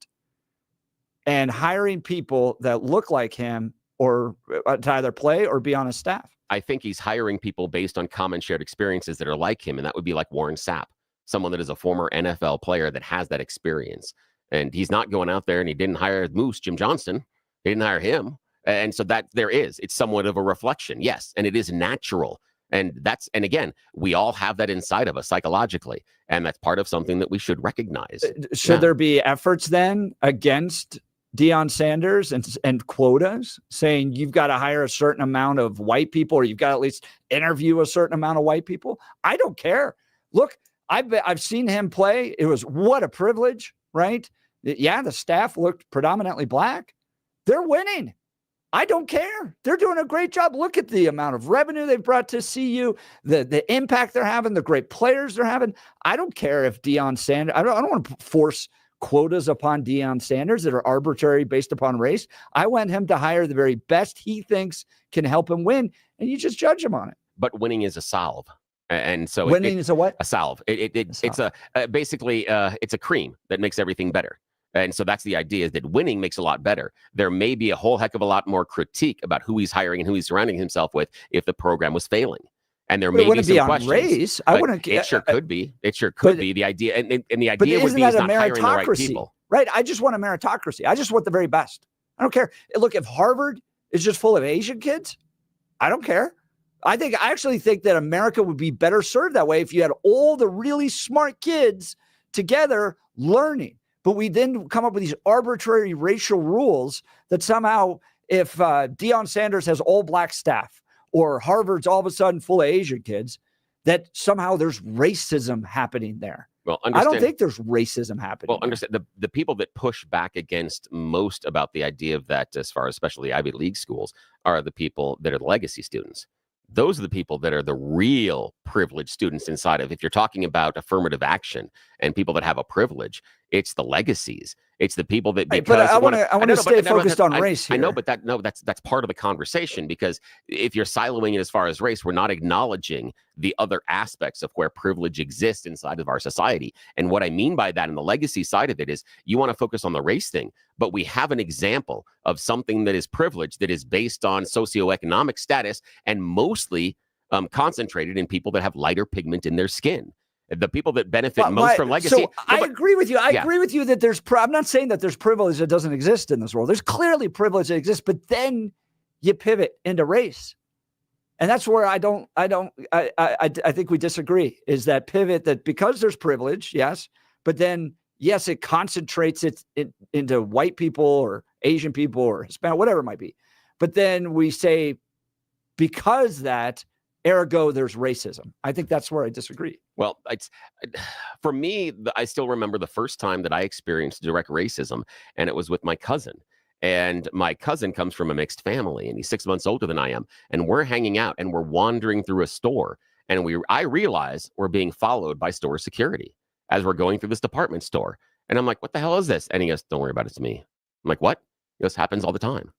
and hiring people that look like him or to either play or be on his staff? I think he's hiring people based on common shared experiences that are like him. And that would be like Warren Sapp, someone that is a former NFL player that has that experience. And he's not going out there and he didn't hire Moose, Jim Johnston. He didn't hire him. And so that it's somewhat of a reflection. Yes. And it is natural. And again, we all have that inside of us psychologically. And that's part of something that we should recognize. Should there be efforts then against Deion Sanders and quotas saying you've got to hire a certain amount of white people, or you've got to at least interview a certain amount of white people? I don't care. Look, I've seen him play. It was what a privilege, right? Yeah, the staff looked predominantly black. They're winning. I don't care. They're doing a great job. Look at the amount of revenue they've brought to CU, the impact they're having, the great players they're having. I don't care if Deion Sanders, I don't want to force quotas upon Deion Sanders that are arbitrary based upon race. I want him to hire the very best he thinks can help him win, and you just judge him on it. But winning is a salve. And so winning is a what? A salve. It's basically it's a cream that makes everything better. And so that's the idea, is that winning makes a lot better. There may be a whole heck of a lot more critique about who he's hiring and who he's surrounding himself with if the program was failing. And there may be some questions. Race. I wouldn't. It sure could be. It sure could be. The idea, and the idea would be is not hiring the right people. Right. I just want a meritocracy. I just want the very best. I don't care. Look, if Harvard is just full of Asian kids, I don't care. I actually think that America would be better served that way if you had all the really smart kids together learning. But we then come up with these arbitrary racial rules that somehow if Deion Sanders has all black staff or Harvard's all of a sudden full of Asian kids, that somehow there's racism happening there. Well, I don't think there's racism happening. Well, understand the people that push back against most about the idea of that, as far as especially Ivy League schools, are the people that are the legacy students. Those are the people that are the real privileged students inside of. If you're talking about affirmative action and people that have a privilege, it's the legacies. It's the people that because but I want to stay focused on race here. I know, but that's part of the conversation, because if you're siloing it as far as race, we're not acknowledging the other aspects of where privilege exists inside of our society. And what I mean by that in the legacy side of it is you want to focus on the race thing, but we have an example of something that is privileged that is based on socioeconomic status and mostly concentrated in people that have lighter pigment in their skin. The people that benefit most from legacy. So I agree with you. I agree with you that there's. I'm not saying that there's privilege that doesn't exist in this world. There's clearly privilege that exists, but then you pivot into race, and that's where I think we disagree. Is that pivot that because there's privilege, yes, but then yes, it concentrates it into white people or Asian people or Hispanic, whatever it might be, but then we say because that Ergo, there's racism. I think that's where I disagree. Well, for me, I still remember the first time that I experienced direct racism, and it was with my cousin. And my cousin comes from a mixed family, and he's 6 months older than I am. And we're hanging out, and we're wandering through a store, and I realize we're being followed by store security as we're going through this department store. And I'm like, "What the hell is this?" And he goes, "Don't worry about it, it's me." I'm like, "What?" He goes, "Happens all the time.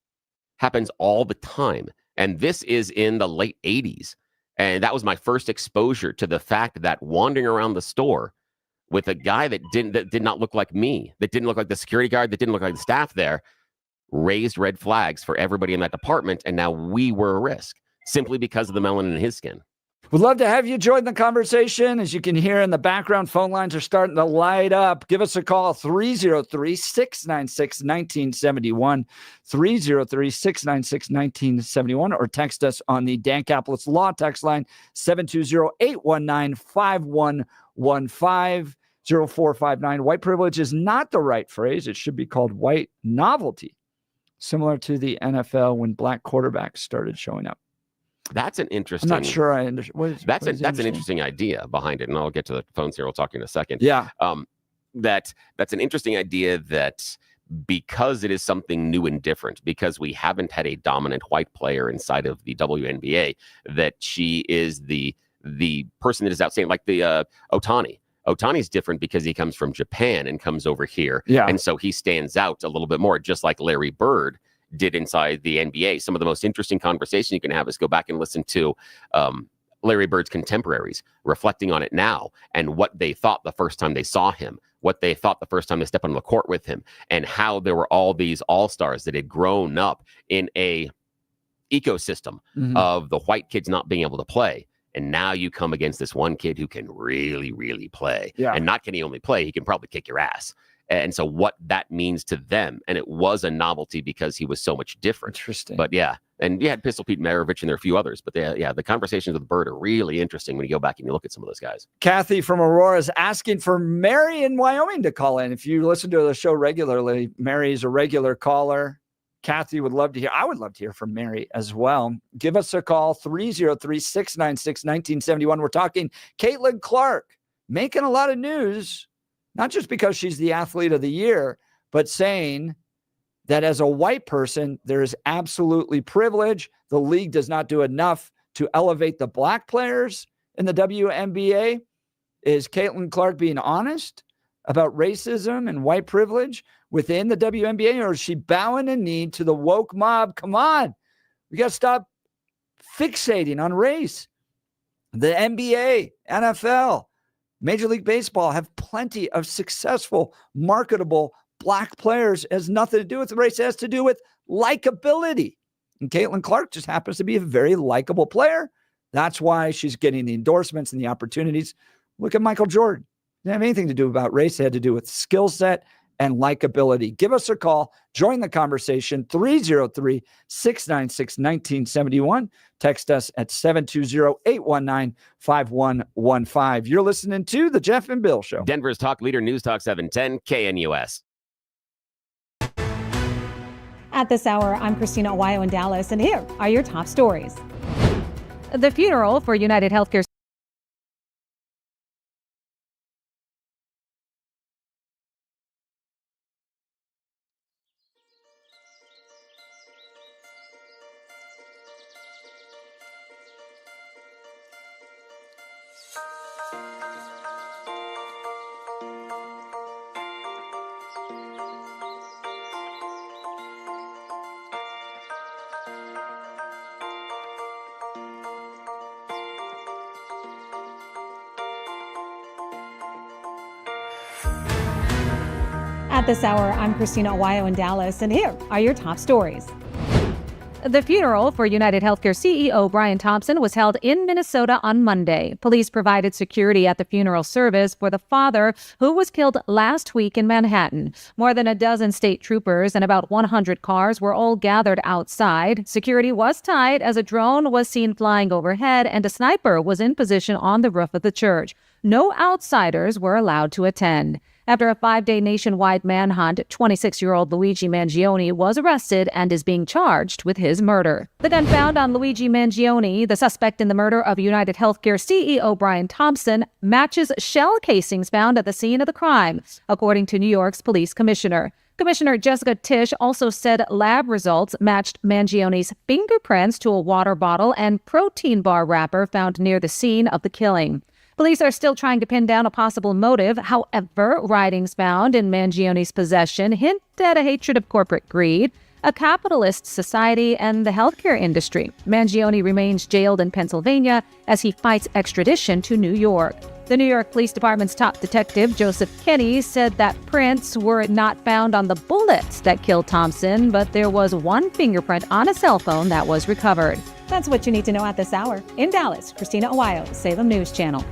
Happens all the time." And this is in the late 80s. And that was my first exposure to the fact that wandering around the store with a guy that did not look like me, that didn't look like the security guard, that didn't look like the staff there, raised red flags for everybody in that department. And now we were a risk simply because of the melanin in his skin. We'd love to have you join the conversation. As you can hear in the background, phone lines are starting to light up. Give us a call, 303-696-1971, 303-696-1971, or text us on the Dan Caplis Law text line, 720-819-5115, 0459. White privilege is not the right phrase. It should be called white novelty, similar to the NFL when black quarterbacks started showing up. That's an interesting. I'm not sure I understand. That's an interesting idea behind it, and I'll get to the phones here. We'll talk in a second. Yeah. That's an interesting idea that because it is something new and different, because we haven't had a dominant white player inside of the WNBA, that she is the person that is outstanding, like the Otani. Otani's different because he comes from Japan and comes over here, and so he stands out a little bit more, just like Larry Bird did inside the NBA. Some of the most interesting conversation you can have is go back and listen to Larry Bird's contemporaries reflecting on it now and what they thought the first time they saw him, what they thought the first time they stepped on the court with him, and how there were all these all-stars that had grown up in a ecosystem of the white kids not being able to play. And now you come against this one kid who can really, really play. And not can he only play, he can probably kick your ass. And so what that means to them, and it was a novelty because he was so much different. Interesting. But yeah, and you had Pistol Pete Maravich and there are a few others, but the conversations with Bird are really interesting when you go back and you look at some of those guys. Kathy from Aurora is asking for Mary in Wyoming to call in. If you listen to the show regularly, Mary is a regular caller. Kathy would love to hear. I would love to hear from Mary as well. Give us a call, 303-696-1971. We're talking Caitlin Clark, making a lot of news, not just because she's the athlete of the year, but saying that as a white person, there is absolutely privilege. The league does not do enough to elevate the black players in the WNBA. Is Caitlin Clark being honest about racism and white privilege within the WNBA, or is she bowing a knee to the woke mob? Come on. We got to stop fixating on race. The NBA, NFL, Major League Baseball have plenty of successful, marketable black players. It has nothing to do with race. It has to do with likability. And Caitlin Clark just happens to be a very likable player. That's why she's getting the endorsements and the opportunities. Look at Michael Jordan. It didn't have anything to do about race. It had to do with skill set and likability. Give us a call. Join the conversation, 303-696-1971. Text us at 720-819-5115. You're listening to The Jeff and Bill Show. Denver's Talk Leader, News Talk 710, KNUS. At this hour, I'm Christina Owayo in Dallas, and here are your top stories. The funeral for United Healthcare At this hour, I'm Christina Owayo in Dallas, and here are your top stories. The funeral for United Healthcare CEO Brian Thompson was held in Minnesota on Monday. Police provided security at the funeral service for the father who was killed last week in Manhattan. More than a dozen state troopers and about 100 cars were all gathered outside. Security was tight as a drone was seen flying overhead and a sniper was in position on the roof of the church. No outsiders were allowed to attend. After a 5-day nationwide manhunt, 26-year-old Luigi Mangione was arrested and is being charged with his murder. The gun found on Luigi Mangione, the suspect in the murder of United Healthcare CEO Brian Thompson, matches shell casings found at the scene of the crime, according to New York's police commissioner. Commissioner Jessica Tisch also said lab results matched Mangione's fingerprints to a water bottle and protein bar wrapper found near the scene of the killing. Police are still trying to pin down a possible motive. However, writings found in Mangione's possession hint at a hatred of corporate greed, a capitalist society, and the healthcare industry. Mangione remains jailed in Pennsylvania as he fights extradition to New York. The New York Police Department's top detective, Joseph Kinney, said that prints were not found on the bullets that killed Thompson, but there was one fingerprint on a cell phone that was recovered. That's what you need to know at this hour. In Dallas, Christina Aguayo, Salem News Channel.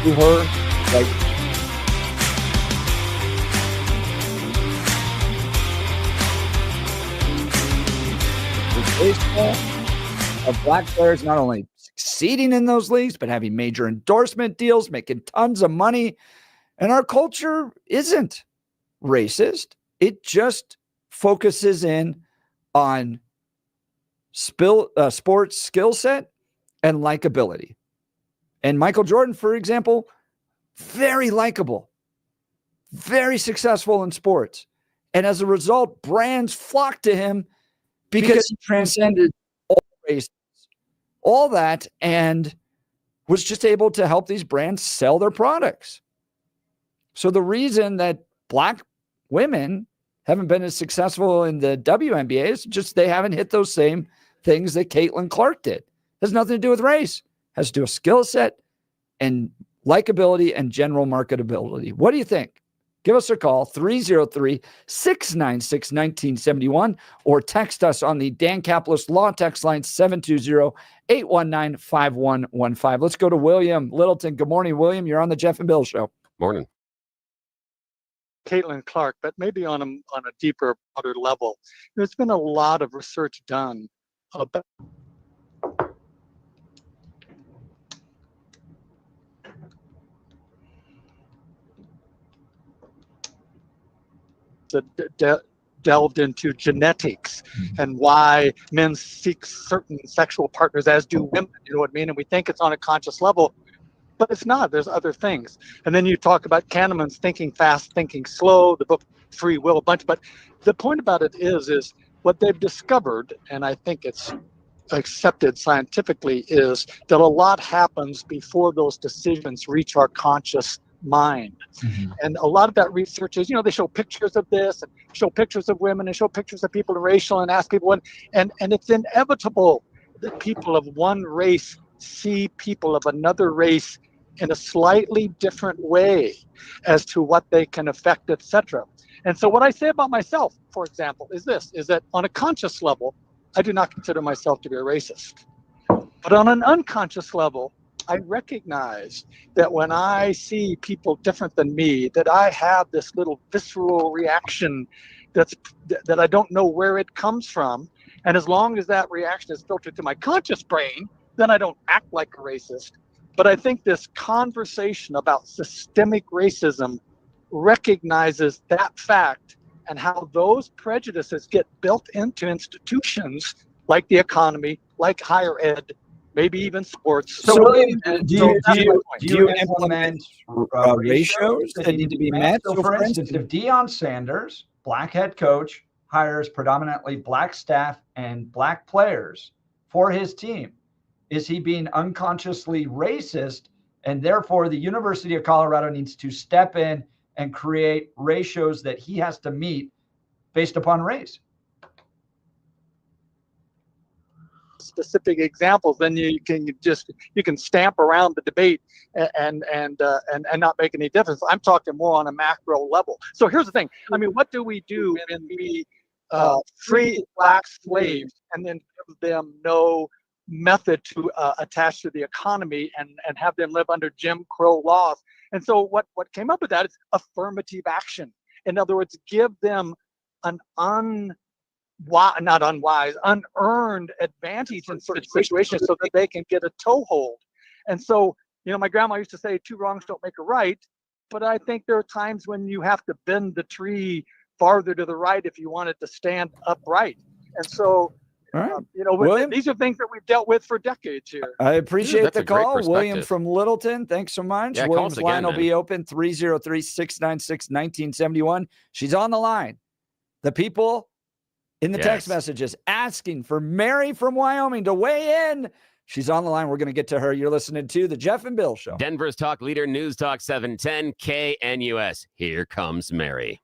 to her, like with baseball, of black players not only succeeding in those leagues, but having major endorsement deals, making tons of money. And our culture isn't racist. It just focuses in on sports skill set and likability. And Michael Jordan, for example, very likable, very successful in sports. And as a result, brands flock to him because he transcended all races, all that, and was just able to help these brands sell their products. So the reason that black women haven't been as successful in the WNBA is just they haven't hit those same things that Caitlin Clark did. It has nothing to do with race. It has to do with skill set and likability and general marketability. What do you think? Give us a call, 303-696-1971, or text us on the Dan Caplis Law text line, 720-819-5115. Let's go to William Littleton. Good morning, William. You're on the Jeff and Bill Show. Morning. Caitlin Clark, but maybe on a deeper, broader level. There's been a lot of research done about delved into genetics and why men seek certain sexual partners, as do women, you know what I mean? And we think it's on a conscious level, but it's not. There's other things. And then you talk about Kahneman's thinking fast, thinking slow, the book Free Will, a bunch. But the point about it is what they've discovered, and I think it's accepted scientifically, is that a lot happens before those decisions reach our conscious mind. And a lot of that research is, they show pictures of this and show pictures of women and show pictures of people in racial and ask people, and it's inevitable that people of one race see people of another race in a slightly different way as to what they can affect, etc. And so what I say about myself, for example, is that on a conscious level, I do not consider myself to be a racist. But on an unconscious level, I recognize that when I see people different than me, that I have this little visceral reaction that I don't know where it comes from. And as long as that reaction is filtered to my conscious brain, then I don't act like a racist. But I think this conversation about systemic racism recognizes that fact and how those prejudices get built into institutions like the economy, like higher ed, maybe even sports. So William, do you implement ratios that need to be met? So for instance, if Deion Sanders, black head coach, hires predominantly black staff and black players for his team, is he being unconsciously racist? And therefore, the University of Colorado needs to step in and create ratios that he has to meet based upon race. Specific examples, then you can stamp around the debate and not make any difference. I'm talking more on a macro level. So here's the thing. I mean, what do we do when we free black slaves and then give them no method to attach to the economy and have them live under Jim Crow laws? And so what came up with that is affirmative action. In other words, give them an unearned advantage in certain situations so that they can get a toehold. And so, my grandma used to say, 2 wrongs don't make a right, but I think there are times when you have to bend the tree farther to the right if you want it to stand upright. And so, William, these are things that we've dealt with for decades here. I appreciate That's the a great call. William perspective. from Littleton, thanks so much. Yeah, William's call us line again, will be open, 303-696-1971. She's on the line. The people in the text messages asking for Mary from Wyoming to weigh in. She's on the line. We're going to get to her. You're listening to the Jeff and Bill Show. Denver's talk leader, News Talk 710 KNUS. Here comes Mary.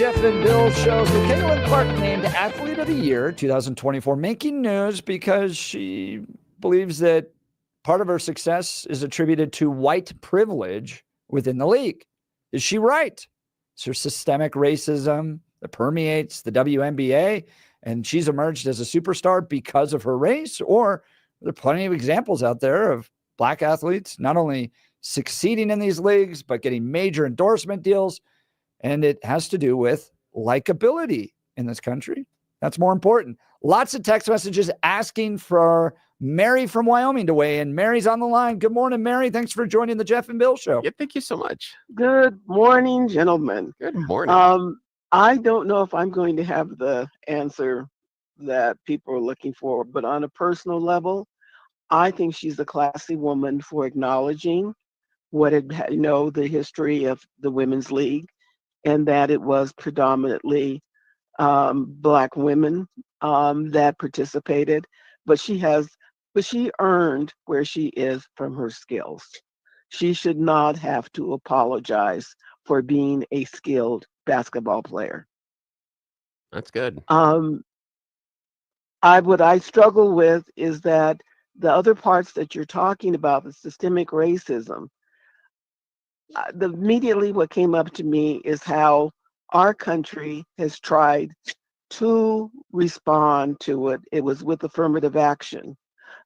Jeff and Bill show. So Caitlin Clark named Athlete of the Year 2024, making news because she believes that part of her success is attributed to white privilege within the league. Is she right? Is there systemic racism that permeates the WNBA and she's emerged as a superstar because of her race? Or are there plenty of examples out there of Black athletes not only succeeding in these leagues, but getting major endorsement deals? And it has to do with likability in this country. That's more important. Lots of text messages asking for Mary from Wyoming to weigh in. Mary's on the line. Good morning, Mary. Thanks for joining the Jeff and Bill show. Yeah, thank you so much. Good morning, gentlemen. Good morning. I don't know if I'm going to have the answer that people are looking for, but on a personal level, I think she's a classy woman for acknowledging what the history of the women's league, and that it was predominantly Black women that participated, but she earned where she is from her skills. She should not have to apologize for being a skilled basketball player. That's good. What I struggle with is that the other parts that you're talking about, the systemic racism, immediately what came up to me is how our country has tried to respond to it. It was with affirmative action.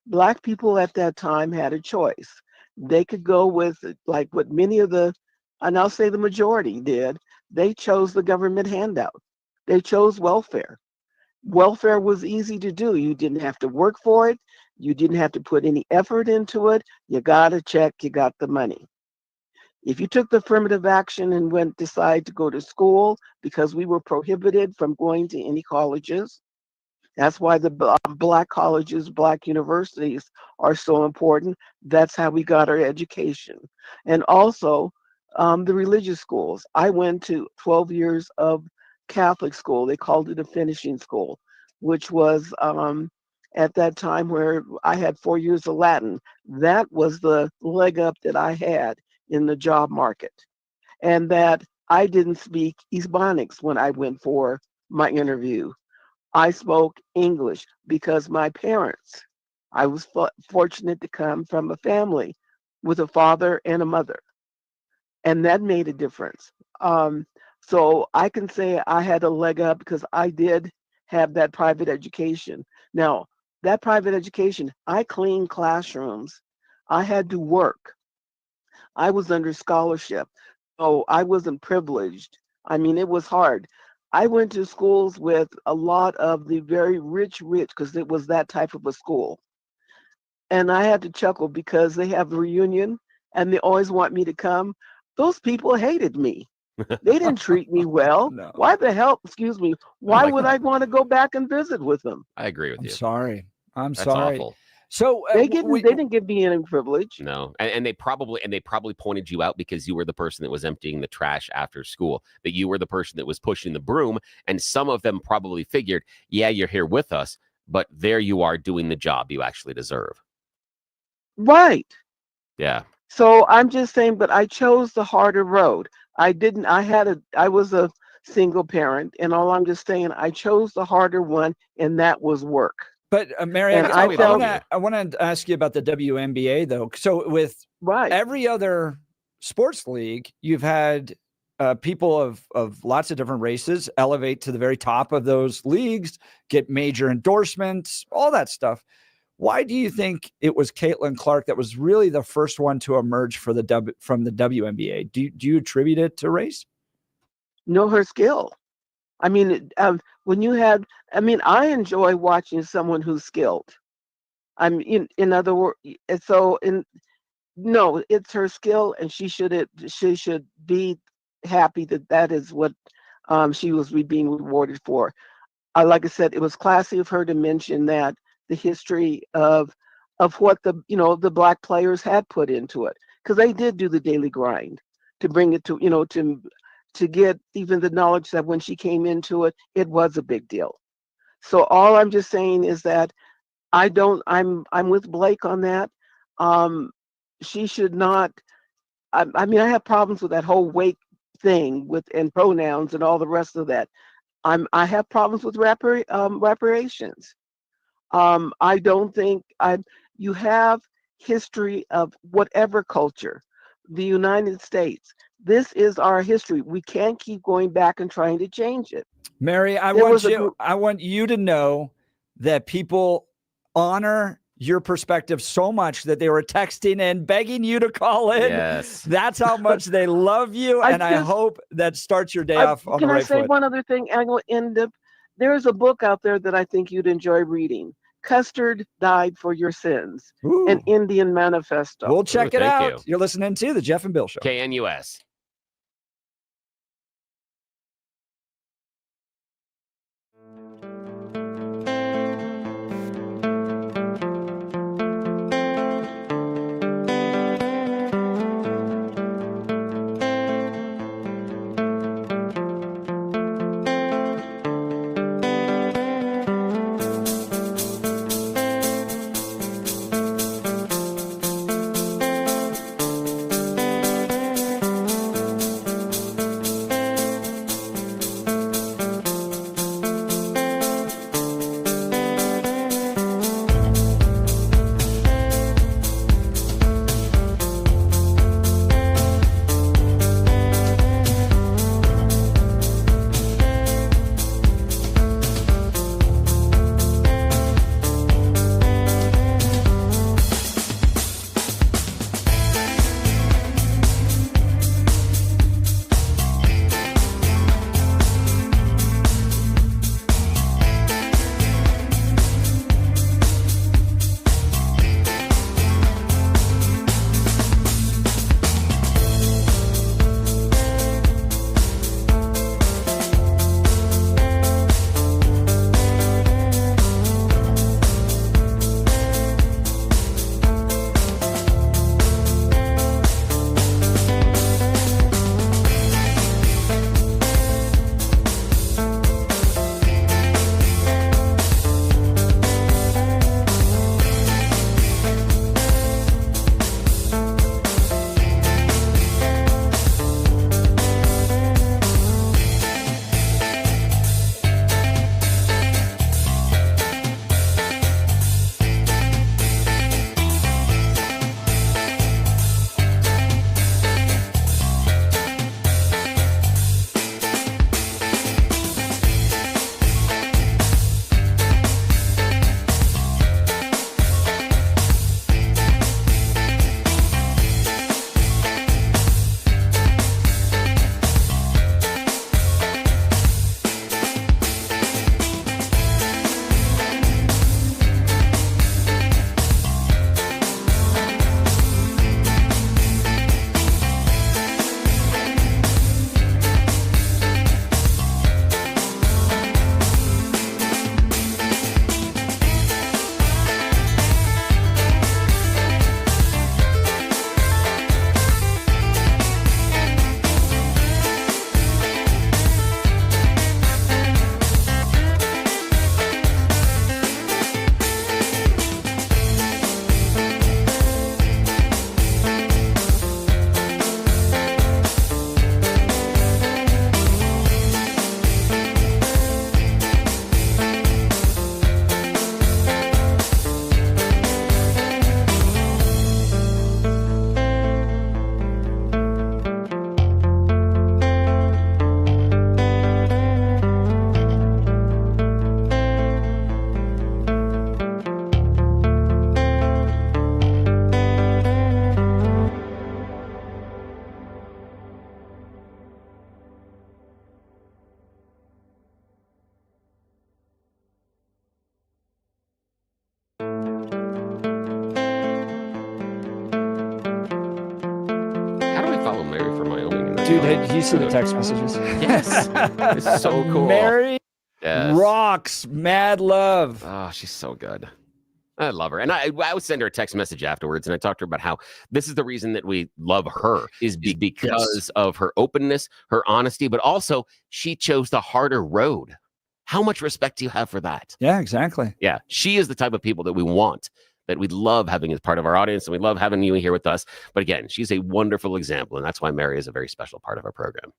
Black people at that time had a choice. They could go with, like what many of and I'll say the majority did, they chose the government handout. They chose welfare. Welfare was easy to do. You didn't have to work for it. You didn't have to put any effort into it. You got a check, you got the money. If you took the affirmative action and decided to go to school, because we were prohibited from going to any colleges, that's why the Black colleges, Black universities are so important. That's how we got our education. And also the religious schools. I went to 12 years of Catholic school. They called it a finishing school, which was at that time where I had 4 years of Latin. That was the leg up that I had in the job market. And that I didn't speak Hispanics when I went for my interview. I spoke English because my parents, I was fortunate to come from a family with a father and a mother. And that made a difference. So I can say I had a leg up because I did have that private education. Now, that private education, I cleaned classrooms. I had to work. I was under scholarship. So I wasn't privileged. I mean, it was hard. I went to schools with a lot of the very rich, because it was that type of a school. And I had to chuckle because they have a reunion and they always want me to come. Those people hated me. They didn't treat me well. No. Why the hell, excuse me, why like would that. I want to go back and visit with them? I agree with I'm you. sorry. I'm That's sorry. awful. So They didn't give me any privilege. No, and they probably pointed you out because you were the person that was emptying the trash after school, that you were the person that was pushing the broom, and some of them probably figured, yeah, you're here with us, but there you are doing the job you actually deserve. Right. Yeah. So I'm just saying, but I chose the harder road. I was a single parent, and all I'm just saying, I chose the harder one, and that was work. But Mary, And I felt want to ask you about the WNBA though. So with every other sports league, you've had people of lots of different races elevate to the very top of those leagues, get major endorsements, all that stuff. Why do you think it was Caitlin Clark that was really the first one to emerge from the WNBA? Do you attribute it to race? No, her skill. I mean, I enjoy watching someone who's skilled. In other words, no, it's her skill, and she should be happy that is what she was being rewarded for. Like I said, it was classy of her to mention that the history of what the Black players had put into it, because they did do the daily grind to bring it to get even the knowledge that when she came into it, it was a big deal. So all I'm just saying is that I'm with Blake on that. She should not. I have problems with that whole weight thing with and pronouns and all the rest of that. I have problems with reparations. I don't think you have history of whatever culture, the United States. This is our history. We can't keep going back and trying to change it. Mary, I want you to know that people honor your perspective so much that they were texting and begging you to call in. Yes. That's how much they love you. I hope that starts your day off on the right foot. Can I say one other thing? I will end up. There's a book out there that I think you'd enjoy reading. Custard Died for Your Sins, an Indian manifesto. We'll check it out. You're listening to the Jeff and Bill Show. KNUS. follow Mary from Wyoming. Dude, did you see the text messages? Yes. It's so cool. Mary Yes. rocks. Mad love. Oh, she's so good. I love her. And I would send her a text message afterwards, and I talked to her about how this is the reason that we love her is because of her openness, her honesty, but also she chose the harder road. How much respect do you have for that? Yeah, exactly. Yeah. She is the type of people that we want that we love having as part of our audience, and we love having you here with us. But again, she's a wonderful example, and that's why Mary is a very special part of our program.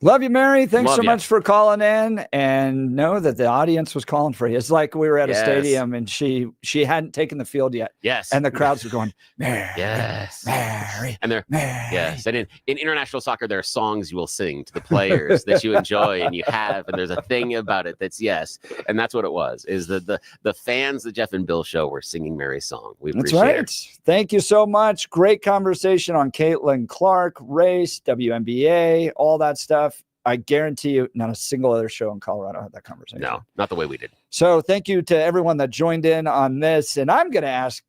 Love you, Mary. Thanks Love so ya. much for calling in, and know that the audience was calling for you. It's like we were at a stadium and she hadn't taken the field yet. Yes. And the crowds were going, Mary, yes, Mary, and they're Mary. yes. And in international soccer, there are songs you will sing to the players that you enjoy and you have, and there's a thing about it that's yes, and that's what it was. Is the fans, the Jeff and Bill show, were singing Mary's song. We That's appreciate right. it. Thank you so much. Great conversation on Caitlin Clark, race, WNBA, all that stuff. I guarantee you not a single other show in Colorado had that conversation. No, not the way we did. So thank you to everyone that joined in on this. And I'm going to ask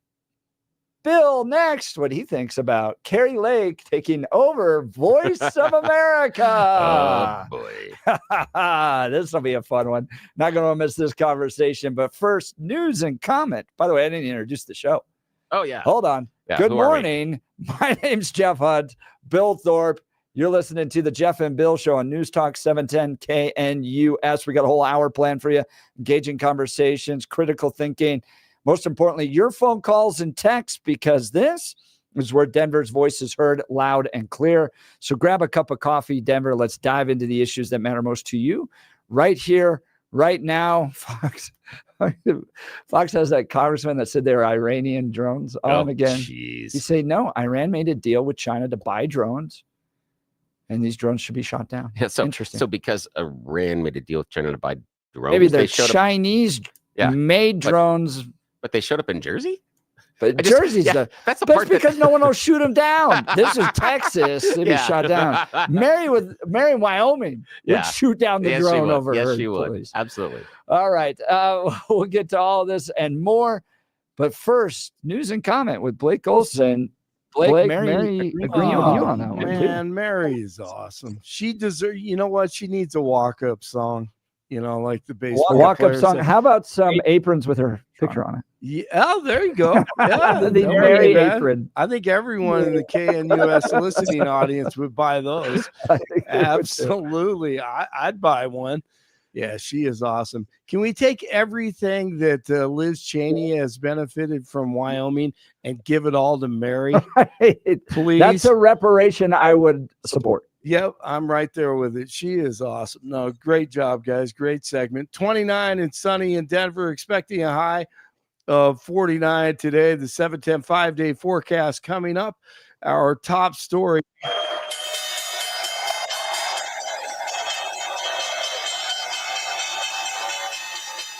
Bill next what he thinks about Carrie Lake taking over Voice of America. Oh, boy. This will be a fun one. Not going to miss this conversation. But first, news and comment. By the way, I didn't introduce the show. Oh, yeah. Hold on. Yeah, Good who are we? morning. My name's Jeff Hunt, Bill Thorpe. You're listening to the Jeff and Bill Show on News Talk 710 KNUS. We got a whole hour planned for you. Engaging conversations, critical thinking. Most importantly, your phone calls and texts, because this is where Denver's voice is heard loud and clear. So grab a cup of coffee, Denver. Let's dive into the issues that matter most to you right here, right now. Fox has that congressman that said they were Iranian drones on again. Jeez. You say, no, Iran made a deal with China to buy drones, and these drones should be shot down. Yeah, so interesting. So because Iran made a deal with China to buy drones, Maybe they the showed up, Chinese made drones. but they showed up in Jersey. But Jersey's that's the that's part because no one will shoot them down. This is Texas. They'd be shot down. Mary in Wyoming would shoot down the drone over her. Yes, she would. Police. Absolutely. All right. We'll get to all this and more. But first, news and comment with Blake Olson. Blake, Mary agree with you on that one. Man, Mary is awesome. She deserves, you know what? She needs a walk-up song, like the baseball Walk-up players song. say. How about some aprons with her picture on it? Yeah, oh, there you go. Yeah, The don't Mary worry, man. apron. I think everyone in the KNUS listening audience would buy those. Absolutely. I'd buy one. Yeah, she is awesome. Can we take everything that Liz Cheney has benefited from Wyoming and give it all to Mary? Please. That's a reparation I would support. Yep, I'm right there with it. She is awesome. No, great job, guys. Great segment. 29 and sunny in Denver, expecting a high of 49 today. The 7-10 5-day forecast coming up. Our top story.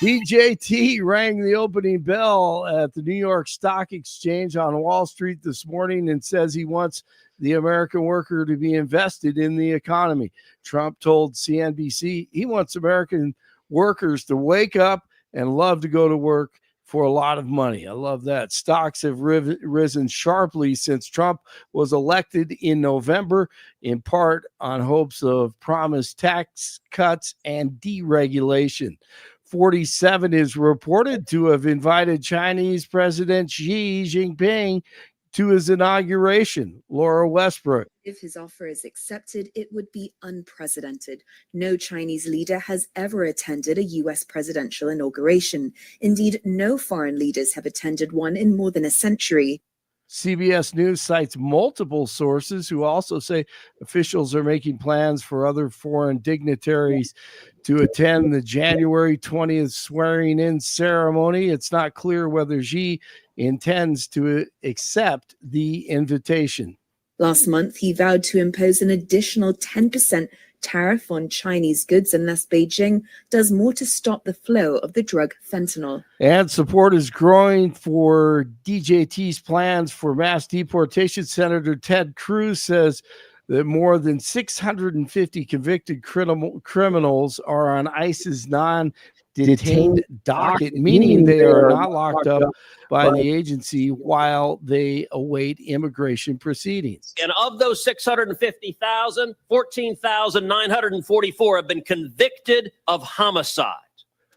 DJT rang the opening bell at the New York Stock Exchange on Wall Street this morning and says he wants the American worker to be invested in the economy. Trump told CNBC he wants American workers to wake up and love to go to work for a lot of money. I love that. Stocks have risen sharply since Trump was elected in November, in part on hopes of promised tax cuts and deregulation. 47 is reported to have invited Chinese President Xi Jinping to his inauguration. Laura Westbrook. If his offer is accepted, it would be unprecedented. No Chinese leader has ever attended a U.S. presidential inauguration. Indeed, no foreign leaders have attended one in more than a century. CBS News cites multiple sources who also say officials are making plans for other foreign dignitaries to attend the January 20th swearing-in ceremony. It's not clear whether Xi intends to accept the invitation. Last month, he vowed to impose an additional 10% tariff on Chinese goods unless Beijing does more to stop the flow of the drug fentanyl. And support is growing for DJT's plans for mass deportation. Senator Ted Cruz says that more than 650 convicted criminals are on ICE's non-detained docket, meaning they are not locked up by the agency while they await immigration proceedings. And of those 650,000, 14,944 have been convicted of homicide.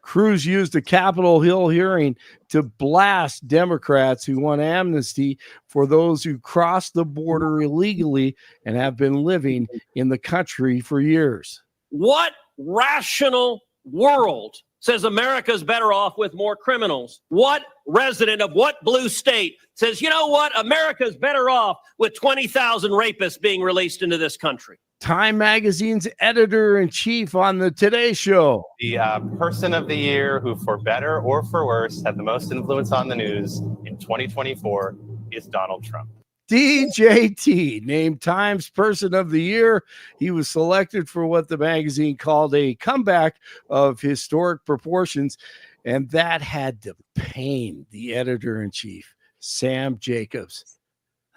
Cruz used a Capitol Hill hearing to blast Democrats who want amnesty for those who crossed the border illegally and have been living in the country for years. What rational world says America's better off with more criminals? What resident of what blue state says, you know what, America's better off with 20,000 rapists being released into this country? Time Magazine's editor-in-chief on the Today Show. The person of the year who, for better or for worse, had the most influence on the news in 2024 is Donald Trump. DJT, named Times Person of the Year. He was selected for what the magazine called a comeback of historic proportions, and that had to pain the editor-in-chief, Sam Jacobs.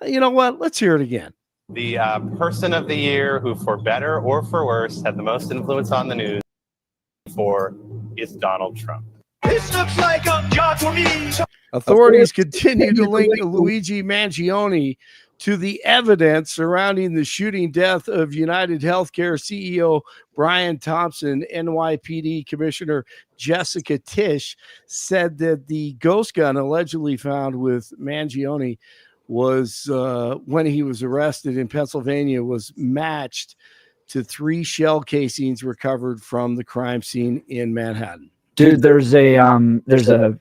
You know what? Let's hear it again. The person of the year who, for better or for worse, had the most influence on the news is Donald Trump. This looks like a job for me. Authorities continue to link Luigi Mangione to the evidence surrounding the shooting death of United Healthcare CEO Brian Thompson. NYPD Commissioner Jessica Tisch said that the ghost gun allegedly found with Mangione was when he was arrested in Pennsylvania was matched to 3 shell casings recovered from the crime scene in Manhattan. Dude, there's a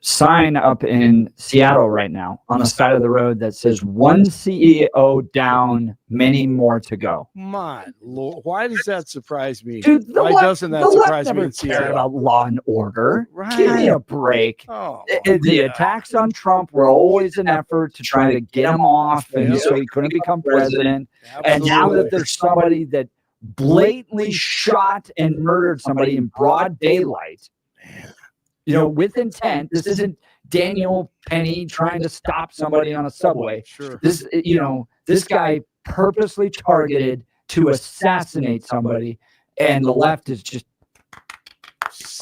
sign up in Seattle right now on the side of the road that says one CEO down, many more to go. My Lord, why does that surprise me? Dude, why doesn't that surprise me in cared Seattle? about law and order. Right. Give me a break. Oh, The attacks on Trump were always an effort to try to get him off, and so he couldn't become president. And now that there's somebody that blatantly shot and murdered somebody in broad daylight, with intent. This isn't Daniel Penny trying to stop somebody on a subway. Sure. This guy purposely targeted to assassinate somebody, and the left is just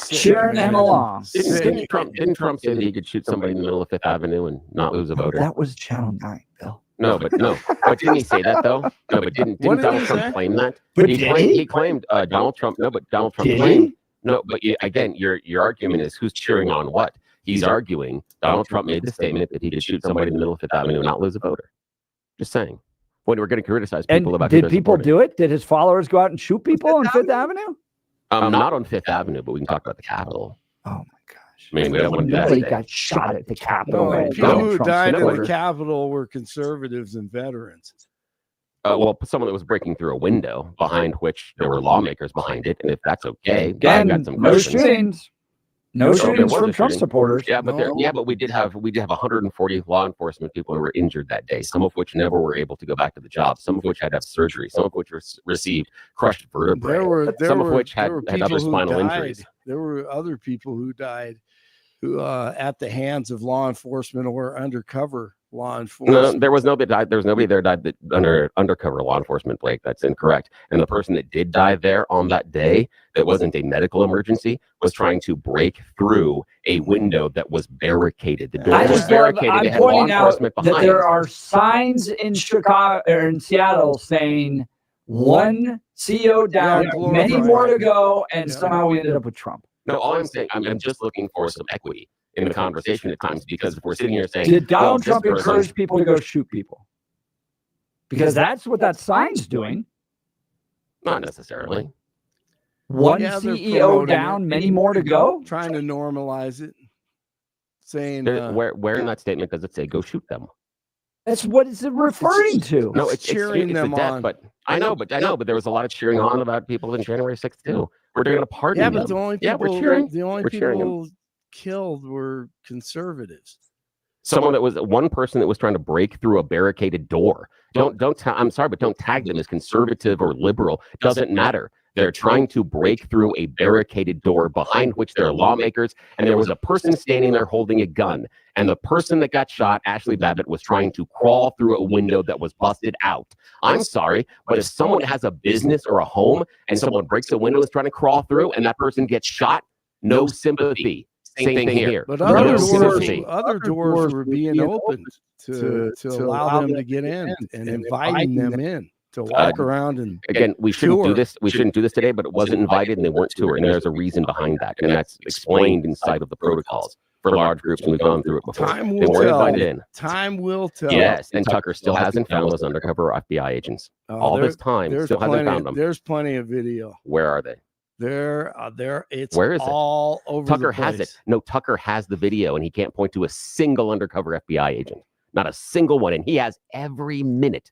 cheering him along. Didn't Trump say that he could shoot somebody in the middle of Fifth Avenue and not lose a voter? That was Channel 9, Bill. No, but didn't he say that though? No, but didn't Donald Trump claim that? But he claimed Donald Trump. No, but Donald Trump claimed. No, but again, your argument is who's cheering on what? He's arguing Donald Trump made the statement that he could shoot somebody in the middle of Fifth Avenue and not lose a voter. Just saying. When we're going to criticize people about did people do it? Did his followers go out and shoot people on Fifth Avenue? Not on Fifth Avenue, but we can talk about the Capitol. Oh my gosh! I mean, we don't want Nobody that. got shot at the Capitol. No, people who died in the Capitol were conservatives and veterans. Well, someone that was breaking through a window behind which there were lawmakers behind it, and if that's okay, Again, I've got some no questions. shootings. No shootings from Trump supporters. Yeah, but we did have 140 law enforcement people who were injured that day. Some of which never were able to go back to the job. Some of which had to have surgery. Some of which received crushed vertebrae. Some of which had other spinal injuries. There were other people who died, who at the hands of law enforcement or undercover law enforcement. No, there was nobody died. There was nobody there died that under undercover law enforcement, Blake. That's incorrect. And the person that did die there on that day, that wasn't a medical emergency, was trying to break through a window that was barricaded. The door was barricaded. I'm It had law pointing out enforcement that behind. there are signs in Chicago or in Seattle saying one CEO down, many more to go, and somehow we ended up with Trump. No, all I'm saying, I'm just looking for some equity in the conversation at times, because if we're sitting here saying, did Donald Trump encourage people to go shoot people? Because that's what that sign's doing. Not necessarily. One CEO down, many more to go. Trying to normalize it, saying where in that statement does it say go shoot them? That's what it's referring to. No, it's cheering them the death, on. But I know, but there was a lot of cheering on about people in January 6th too. We're doing a party. Yeah, but the only people, we're cheering. the only We're cheering them. people killed were conservatives. One person that was trying to break through a barricaded door. I'm sorry, but don't tag them as conservative or liberal. It doesn't matter. They're trying to break through a barricaded door behind which there are lawmakers, and there was a person standing there holding a gun. And the person that got shot, Ashley Babbitt, was trying to crawl through a window that was busted out. I'm sorry, but if someone has a business or a home and someone breaks a window and is trying to crawl through and that person gets shot, no sympathy. Same thing here. But No other sympathy. doors were being opened to allow them to get in and inviting them in to walk around and again, we shouldn't tour. do this. We shouldn't do this today, but it wasn't invited and they weren't toured, and there's a reason behind that, and that's explained inside of the protocols for large groups, and we've gone through it before. Time They will weren't tell. invited in. Time will tell. Yes, and Tucker still hasn't found those undercover FBI agents. All this time, there's still hasn't plenty, found them. There's plenty of video. Where are they? It's Where is all over Tucker the place. has it. No, Tucker has the video, and he can't point to a single undercover FBI agent. Not a single one. And he has every minute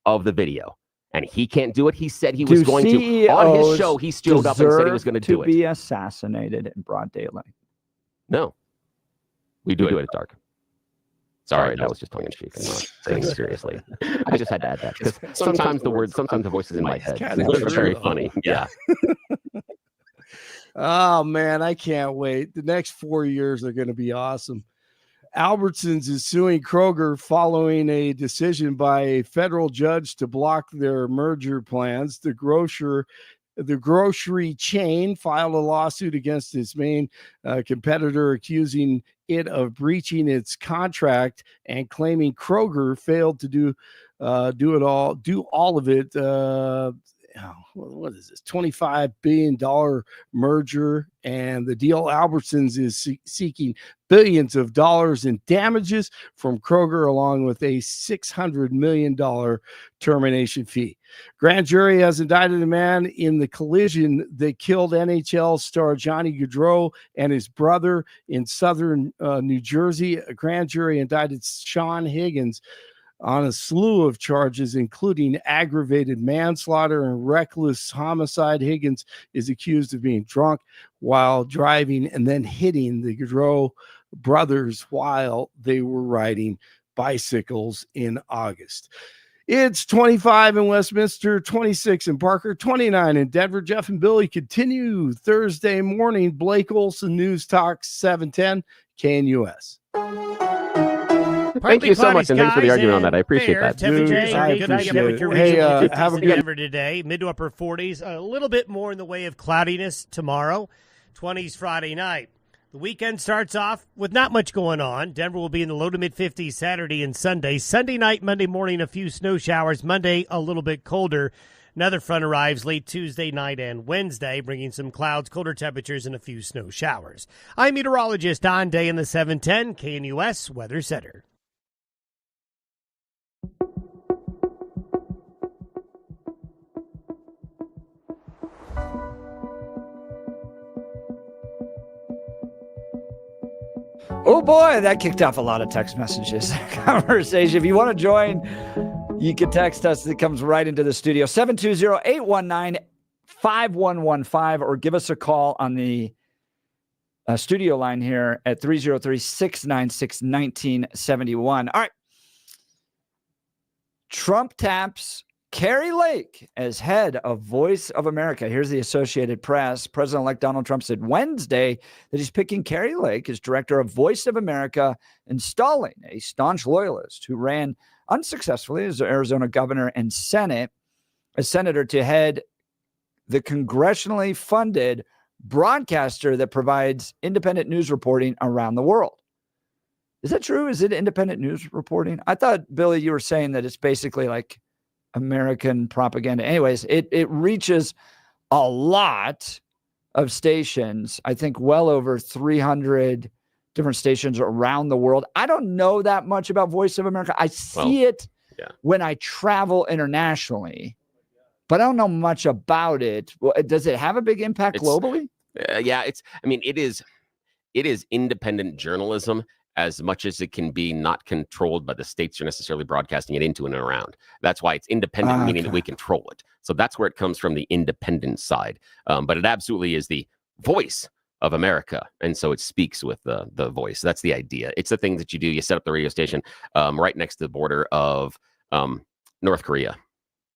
of the video. And he can't do it. He said he was going to. On his show, he stood up and said he was going to do it. Be assassinated in broad daylight. No. We do it at dark. Sorry, that was just tongue in cheek. I'm not saying it seriously. I just had to add that because sometimes the voice is in my head. It's very funny. Yeah. Oh man, I can't wait. The next 4 years are going to be awesome. Albertsons is suing Kroger following a decision by a federal judge to block their merger plans. The grocery chain filed a lawsuit against its main competitor, accusing it of breaching its contract and claiming Kroger failed to do all of it. What is this? $25 billion merger, and the deal Albertsons is seeking billions of dollars in damages from Kroger, along with a $600 million termination fee. Grand jury has indicted a man in the collision that killed NHL star Johnny Gaudreau and his brother in southern New Jersey. A grand jury indicted Sean Higgins on a slew of charges, including aggravated manslaughter and reckless homicide. Higgins is accused of being drunk while driving and then hitting the Gaudreau brothers while they were riding bicycles in August. It's 25 in Westminster, 26 in Parker, 29 in Denver. Jeff and Billy continue Thursday morning. Blake Olson, News Talk 710 KNUS. Thank you so much, and thanks for the argument on that. I appreciate that. Have a good Denver today. Mid to upper 40s. A little bit more in the way of cloudiness tomorrow. 20s Friday night. The weekend starts off with not much going on. Denver will be in the low to mid 50s Saturday and Sunday. Sunday night, Monday morning, a few snow showers. Monday, a little bit colder. Another front arrives late Tuesday night and Wednesday, bringing some clouds, colder temperatures, and a few snow showers. I'm meteorologist Don Day in the 710 KNUS Weather Center. Oh boy, that kicked off a lot of text messages conversation. If you want to join, you can text us. It comes right into the studio, 720-819-5115, or give us a call on the studio line here at 303-696-1971. All right. Trump taps Kari Lake as head of Voice of America. Here's the Associated Press. President-elect Donald Trump said Wednesday that he's picking Kari Lake as director of Voice of America, installing a staunch loyalist who ran unsuccessfully as Arizona governor and senator to head the congressionally funded broadcaster that provides independent news reporting around the world. Is that true? Is it independent news reporting? I thought, Billy, you were saying that it's basically like American propaganda. Anyways, it reaches a lot of stations. I think well over 300 different stations around the world. I don't know that much about Voice of America. I see it when I travel internationally, but I don't know much about it. Does it have a big impact globally? It is independent journalism as much as it can be, not controlled by the states you're necessarily broadcasting it into and around. That's why it's independent, meaning that we control it. So that's where it comes from, the independent side. But it absolutely is the voice of America. And so it speaks with the voice. That's the idea. It's the thing that you do. You set up the radio station right next to the border of North Korea.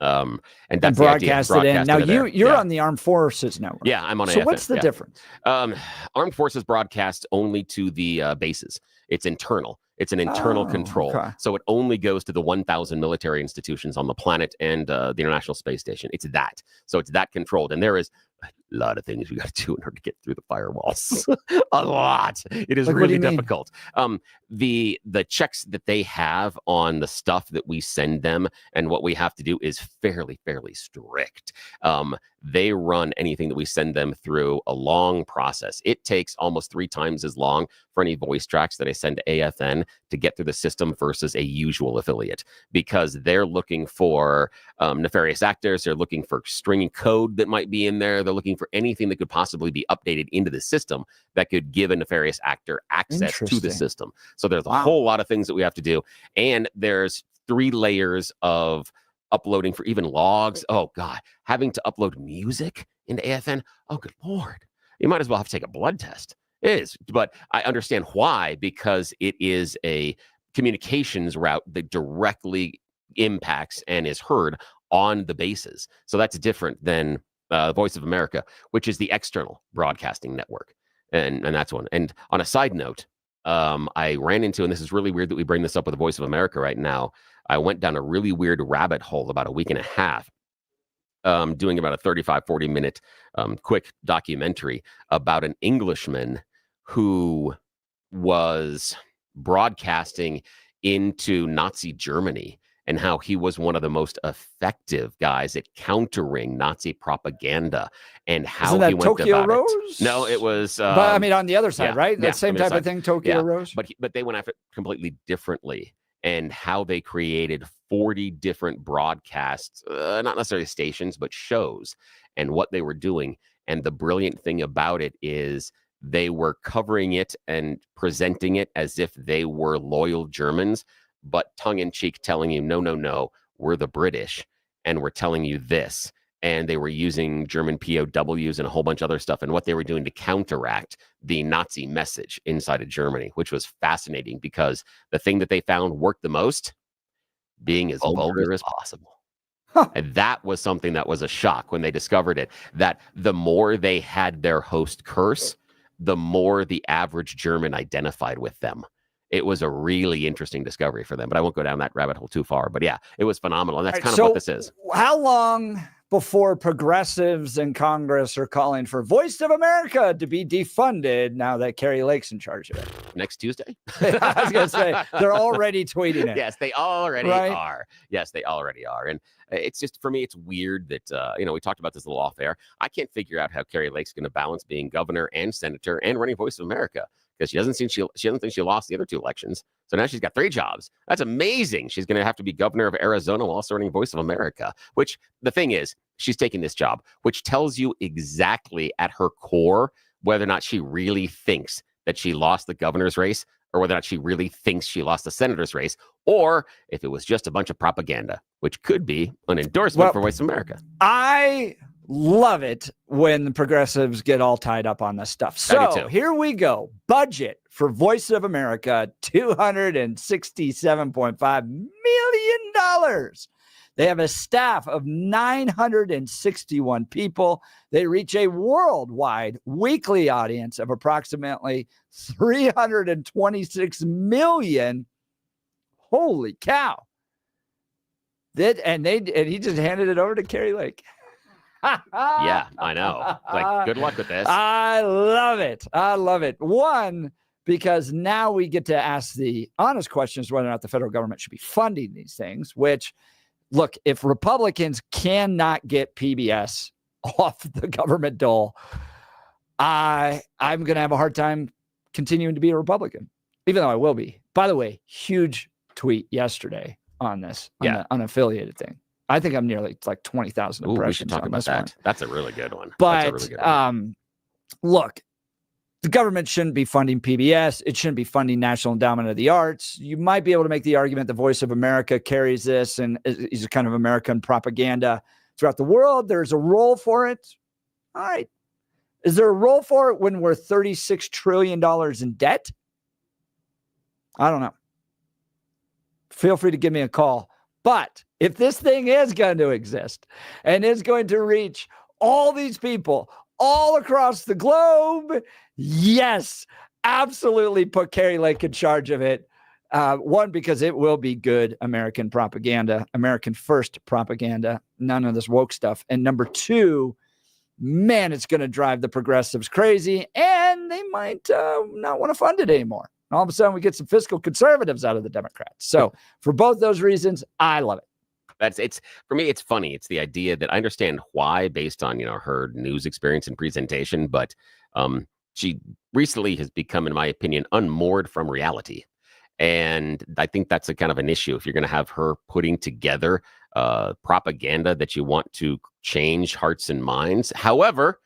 And that's broadcast the idea. it in. Now you're on the Armed Forces Network. Yeah, I'm on So AFN. what's the difference? Armed Forces broadcast only to the bases. It's internal. It's an internal control. Okay. So it only goes to the 1,000 military institutions on the planet and the International Space Station. It's that. So it's that controlled. And there is a lot of things we got to do in order to get through the firewalls. A lot. It is really difficult. The checks that they have on the stuff that we send them and what we have to do is fairly strict. They run anything that we send them through a long process. It takes almost 3 times as long for any voice tracks that I send to AFN to get through the system versus a usual affiliate, because they're looking for nefarious actors. They're looking for stringy code that might be in there. They're looking for for anything that could possibly be updated into the system that could give a nefarious actor access to the Interesting. system. So there's a Wow. whole lot of things that we have to do. And there's 3 layers of uploading for even logs. Oh, God. Having to upload music into AFN. Oh, good Lord. You might as well have to take a blood test. It is. But I understand why, because it is a communications route that directly impacts and is heard on the bases. So that's different than Voice of America, which is the external broadcasting network. And that's one. And on a side note, I ran into, and this is really weird that we bring this up with the Voice of America right now. I went down a really weird rabbit hole about a week and a half, doing about a 35, 40-minute quick documentary about an Englishman who was broadcasting into Nazi Germany and how he was one of the most effective guys at countering Nazi propaganda, and how Isn't that he went Tokyo about Rose? it. No, it was. But I mean, on the other side, right? That same on the type other of side. thing, Tokyo Rose? But they went after it completely differently, and how they created 40 different broadcasts, not necessarily stations, but shows, and what they were doing. And the brilliant thing about it is they were covering it and presenting it as if they were loyal Germans, but tongue-in-cheek telling you, no, we're the British, and we're telling you this. And they were using German POWs and a whole bunch of other stuff, and what they were doing to counteract the Nazi message inside of Germany, which was fascinating, because the thing that they found worked the most, being as vulgar as possible. And that was something that was a shock when they discovered it, that the more they had their host curse, the more the average German identified with them. It was a really interesting discovery for them, but I won't go down that rabbit hole too far. But yeah, it was phenomenal. And that's kind of what this is. How long before progressives in Congress are calling for Voice of America to be defunded now that Carrie Lake's in charge of it? Next Tuesday? I was going to say, they're already tweeting it. Yes, they already Right? are. Yes, they already are. And it's just, for me, it's weird that, we talked about this a little off air. I can't figure out how Carrie Lake's going to balance being governor and senator and running Voice of America, because she doesn't think she lost the other 2 elections. So now she's got 3 jobs. That's amazing. She's going to have to be governor of Arizona while also running Voice of America, which the thing is, she's taking this job, which tells you exactly at her core whether or not she really thinks that she lost the governor's race, or whether or not she really thinks she lost the senator's race, or if it was just a bunch of propaganda, which could be an endorsement for Voice of America. I love it when the progressives get all tied up on this stuff. So here we go. Budget for Voice of America, $267.5 million. They have a staff of 961 people. They reach a worldwide weekly audience of approximately 326 million. Holy cow. And he just handed it over to Carrie Lake. Yeah, I know. Like, good luck with this. I love it. I love it. One, because now we get to ask the honest questions whether or not the federal government should be funding these things, which, look, if Republicans cannot get PBS off the government dole, I'm going to have a hard time continuing to be a Republican, even though I will be. By the way, huge tweet yesterday on this, on the unaffiliated thing. I think I'm nearly like 20,000 impressions. We should talk about that. That's a really good one. But That's a really good one. Look, the government shouldn't be funding PBS. It shouldn't be funding National Endowment of the Arts. You might be able to make the argument the Voice of America carries this and is a kind of American propaganda throughout the world. There's a role for it. All right. Is there a role for it when we're $36 trillion in debt? I don't know. Feel free to give me a call. But if this thing is going to exist and is going to reach all these people all across the globe, yes, absolutely put Carrie Lake in charge of it. One, because it will be good American propaganda, American first propaganda, none of this woke stuff. And number 2, man, it's going to drive the progressives crazy, and they might not want to fund it anymore. And all of a sudden, we get some fiscal conservatives out of the Democrats. So for both those reasons, I love it. It's for me, it's funny. It's the idea that I understand why, based on, her news experience and presentation, but she recently has become, in my opinion, unmoored from reality. And I think that's a kind of an issue. If you're going to have her putting together propaganda that you want to change hearts and minds. However,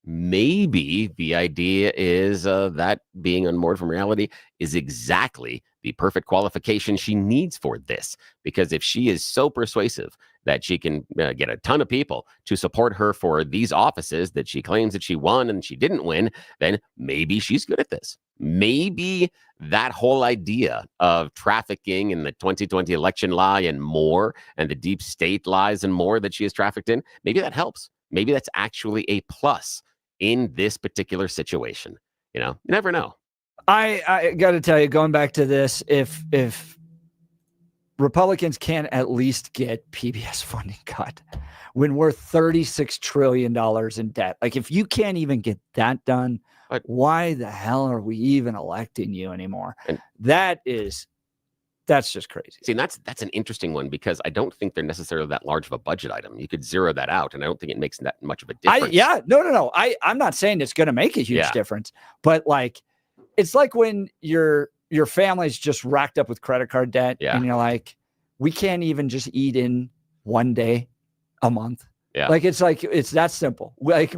maybe the idea is that being unmoored from reality is exactly the perfect qualification she needs for this. Because if she is so persuasive that she can get a ton of people to support her for these offices that she claims that she won and she didn't win, then maybe she's good at this. Maybe that whole idea of trafficking in the 2020 election lie and more, and the deep state lies and more that she has trafficked in, maybe that helps. Maybe that's actually a plus in this particular situation. You never know. I got to tell you, going back to this, if Republicans can't at least get PBS funding cut when we're $36 trillion in debt, like if you can't even get that done, why the hell are we even electing you anymore? And that's just crazy. See, and that's an interesting one, because I don't think they're necessarily that large of a budget item. You could zero that out, and I don't think it makes that much of a difference. No. I'm not saying it's going to make a huge difference, but like, it's like when your family's just racked up with credit card debt, and you're like, we can't even just eat in one day a month. Yeah. Like, it's that simple. Like,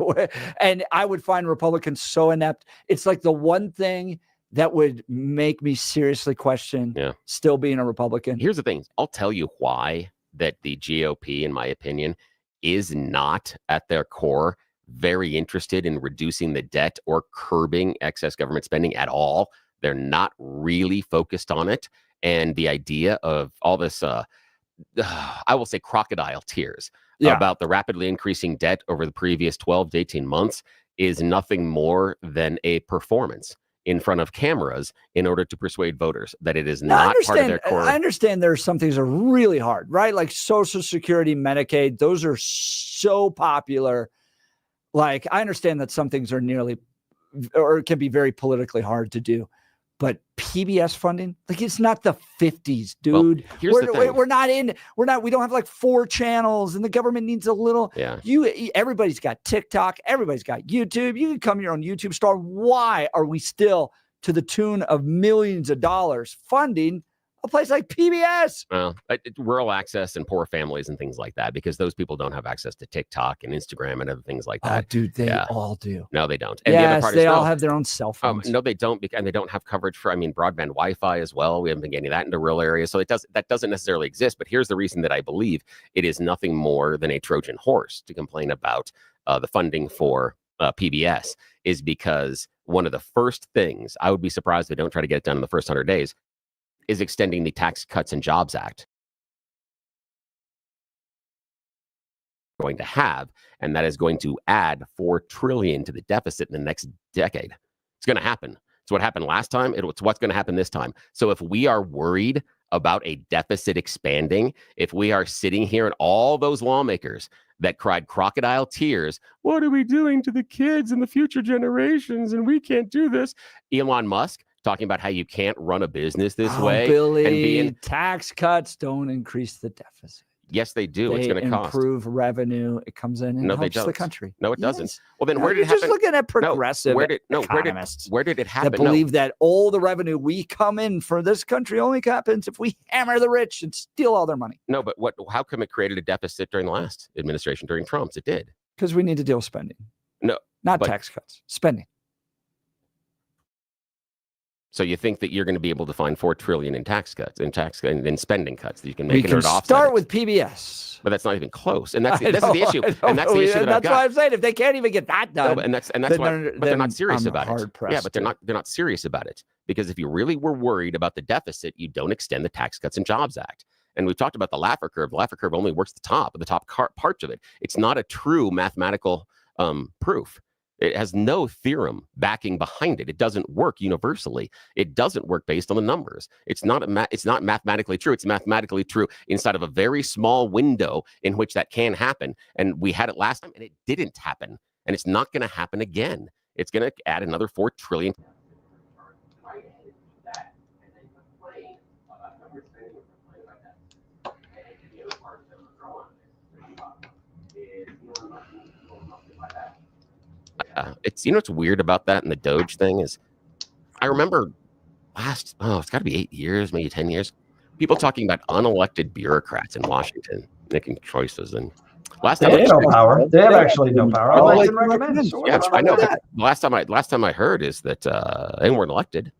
and I would find Republicans so inept. It's like the one thing that would make me seriously question still being a Republican. Here's the thing. I'll tell you why that the GOP, in my opinion, is not at their core very interested in reducing the debt or curbing excess government spending at all. They're not really focused on it. And the idea of all this, I will say, crocodile tears about the rapidly increasing debt over the previous 12 to 18 months is nothing more than a performance in front of cameras in order to persuade voters that it is not part of their core. I understand there are some things that are really hard, right? Like Social Security, Medicaid, those are so popular. Like, I understand that some things are nearly, or can be very politically hard to do, but PBS funding, like, it's not the 50s, dude. Well, here's the thing. We don't have like 4 channels, and the government needs a little. Everybody's got TikTok, everybody's got YouTube. You can become your own YouTube star. Why are we still, to the tune of millions of dollars, funding a place like PBS? Well, rural access and poor families and things like that, because those people don't have access to TikTok and Instagram and other things like that. Oh, dude, they all do. No, they don't. And yes, the other part they is, all have their own cell phones. No, they don't, and they don't have coverage for, broadband Wi-Fi as well. We haven't been getting that into rural areas, so that doesn't necessarily exist. But here's the reason that I believe it is nothing more than a Trojan horse to complain about the funding for PBS, is because one of the first things, I would be surprised if they don't try to get it done in the first 100 days, is extending the Tax Cuts and Jobs Act. Going to have, and that is going to add $4 trillion to the deficit in the next decade. It's going to happen. It's what happened last time. It's what's going to happen this time. So if we are worried about a deficit expanding, if we are sitting here and all those lawmakers that cried crocodile tears, what are we doing to the kids and the future generations? And we can't do this. Elon Musk talking about how you can't run a business this way. Billy, tax cuts don't increase the deficit. Yes, they do. It's going to cost. Improve revenue. It comes in and helps the country. No, it doesn't. Well, then where did it happen? Just looking at progressive economists where did it happen? That believe that all the revenue we come in for this country only happens if we hammer the rich and steal all their money. No, but how come it created a deficit during the last administration, during Trump's? It did. Because we need to deal with spending. No. Not tax cuts. Spending. So you think that you're going to be able to find $4 trillion in tax cuts and in spending cuts that you can make in order to offset? Start with PBS, but that's not even close, and that's the issue. And that's the issue. That's why I'm saying if they can't even get that done, and that's why. But they're not serious about it. Yeah, but they're not serious about it, because if you really were worried about the deficit, you don't extend the Tax Cuts and Jobs Act. And we've talked about the Laffer curve. The Laffer curve only works the top parts of it. It's not a true mathematical proof. It has no theorem backing behind it. It doesn't work universally. It doesn't work based on the numbers. It's not mathematically true. It's mathematically true inside of a very small window in which that can happen. And we had it last time, and it didn't happen. And it's not going to happen again. It's going to add another $4 trillion. It's what's weird about that and the Doge thing is, I remember it's got to be 8 years, maybe 10 years, people talking about unelected bureaucrats in Washington making choices, and Last They time have no power. They have actually no power. All they can recommend. So Yeah, what's I wrong know. with But that? last time I heard is that they weren't elected.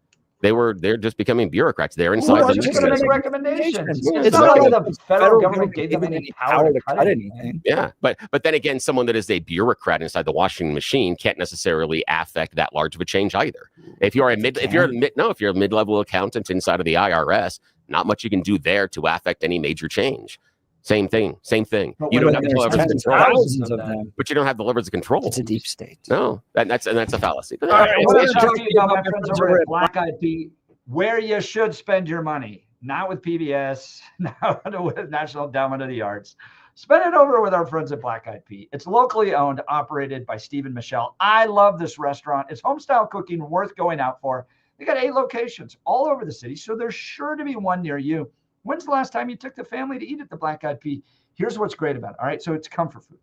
They're just becoming bureaucrats. They're inside Who's the just going to mechanism. make recommendations? Yeah, It's not like the federal government gave them any power to cut anything. Yeah, but then again, someone that is a bureaucrat inside the Washington machine can't necessarily affect that large of a change either. If you're a mid-level accountant inside of the IRS, not much you can do there to affect any major change. Same thing. But You don't when have the there's levers of tens of control. thousands of them. But you don't have the levers of control. It's a deep state. No, that's a fallacy. All right, I want to talk to you about my friends over at Black Eyed Pea, where you should spend your money. Not with PBS, not with National Endowment of the Arts. Spend it over with our friends at Black Eyed Pea. It's locally owned, operated by Steve and Michelle. I love this restaurant. It's home-style cooking, worth going out for. They got 8 locations all over the city, so there's sure to be one near you. When's the last time you took the family to eat at the Black Eyed Pea? Here's what's great about it. All right, so it's comfort food.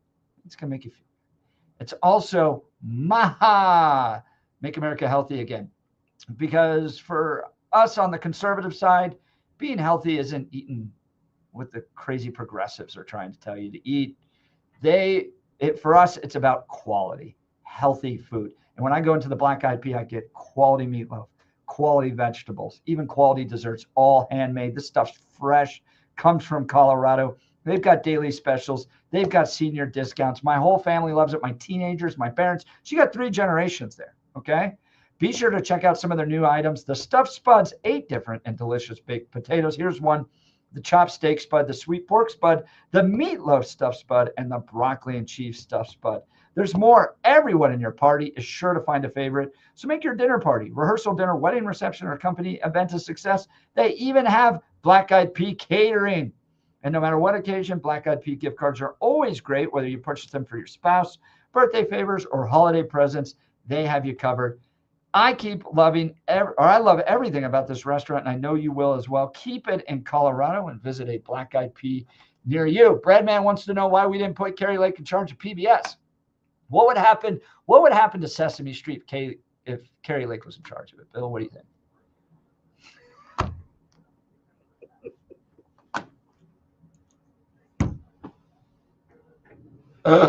It's going to make you feel. It's also make America healthy again. Because for us on the conservative side, being healthy isn't eating what the crazy progressives are trying to tell you to eat. For us, it's about quality, healthy food. And when I go into the Black Eyed Pea, I get quality meatloaf, quality vegetables, even quality desserts, all handmade. This stuff's fresh, comes from Colorado. They've got daily specials. They've got senior discounts. My whole family loves it. My teenagers, my parents. So you got 3 generations there, okay? Be sure to check out some of their new items. The stuffed spuds, 8 different and delicious baked potatoes. Here's one, the chopped steak spud, the sweet pork spud, the meatloaf stuffed spud, and the broccoli and cheese stuffed spud. There's more. Everyone in your party is sure to find a favorite. So make your dinner party, rehearsal dinner, wedding reception, or company event a success. They even have Black Eyed Pea catering. And no matter what occasion, Black Eyed Pea gift cards are always great, whether you purchase them for your spouse, birthday favors, or holiday presents. They have you covered. I love everything about this restaurant, and I know you will as well. Keep it in Colorado and visit a Black Eyed Pea near you. Bradman wants to know why we didn't put Carrie Lake in charge of PBS. What would happen to Sesame Street if Carrie Lake was in charge of it? Bill, what do you think?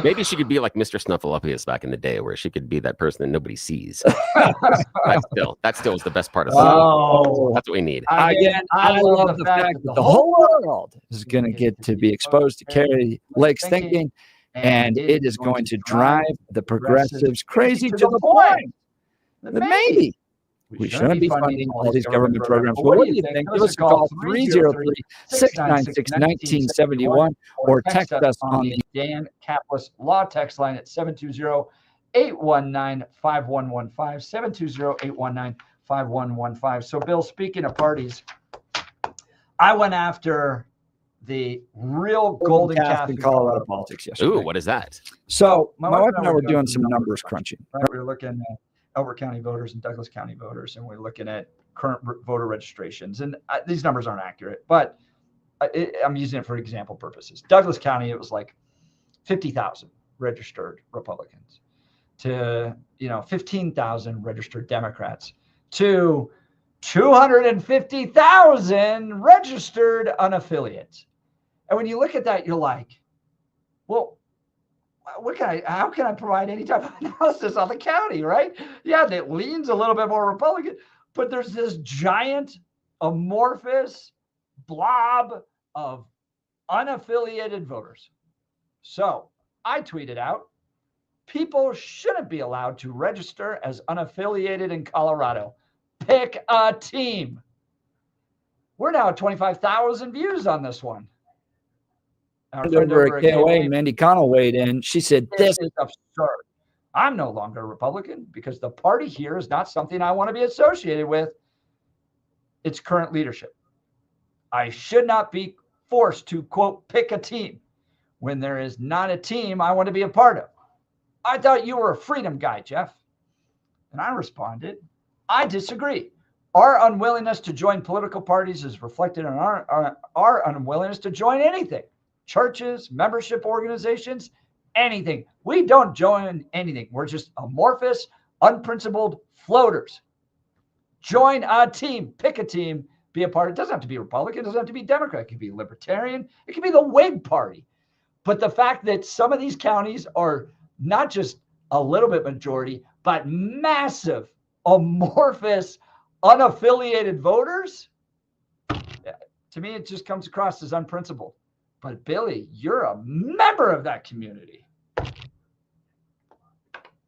Maybe she could be like Mr. Snuffleupagus back in the day, where she could be that person that nobody sees. that still is the best part of it. Oh, that's what we need. Again, I love the fact that the whole world is going to get to be exposed to Carrie Lake's thinking, and it is going to drive the progressives crazy to the point that maybe we shouldn't be funding all these government programs. What do you think? Give us a call, 303-696-1971, or text us on the Dan Kaplan Law text line at 720-819-5115, 720-819-5115. So, Bill, speaking of parties, I went after the real golden calf in Colorado politics yesterday. Ooh, what is that? So my wife and I were doing some numbers crunching. Right? We were looking at Elbert County voters and Douglas County voters, and we're looking at current voter registrations. And these numbers aren't accurate, but I'm using it for example purposes. Douglas County, it was like 50,000 registered Republicans to 15,000 registered Democrats to 250,000 registered unaffiliates. And when you look at that, you're like, well, how can I provide any type of analysis on the county, right? Yeah, that leans a little bit more Republican, but there's this giant amorphous blob of unaffiliated voters. So I tweeted out, people shouldn't be allowed to register as unaffiliated in Colorado. Pick a team. We're now at 25,000 views on this one. Over at KOA, Mandy Connell weighed in. She said, this is absurd. I'm no longer a Republican because the party here is not something I want to be associated with. Its current leadership. I should not be forced to, quote, pick a team when there is not a team I want to be a part of. I thought you were a freedom guy, Jeff. And I responded, I disagree. Our unwillingness to join political parties is reflected in our unwillingness to join anything. Churches, membership organizations, anything. We don't join anything. We're just amorphous, unprincipled floaters. Join a team, pick a team, be a part. It doesn't have to be Republican. It doesn't have to be Democrat. It could be Libertarian. It could be the Whig Party. But the fact that some of these counties are not just a little bit majority, but massive, amorphous, unaffiliated voters, to me, it just comes across as unprincipled. But Billy, you're a member of that community.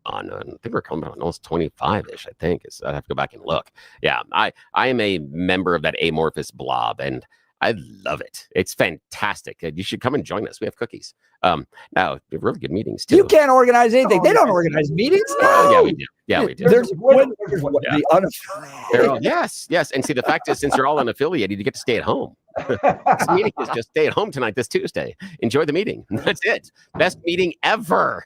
I think we're coming on almost 25-ish, I think. I have to go back and look. Yeah, I am a member of that amorphous blob, and I love it. It's fantastic. You should come and join us. We have cookies. Now, we have really good meetings, too. You can't organize anything. They don't organize meetings. No. Yeah, we do. Yeah, we do. There's the unaffiliated. Yes. And see, the fact is, since you're all unaffiliated, you get to stay at home. This meeting is just stay at home tonight, this Tuesday. Enjoy the meeting. That's it. Best meeting ever.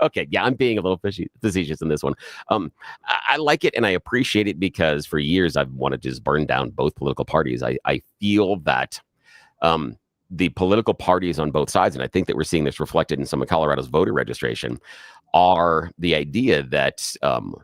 Okay, yeah, I'm being a little facetious in this one. I like it and I appreciate it because for years I've wanted to just burn down both political parties. I feel that the political parties on both sides, and I think that we're seeing this reflected in some of Colorado's voter registration, are the idea that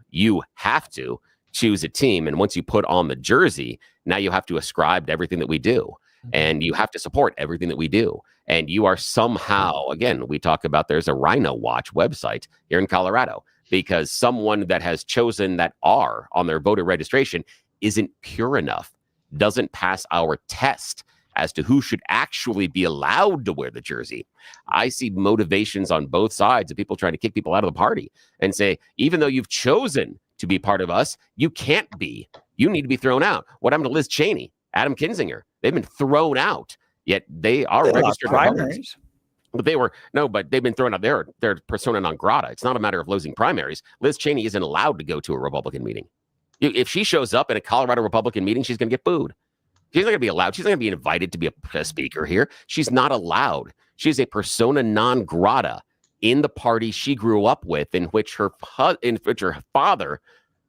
you have to choose a team, and once you put on the jersey, now you have to ascribe to everything that we do, and you have to support everything that we do. And you are somehow, again, we talk about there's a Rhino Watch website here in Colorado because someone that has chosen that R on their voter registration isn't pure enough, doesn't pass our test as to who should actually be allowed to wear the jersey. I see motivations on both sides of people trying to kick people out of the party and say, even though you've chosen to be part of us, you can't be. You need to be thrown out. What happened to Liz Cheney, Adam Kinzinger? They've been thrown out. Yet they are registered primaries. But they've been thrown out. They're persona non grata. It's not a matter of losing primaries. Liz Cheney isn't allowed to go to a Republican meeting. If she shows up in a Colorado Republican meeting, she's going to get booed. She's not going to be allowed. She's not going to be invited to be a speaker here. She's not allowed. She's a persona non grata in the party she grew up with, in which her father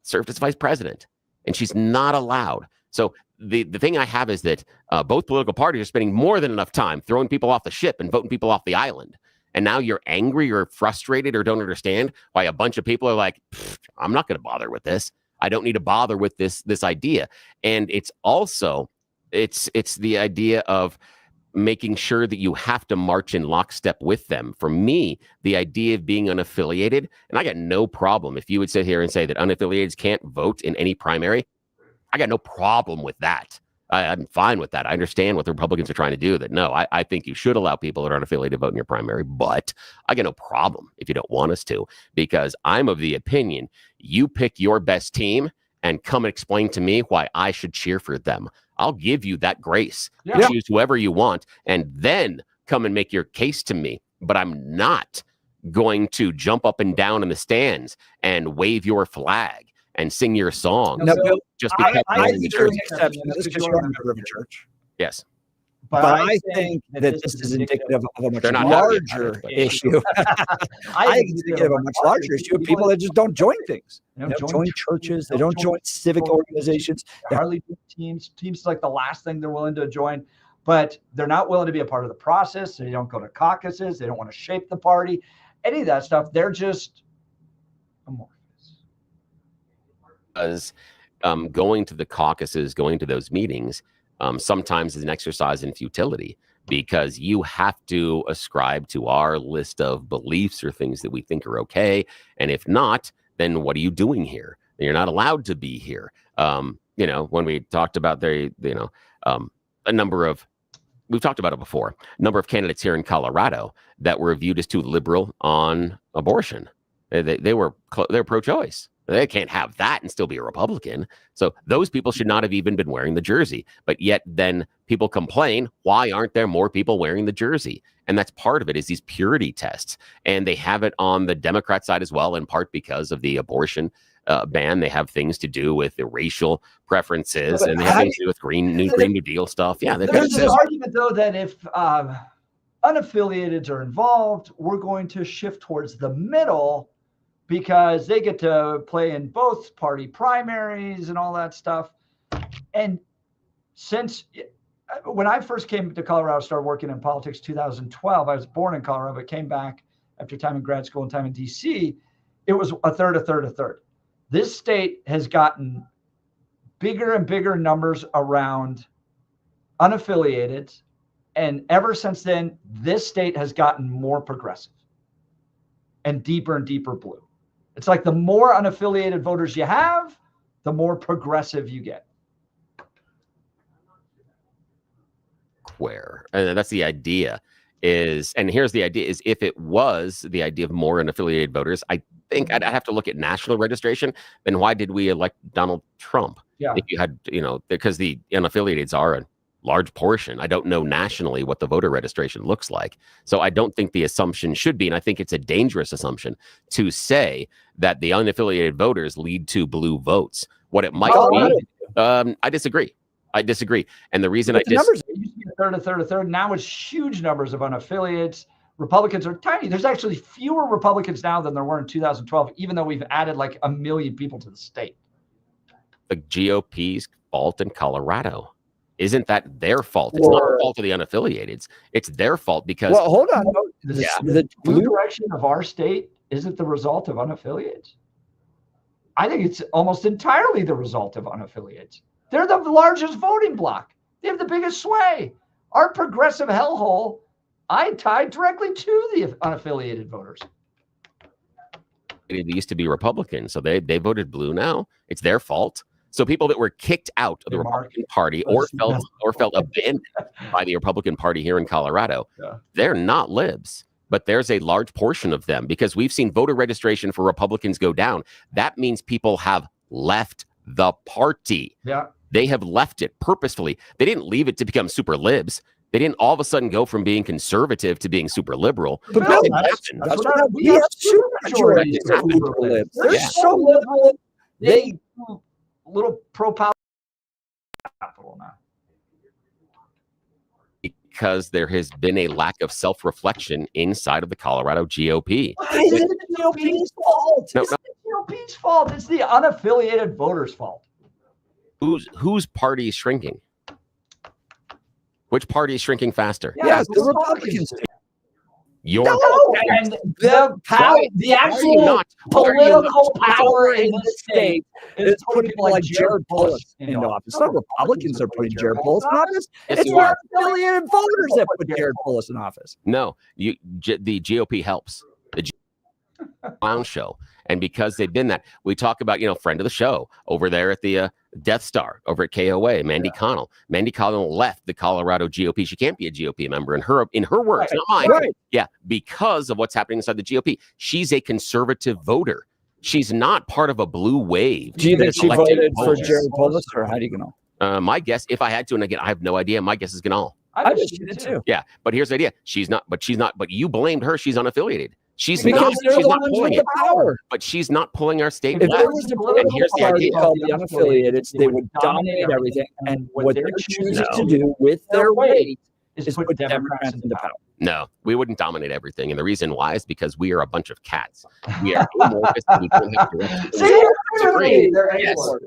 served as vice president, and she's not allowed. So the thing I have is that both political parties are spending more than enough time throwing people off the ship and voting people off the island. And now you're angry or frustrated or don't understand why a bunch of people are like, I'm not going to bother with this. I don't need to bother with this idea. And it's also, it's the idea of making sure that you have to march in lockstep with them. For me, the idea of being unaffiliated, and I got no problem if you would sit here and say that unaffiliateds can't vote in any primary. I got no problem with that. I'm fine with that. I understand what the Republicans are trying to do. That no, I think you should allow people that are unaffiliated to vote in your primary, but I got no problem if you don't want us to, because I'm of the opinion you pick your best team and come and explain to me why I should cheer for them. I'll give you that grace. Yeah. Choose whoever you want and then come and make your case to me. But I'm not going to jump up and down in the stands and wave your flag and sing your song. No, just because I think there's an exception. This is you're a member of a church. Yes. But I think that this is indicative of a much larger issue. I think it's indicative of a much larger issue of people that just don't join things. They don't join churches. They don't join civic organizations. They hardly do teams. Teams like the last thing they're willing to join. But they're not willing to be a part of the process. They don't go to caucuses. They don't want to shape the party. Any of that stuff. They're just Because going to the caucuses, going to those meetings, sometimes is an exercise in futility, because you have to ascribe to our list of beliefs or things that we think are okay. And if not, then what are you doing here? You're not allowed to be here. When we talked about a number of, we've talked about it before, a number of candidates here in Colorado that were viewed as too liberal on abortion. They're pro-choice. They can't have that and still be a Republican. So those people should not have even been wearing the jersey. But yet then people complain, why aren't there more people wearing the jersey? And that's part of it, is these purity tests. And they have it on the Democrat side as well, in part because of the abortion ban. They have things to do with the racial preferences, and they have things to do with Green New Deal stuff. Yeah, there's this argument, though, that if unaffiliateds are involved, we're going to shift towards the middle, because they get to play in both party primaries and all that stuff. And since when I first came to Colorado, started working in politics 2012, I was born in Colorado, but came back after time in grad school and time in DC. It was a third. This state has gotten bigger and bigger numbers around unaffiliated And ever since then, this state has gotten more progressive and deeper blue. It's like the more unaffiliated voters you have, the more progressive you get. Where, and that's the idea is, and here's the idea is, if it was the idea of more unaffiliated voters, I think I'd have to look at national registration. Then why did we elect Donald Trump? Yeah. If you had, because the unaffiliateds are a large portion. I don't know nationally what the voter registration looks like. So I don't think the assumption should be, and I think it's a dangerous assumption to say that the unaffiliated voters lead to blue votes. What it might be, I disagree. And the reason numbers used to be a third. Now it's huge numbers of unaffiliates. Republicans are tiny. There's actually fewer Republicans now than there were in 2012, even though we've added like 1 million people to the state. The GOP's fault in Colorado. Isn't that their fault? It's not the fault of the unaffiliated. It's their fault because. Well, hold on. The blue direction of our state isn't the result of unaffiliates. I think it's almost entirely the result of unaffiliates. They're the largest voting bloc. They have the biggest sway. Our progressive hellhole, I tied directly to the unaffiliated voters. It used to be Republicans, so they voted blue now. It's their fault. So people that were kicked out of the Republican Party or felt abandoned by the Republican Party here in Colorado, they're not libs. But there's a large portion of them, because we've seen voter registration for Republicans go down. That means people have left the party. Yeah. They have left it purposefully. They didn't leave it to become super libs. They didn't all of a sudden go from being conservative to being super liberal. But Bill, that's what we have super majorities of super libs. They're so liberal. They do little pro-power capital now. Because there has been a lack of self-reflection inside of the Colorado GOP. Why is it the GOP's fault? It's the GOP's fault. It's the unaffiliated voters' fault. Whose party is shrinking? Which party is shrinking faster? Yes, the Republicans. Your and the actual political power in the state is putting people like Jared Polis in office. It's not Republicans that are putting Jared Polis in office. It's the affiliated voters that put Jared Polis in office. No, the GOP helps. The clown show. And because they've been that, we talk about, friend of the show over there at the Death Star over at KOA, Mandy Connell. Mandy Connell left the Colorado GOP. She can't be a GOP member in her words, not mine. Right. Yeah, because of what's happening inside the GOP. She's a conservative voter. She's not part of a blue wave. Do you think she voted for Jared Polis, or how do you know? My guess, if I had to, and again, I have no idea, my guess is Ganal. I bet she did too. Yeah, but here's the idea. She's not, but you blamed her. She's unaffiliated. She's because not pulling it. Power. But she's not pulling our state. If there was a political party called the unaffiliated, they would dominate everything. And what they're choosing to do with their weight is put Democrats into power. No, we wouldn't dominate everything. And the reason why is because we are a bunch of cats. We are amorphous. We don't have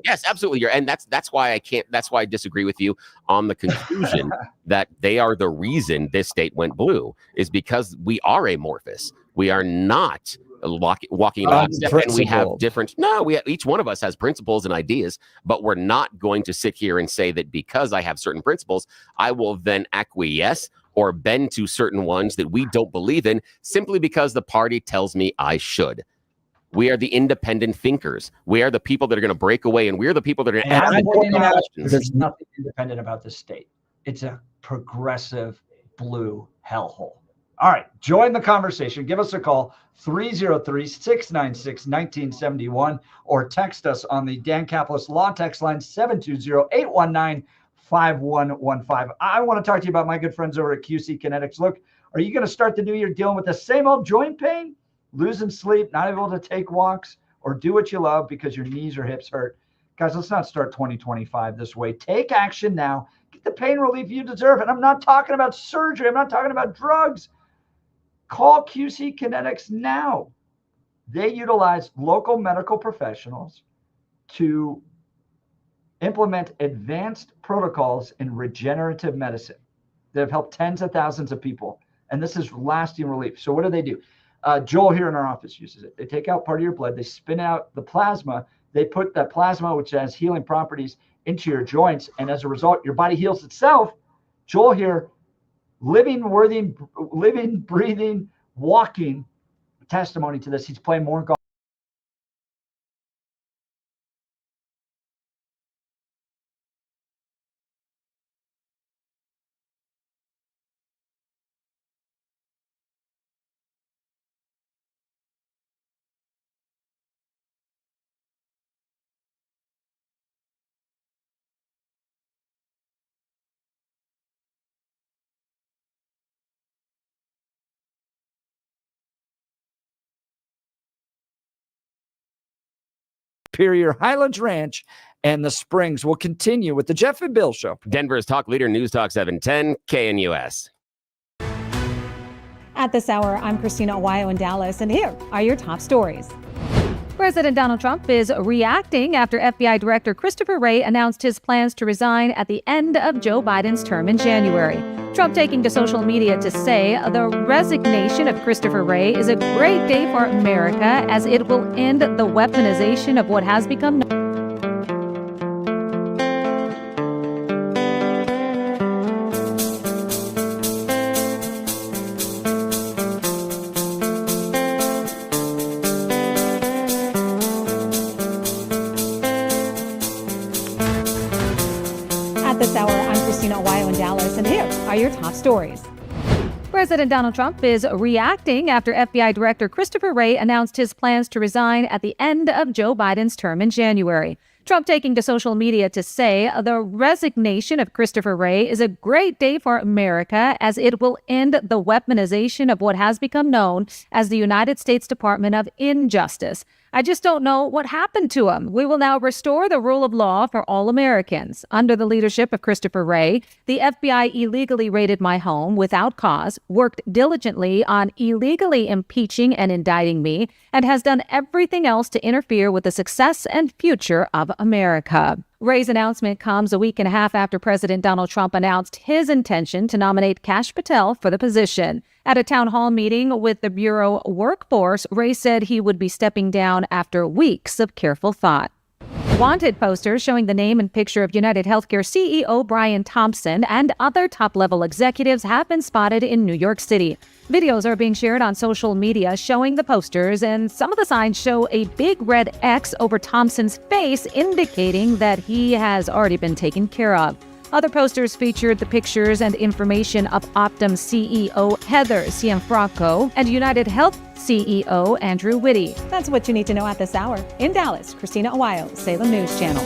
yes, absolutely. And that's why I can't. That's why I disagree with you on the conclusion that they are the reason this state went blue, is because we are amorphous. We are not walking lockstep, and we have different. No, each one of us has principles and ideas, but we're not going to sit here and say that because I have certain principles, I will then acquiesce or bend to certain ones that we don't believe in simply because the party tells me I should. We are the independent thinkers. We are the people that are going to break away, and we're the people that are going to ask questions. There's nothing independent about this state. It's a progressive blue hellhole. All right, join the conversation. Give us a call, 303-696-1971, or text us on the Dan Caplis Law text line, 720-819-5115. I want to talk to you about my good friends over at QC Kinetics. Look, are you going to start the new year dealing with the same old joint pain, losing sleep, not able to take walks, or do what you love because your knees or hips hurt? Guys, let's not start 2025 this way. Take action now. Get the pain relief you deserve. And I'm not talking about surgery. I'm not talking about drugs. Call QC Kinetics now. They utilize local medical professionals to implement advanced protocols in regenerative medicine that have helped tens of thousands of people. And this is lasting relief. So what do? Joel here in our office uses it. They take out part of your blood. They spin out the plasma. They put that plasma, which has healing properties, into your joints. And as a result, your body heals itself. Joel here living, breathing, walking testimony to this. He's playing more golf. Superior Highlands Ranch and the Springs. Will continue with the Jeff and Bill Show. Denver's talk leader, News Talk 710, KNUS. At this hour, I'm Christina Awayo in Dallas, and here are your top stories. President Donald Trump is reacting after FBI Director Christopher Wray announced his plans to resign at the end of Joe Biden's term in January. Trump taking to social media to say the resignation of Christopher Wray is a great day for America as it will end the weaponization of what has become known. This hour, I'm Christina Awayo in Dallas, and here are your top stories. President Donald Trump is reacting after FBI Director Christopher Wray announced his plans to resign at the end of Joe Biden's term in January. Trump taking to social media to say the resignation of Christopher Wray is a great day for America as it will end the weaponization of what has become known as the United States Department of Injustice. I just don't know what happened to him. We will now restore the rule of law for all Americans. Under the leadership of Christopher Wray, the FBI illegally raided my home without cause, worked diligently on illegally impeaching and indicting me, and has done everything else to interfere with the success and future of America. Wray's announcement comes a week and a half after President Donald Trump announced his intention to nominate Kash Patel for the position. At a town hall meeting with the Bureau workforce, Wray said he would be stepping down after weeks of careful thought. Wanted posters showing the name and picture of United Healthcare CEO Brian Thompson and other top-level executives have been spotted in New York City. Videos are being shared on social media showing the posters, and some of the signs show a big red X over Thompson's face, indicating that he has already been taken care of. Other posters featured the pictures and information of Optum CEO Heather Cianfrocco and United Health CEO Andrew Whitty. That's what you need to know at this hour. In Dallas, Christina Awayo, Salem News Channel.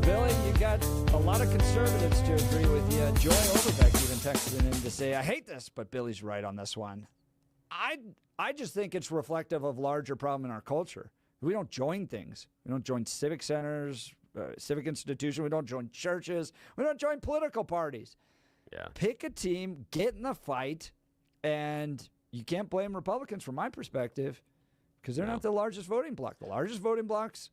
Billy, you got a lot of conservatives to agree with you. Joy Overbeck even texted in to say, I hate this, but Billy's right on this one. I just think it's reflective of larger problem in our culture. We don't join things. We don't join civic centers, civic institutions. We don't join churches. We don't join political parties. Yeah. Pick a team, get in the fight, and you can't blame Republicans from my perspective because they're not the largest voting bloc. The largest voting blocs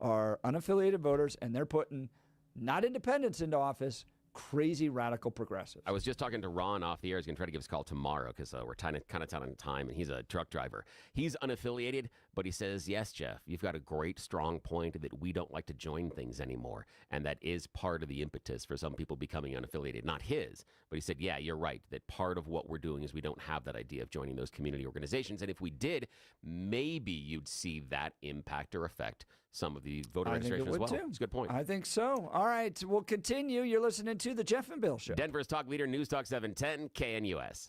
are unaffiliated voters, and they're putting not independents into office, crazy radical progressives. I was just talking to Ron off the air. He's going to try to give us a call tomorrow because we're kind of tight on time, and he's a truck driver. He's unaffiliated, but he says, yes, Jeff, you've got a great, strong point that we don't like to join things anymore, and that is part of the impetus for some people becoming unaffiliated. Not his, but he said, yeah, you're right, that part of what we're doing is we don't have that idea of joining those community organizations, and if we did, maybe you'd see that impact or affect some of the voter registration as well. Too. It's a good point. I think so. All right, we'll continue. You're listening to the Jeff and Bill Show. Denver's talk leader, News Talk 710, KNUS.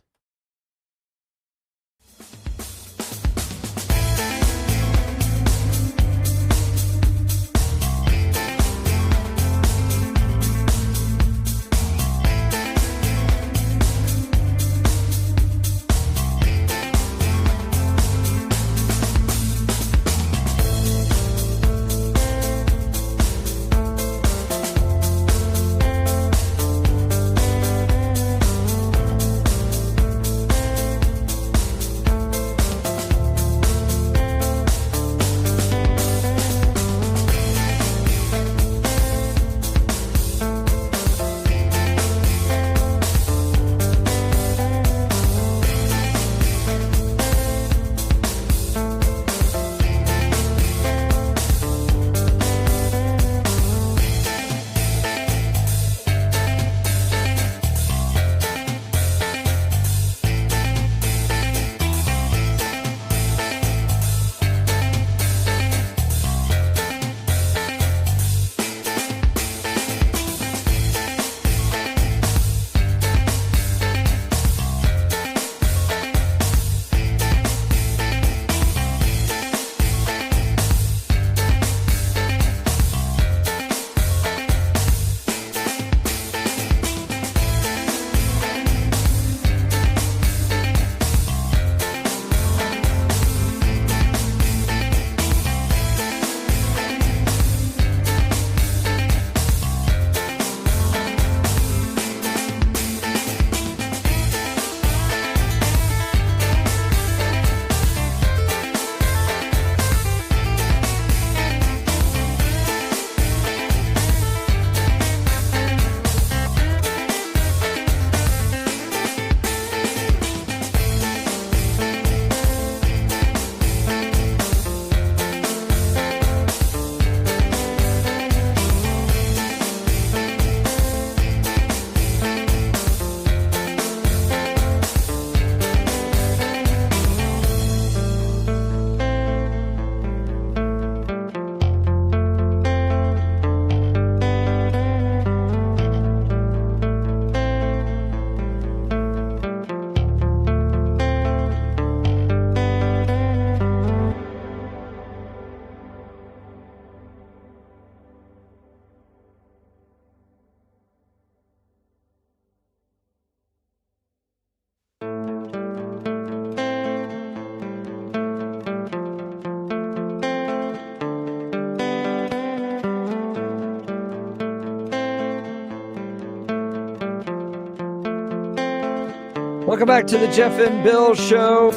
Welcome back to the Jeff and Bill Show.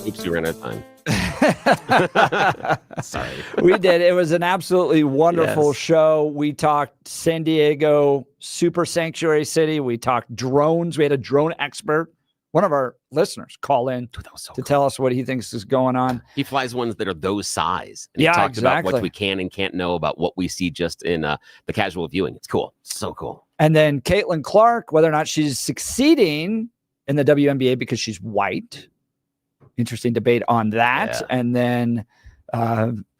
Oops, we ran out of time. Sorry. We did. It was an absolutely wonderful show. We talked San Diego, super sanctuary city. We talked drones. We had a drone expert, one of our listeners, call in to tell us what he thinks is going on. He flies ones that are those size. And he talks about what we can and can't know about what we see just in the casual viewing. It's cool. So cool. And then Caitlin Clark, whether or not she's succeeding in the WNBA because she's white. Interesting debate on that. Yeah. And then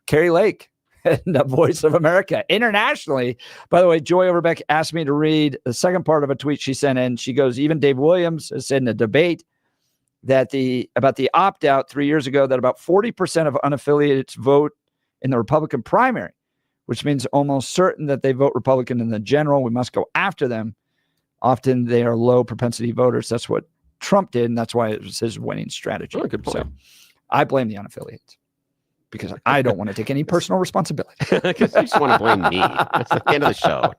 Carrie Lake, the Voice of America internationally. By the way, Joy Overbeck asked me to read the second part of a tweet she sent in. She goes, even Dave Williams has said in a debate that about the opt-out 3 years ago that about 40% of unaffiliated vote in the Republican primary, which means almost certain that they vote Republican in the general. We must go after them. Often they are low propensity voters. That's what Trump did, and that's why it was his winning strategy. Oh, good point. So I blame the unaffiliates because I don't want to take any personal responsibility. Because you just want to blame me. That's the end of the show.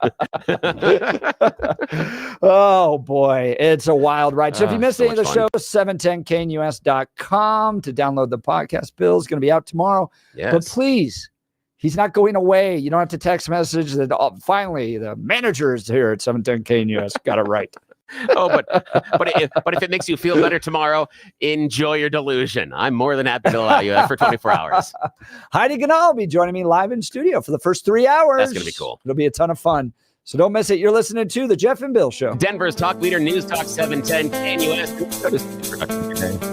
Oh, boy. It's a wild ride. So if you missed so any of the much show, 710knus.com to download the podcast. Bill's going to be out tomorrow. Yes. But please, he's not going away. You don't have to text message that finally the manager is here at 710KNUS. Got it right. Oh, but if it makes you feel better tomorrow, enjoy your delusion. I'm more than happy to allow you that for 24 hours. Heidi Ganal will be joining me live in studio for the first 3 hours. That's going to be cool. It'll be a ton of fun. So don't miss it. You're listening to The Jeff and Bill Show. Denver's Talk Leader News Talk 710 KNUS.